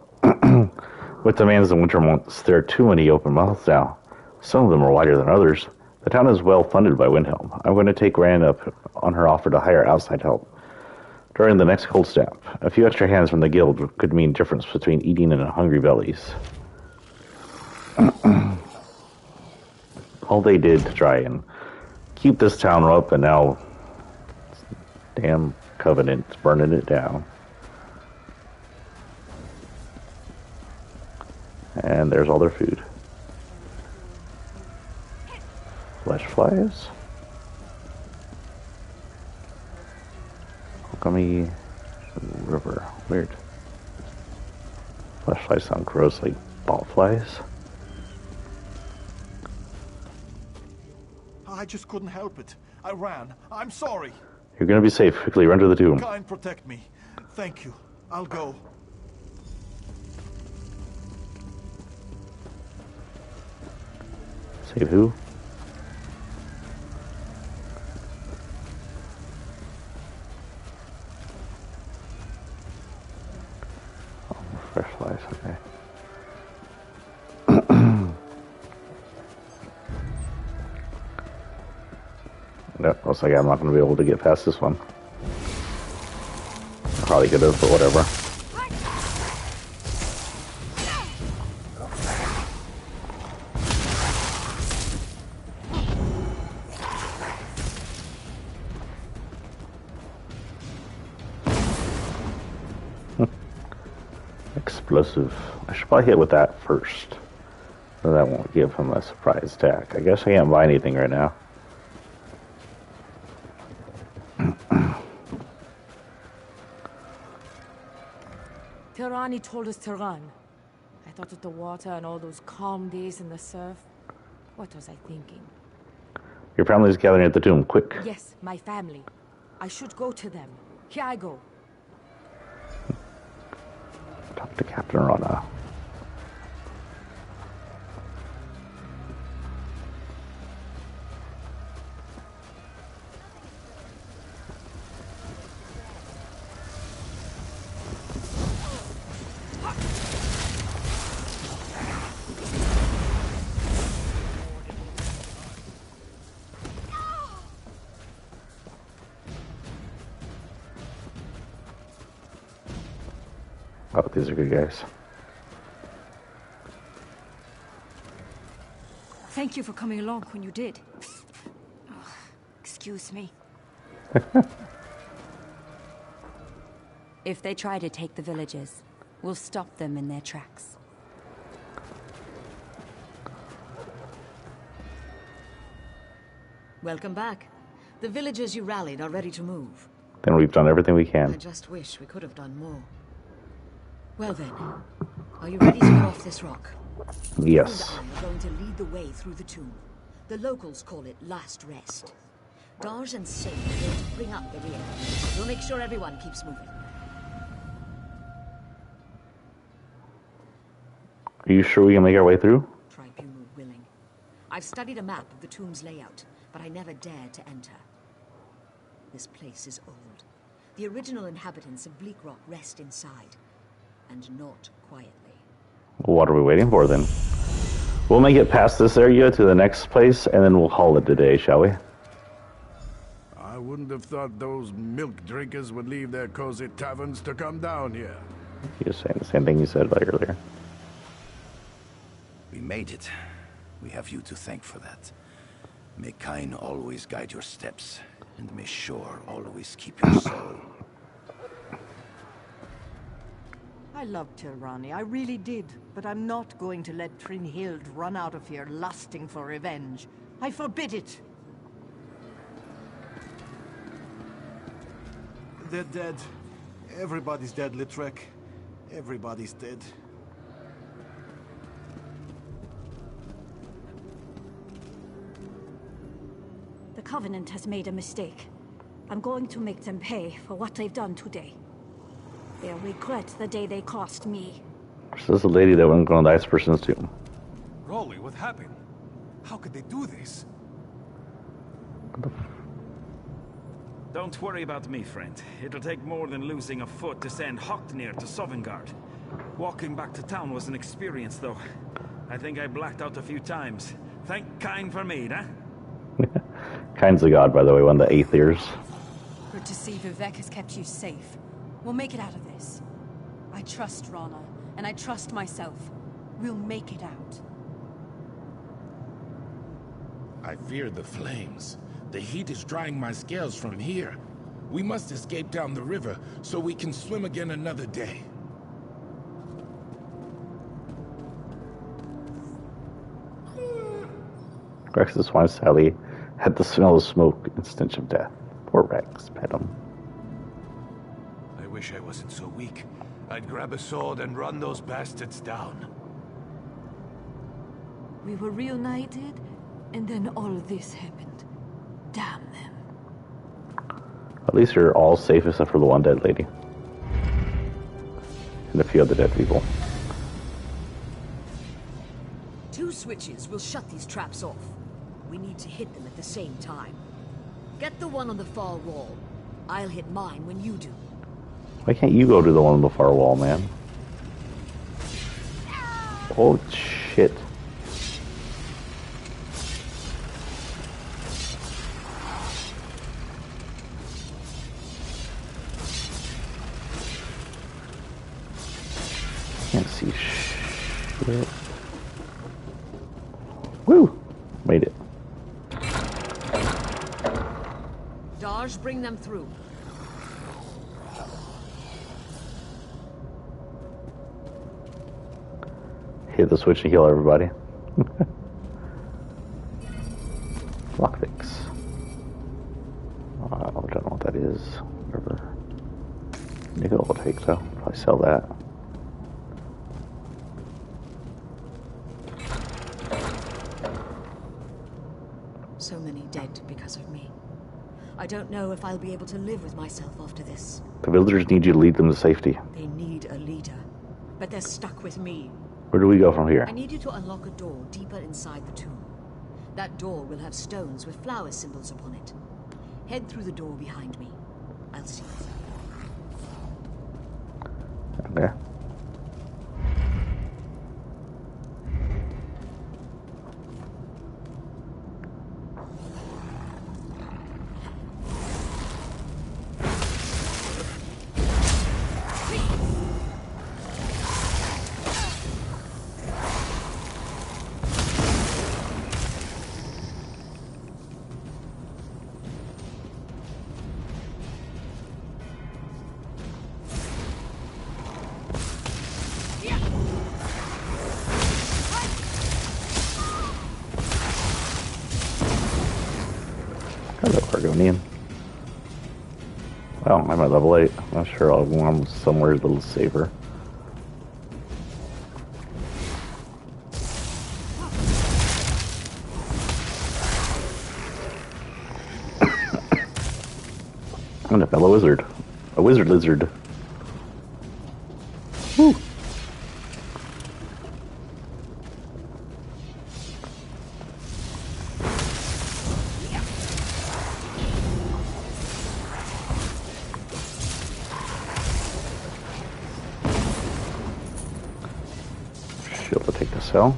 with demands in winter months. There are too many open mouths now. Some of them are wider than others. The town is well funded by Windhelm. I'm going to take Rand up on her offer to hire outside help during the next cold snap. A few extra hands from the guild could mean difference between eating and hungry bellies. All they did to try and keep this town up, and now damn Covenant's burning it down. And there's all their food. Flesh flies. Alchemy river. Weird. Flesh flies sound gross like ball flies. I just couldn't help it. I ran. I'm sorry. You're gonna be safe. Quickly, run to the tomb. Kind protect me. Thank you. I'll go. Save who? Oh, fresh life, okay. Nope, looks like I'm not going to be able to get past this one. Probably could have, but whatever. Explosive. I should probably hit with that first. So that won't give him a surprise attack. I guess I can't buy anything right now. Tirani told us to run. I thought of the water and all those calm days in the surf. What was I thinking? Your family's gathering at the tomb. Quick. Yes, my family. I should go to them. Here I go. Talk to Captain Rana. Oh, these are good guys. Thank you for coming along when you did. Oh, excuse me. If they try to take the villages, we'll stop them in their tracks. Welcome back. The villagers you rallied are ready to move. Then we've done everything we can. I just wish we could have done more. Well then, are you ready to get off this rock? Yes. You and I are going to lead the way through the tomb. The locals call it Last Rest. Darj and Singh are going to bring up the rear. We'll make sure everyone keeps moving. Are you sure we can make our way through? Tribunal willing. I've studied a map of the tomb's layout, but I never dared to enter. This place is old. The original inhabitants of Bleak Rock rest inside. And not quietly. What are we waiting for then? We'll make it past this area to the next place, and then we'll call it a day, shall we? I wouldn't have thought those milk drinkers would leave their cozy taverns to come down here. You're saying the same thing you said like earlier. We made it. We have you to thank for that. May Kain always guide your steps, and may Shore always keep your soul. I loved Tirani, I really did, but I'm not going to let Trinhild run out of here lusting for revenge. I forbid it! They're dead. Everybody's dead, Litrek. Everybody's dead. The Covenant has made a mistake. I'm going to make them pay for what they've done today. They'll regret the day they cost me. This is the lady that went on the ice person's tomb. Rolly, what happened? How could they do this? Don't worry about me, friend. It'll take more than losing a foot to send Hocknir to Sovngarde. Walking back to town was an experience, though. I think I blacked out a few times. Thank Kain for me, huh? Kain's the god, by the way, one of the Aethirs. Good to see Vivek has kept you safe. We'll make it out of this. I trust Rana, and I trust myself. We'll make it out. I fear the flames. The heat is drying my scales from here. We must escape down the river so we can swim again another day. Rex's wife Sally had the smell of smoke and stench of death. Poor Rex, pet him. I wish I wasn't so weak. I'd grab a sword and run those bastards down. We were reunited, and then all this happened. At least you're all safe except for the one dead lady. And a few other dead people. 2 switches will shut these traps off. We need to hit them at the same time. Get the one on the far wall. I'll hit mine when you do. Why can't you go to the one on the far wall, man? Oh, shit. Can't see shit. Woo! Made it. Darj, bring them through. Hit the switch to heal everybody. Lockpicks. I don't know what that is. Whatever. Nickel will take though. Probably sell that. So many dead because of me. I don't know if I'll be able to live with myself after this. The villagers need you to lead them to safety. They need a leader, but they're stuck with me. Where do we go from here? I need you to unlock a door deeper inside the tomb. That door will have stones with flower symbols upon it. Head through the door behind me. I'll see you. Okay. Hello, Argonian. Well, I'm at level 8. I'm sure I'll go somewhere a little safer. I'm a fellow wizard. A wizard lizard. Woo! Shield to take the cell.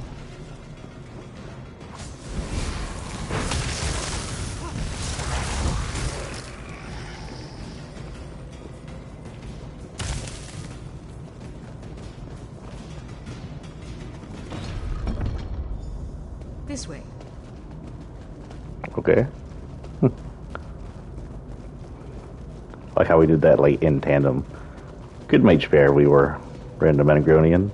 This way. Okay. Like how we did that like in tandem. Good mage pair we were. Random and Agronian.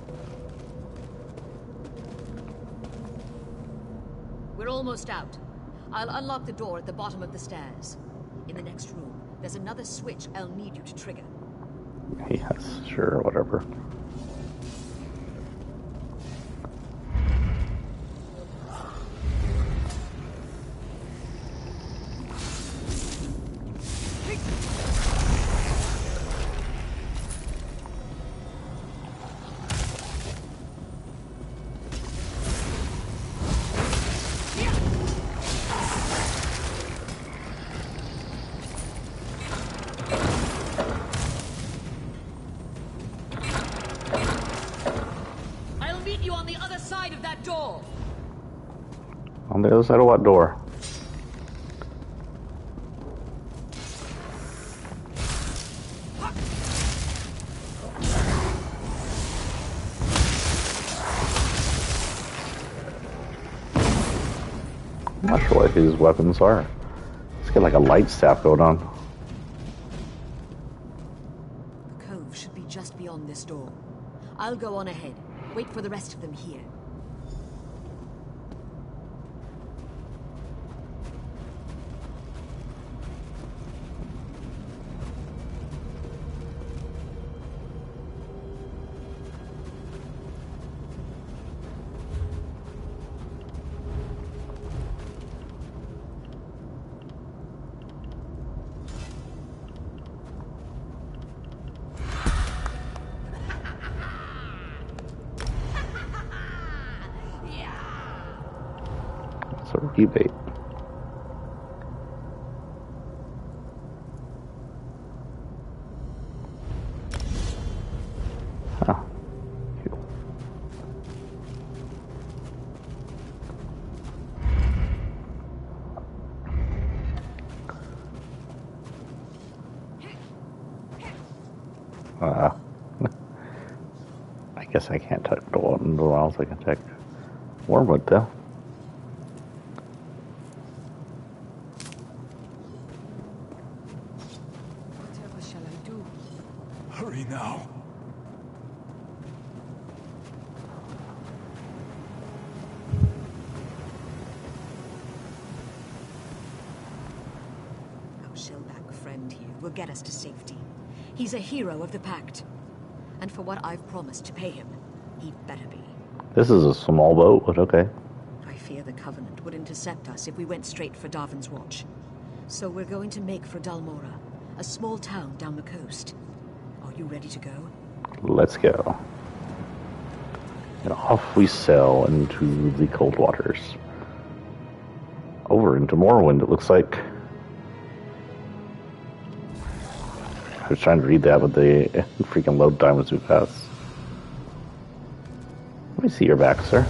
We're almost out. I'll unlock the door at the bottom of the stairs. In the next room, there's another switch I'll need you to trigger. Yes, sure, whatever. I'll meet you on the other side of that door. On the other side of what door? I'm not sure what his weapons are. He's got like a light staff going on. The cove should be just beyond this door. I'll go on ahead. Wait for the rest of them here. debate. Huh. I guess I can't touch the walls. I can check Wormwood though. Whatever shall I do? Hurry now. Our shellback friend here will get us to safety. He's a hero of the Pact. And for what I've promised to pay him, he'd better be. This is a small boat, but okay. I fear the Covenant would intercept us if we went straight for Darvin's Watch. So we're going to make for Dalmora, a small town down the coast. Are you ready to go? Let's go. And off we sail into the cold waters. Over into Morrowind, it looks like. I was trying to read that, but the freaking load time was too fast. Let me see your back, sir.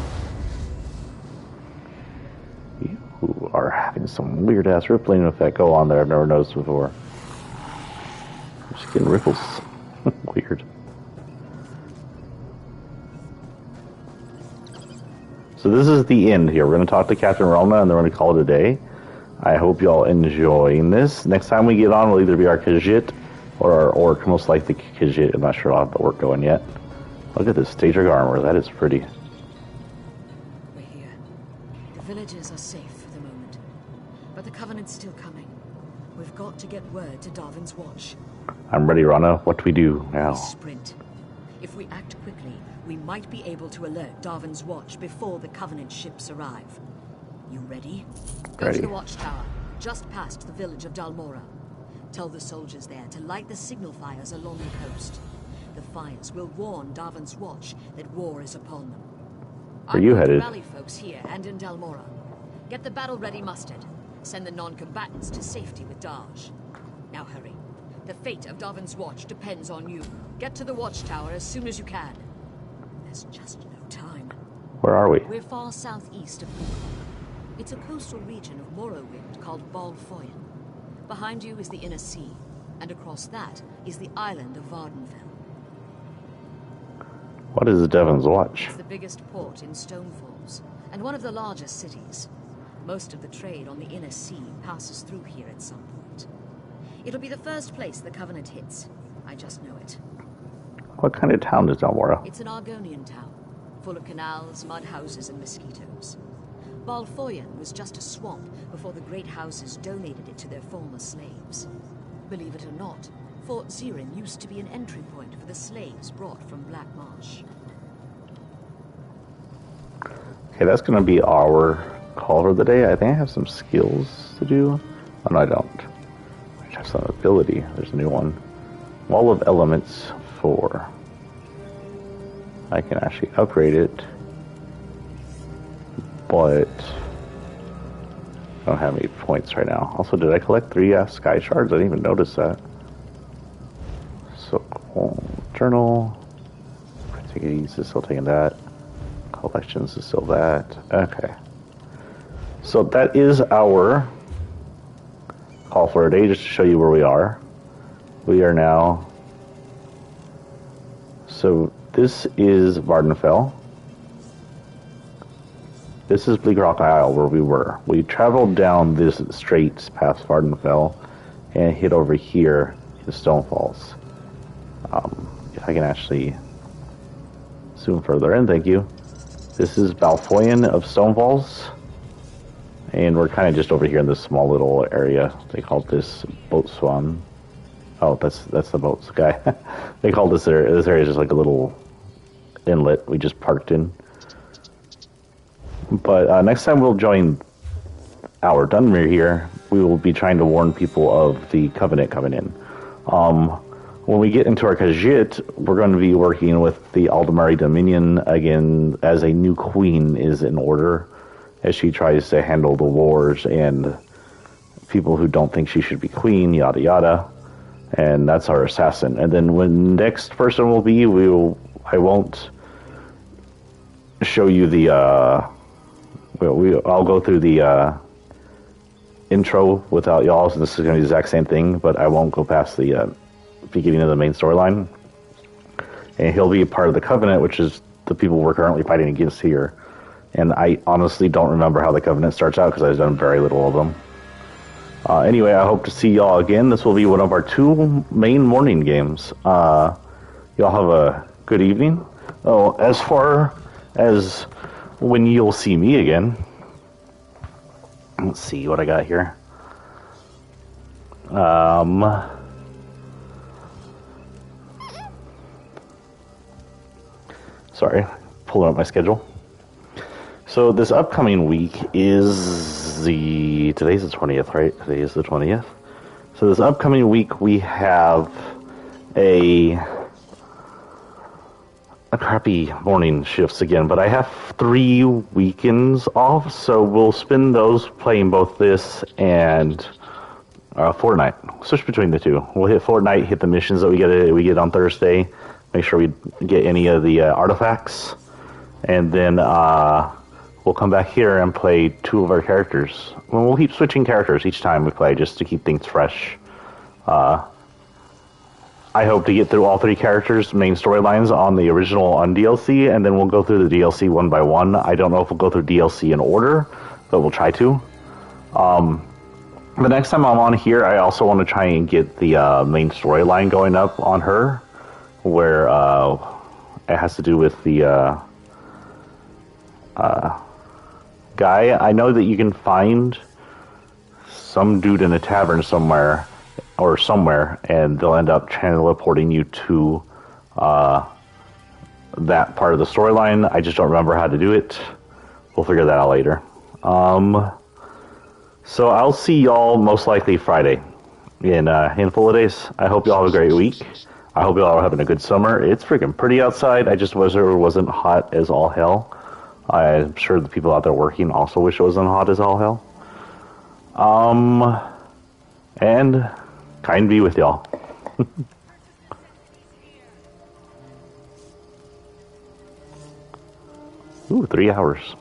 You are having some weird-ass rippling effect go on there I've never noticed before. I'm just getting ripples. Weird. So this is the end here. We're going to talk to Captain Roma, and then we're going to call it a day. I hope y'all enjoying this. Next time we get on, will either be our Khajiit or our Orc, most likely Khajiit. I'm not sure I'll have the Orc going yet. Look at this Stager armor. That is pretty. We're here. The villages are safe for the moment. But the Covenant's still coming. We've got to get word to Darvin's Watch. I'm ready, Rana. What do we do now? We sprint. If we act quickly, we might be able to alert Darvin's Watch before the Covenant ships arrive. You ready? Go Ready. to the watchtower, just past the village of Dalmora. Tell the soldiers there to light the signal fires along the coast. The fires will warn Darvin's Watch that war is upon them. Where are you headed? Rally folks here and in Dalmora. Get the battle ready mustered. Send the non-combatants to safety with Darj. Now hurry. The fate of Darvin's Watch depends on you. Get to the watchtower as soon as you can. There's just no time. Where are we? We're far southeast of Morrowind. It's a coastal region of Morrowind called Bal Foyen. Behind you is the Inner Sea, and across that is the island of Vardenfell. What is Devon's Watch? It's the biggest port in Stonefalls, and one of the largest cities. Most of the trade on the Inner Sea passes through here at some point. It'll be the first place the Covenant hits. I just know it. What kind of town is Dalmora? It's an Argonian town, full of canals, mud houses, and mosquitoes. Bal Foyen was just a swamp before the great houses donated it to their former slaves. Believe it or not, Fort Zirin used to be an entry point for the slaves brought from Black Marsh. Okay, that's going to be our call for the day. I think I have some skills to do. Oh, no, I don't. I have some ability. There's a new one. Wall of Elements 4. I can actually upgrade it, but I don't have any points right now. Also, did I collect 3 sky shards? I didn't even notice that. So, cool. Journal. Antiquities is still taking that. Collections is still that. Okay. So that is our call for a day, just to show you where we are. We are now... So this is Vardenfell. This is Bleak Rock Isle, where we were. We traveled down this straits past Vardenfell and hit over here to Stonefalls. If I can actually zoom further in, thank you. This is Bal Foyen of Stonefalls. And we're kind of just over here in this small little area. They call this Boat Swan. Oh, that's the boats guy. They call this area just like a little inlet we just parked in. But next time we'll join our Dunmer here, we will be trying to warn people of the Covenant coming in. When we get into our Khajiit, we're going to be working with the Aldemari Dominion again, as a new queen is in order. as she tries to handle the wars and people who don't think she should be queen, yada yada. And that's our assassin. And then when next person will be, I won't show you the I'll go through the intro without y'all, so this is going to be the exact same thing, but I won't go past the beginning of the main storyline. And he'll be a part of the Covenant, which is the people we're currently fighting against here. And I honestly don't remember how the Covenant starts out because I've done very little of them. Anyway, I hope to see y'all again. This will be one of our 2 main morning games. Y'all have a good evening. Oh, as far as when you'll see me again, let's see what I got here. Sorry, pulling up my schedule. So this upcoming week is today's the 20th, right? Today is the 20th. So this upcoming week we have a crappy morning shifts again, but I have 3 weekends off, so we'll spend those playing both this and Fortnite. Switch between the two. We'll hit Fortnite, hit the missions that we get on Thursday, make sure we get any of the artifacts, and then we'll come back here and play 2 of our characters. Well, we'll keep switching characters each time we play just to keep things fresh. I hope to get through all 3 characters' main storylines on the original on DLC, and then we'll go through the DLC one by one. I don't know if we'll go through DLC in order, but we'll try to. The next time I'm on here, I also want to try and get the main storyline going up on her, where it has to do with the guy. I know that you can find some dude in a tavern somewhere, and they'll end up teleporting you to that part of the storyline. I just don't remember how to do it. We'll figure that out later. So I'll see y'all most likely Friday in a handful of days. I hope y'all have a great week. I hope y'all are having a good summer. It's freaking pretty outside. I just wish it wasn't hot as all hell. I'm sure the people out there working also wish it wasn't hot as all hell. And kind be with y'all. Ooh, 3 hours.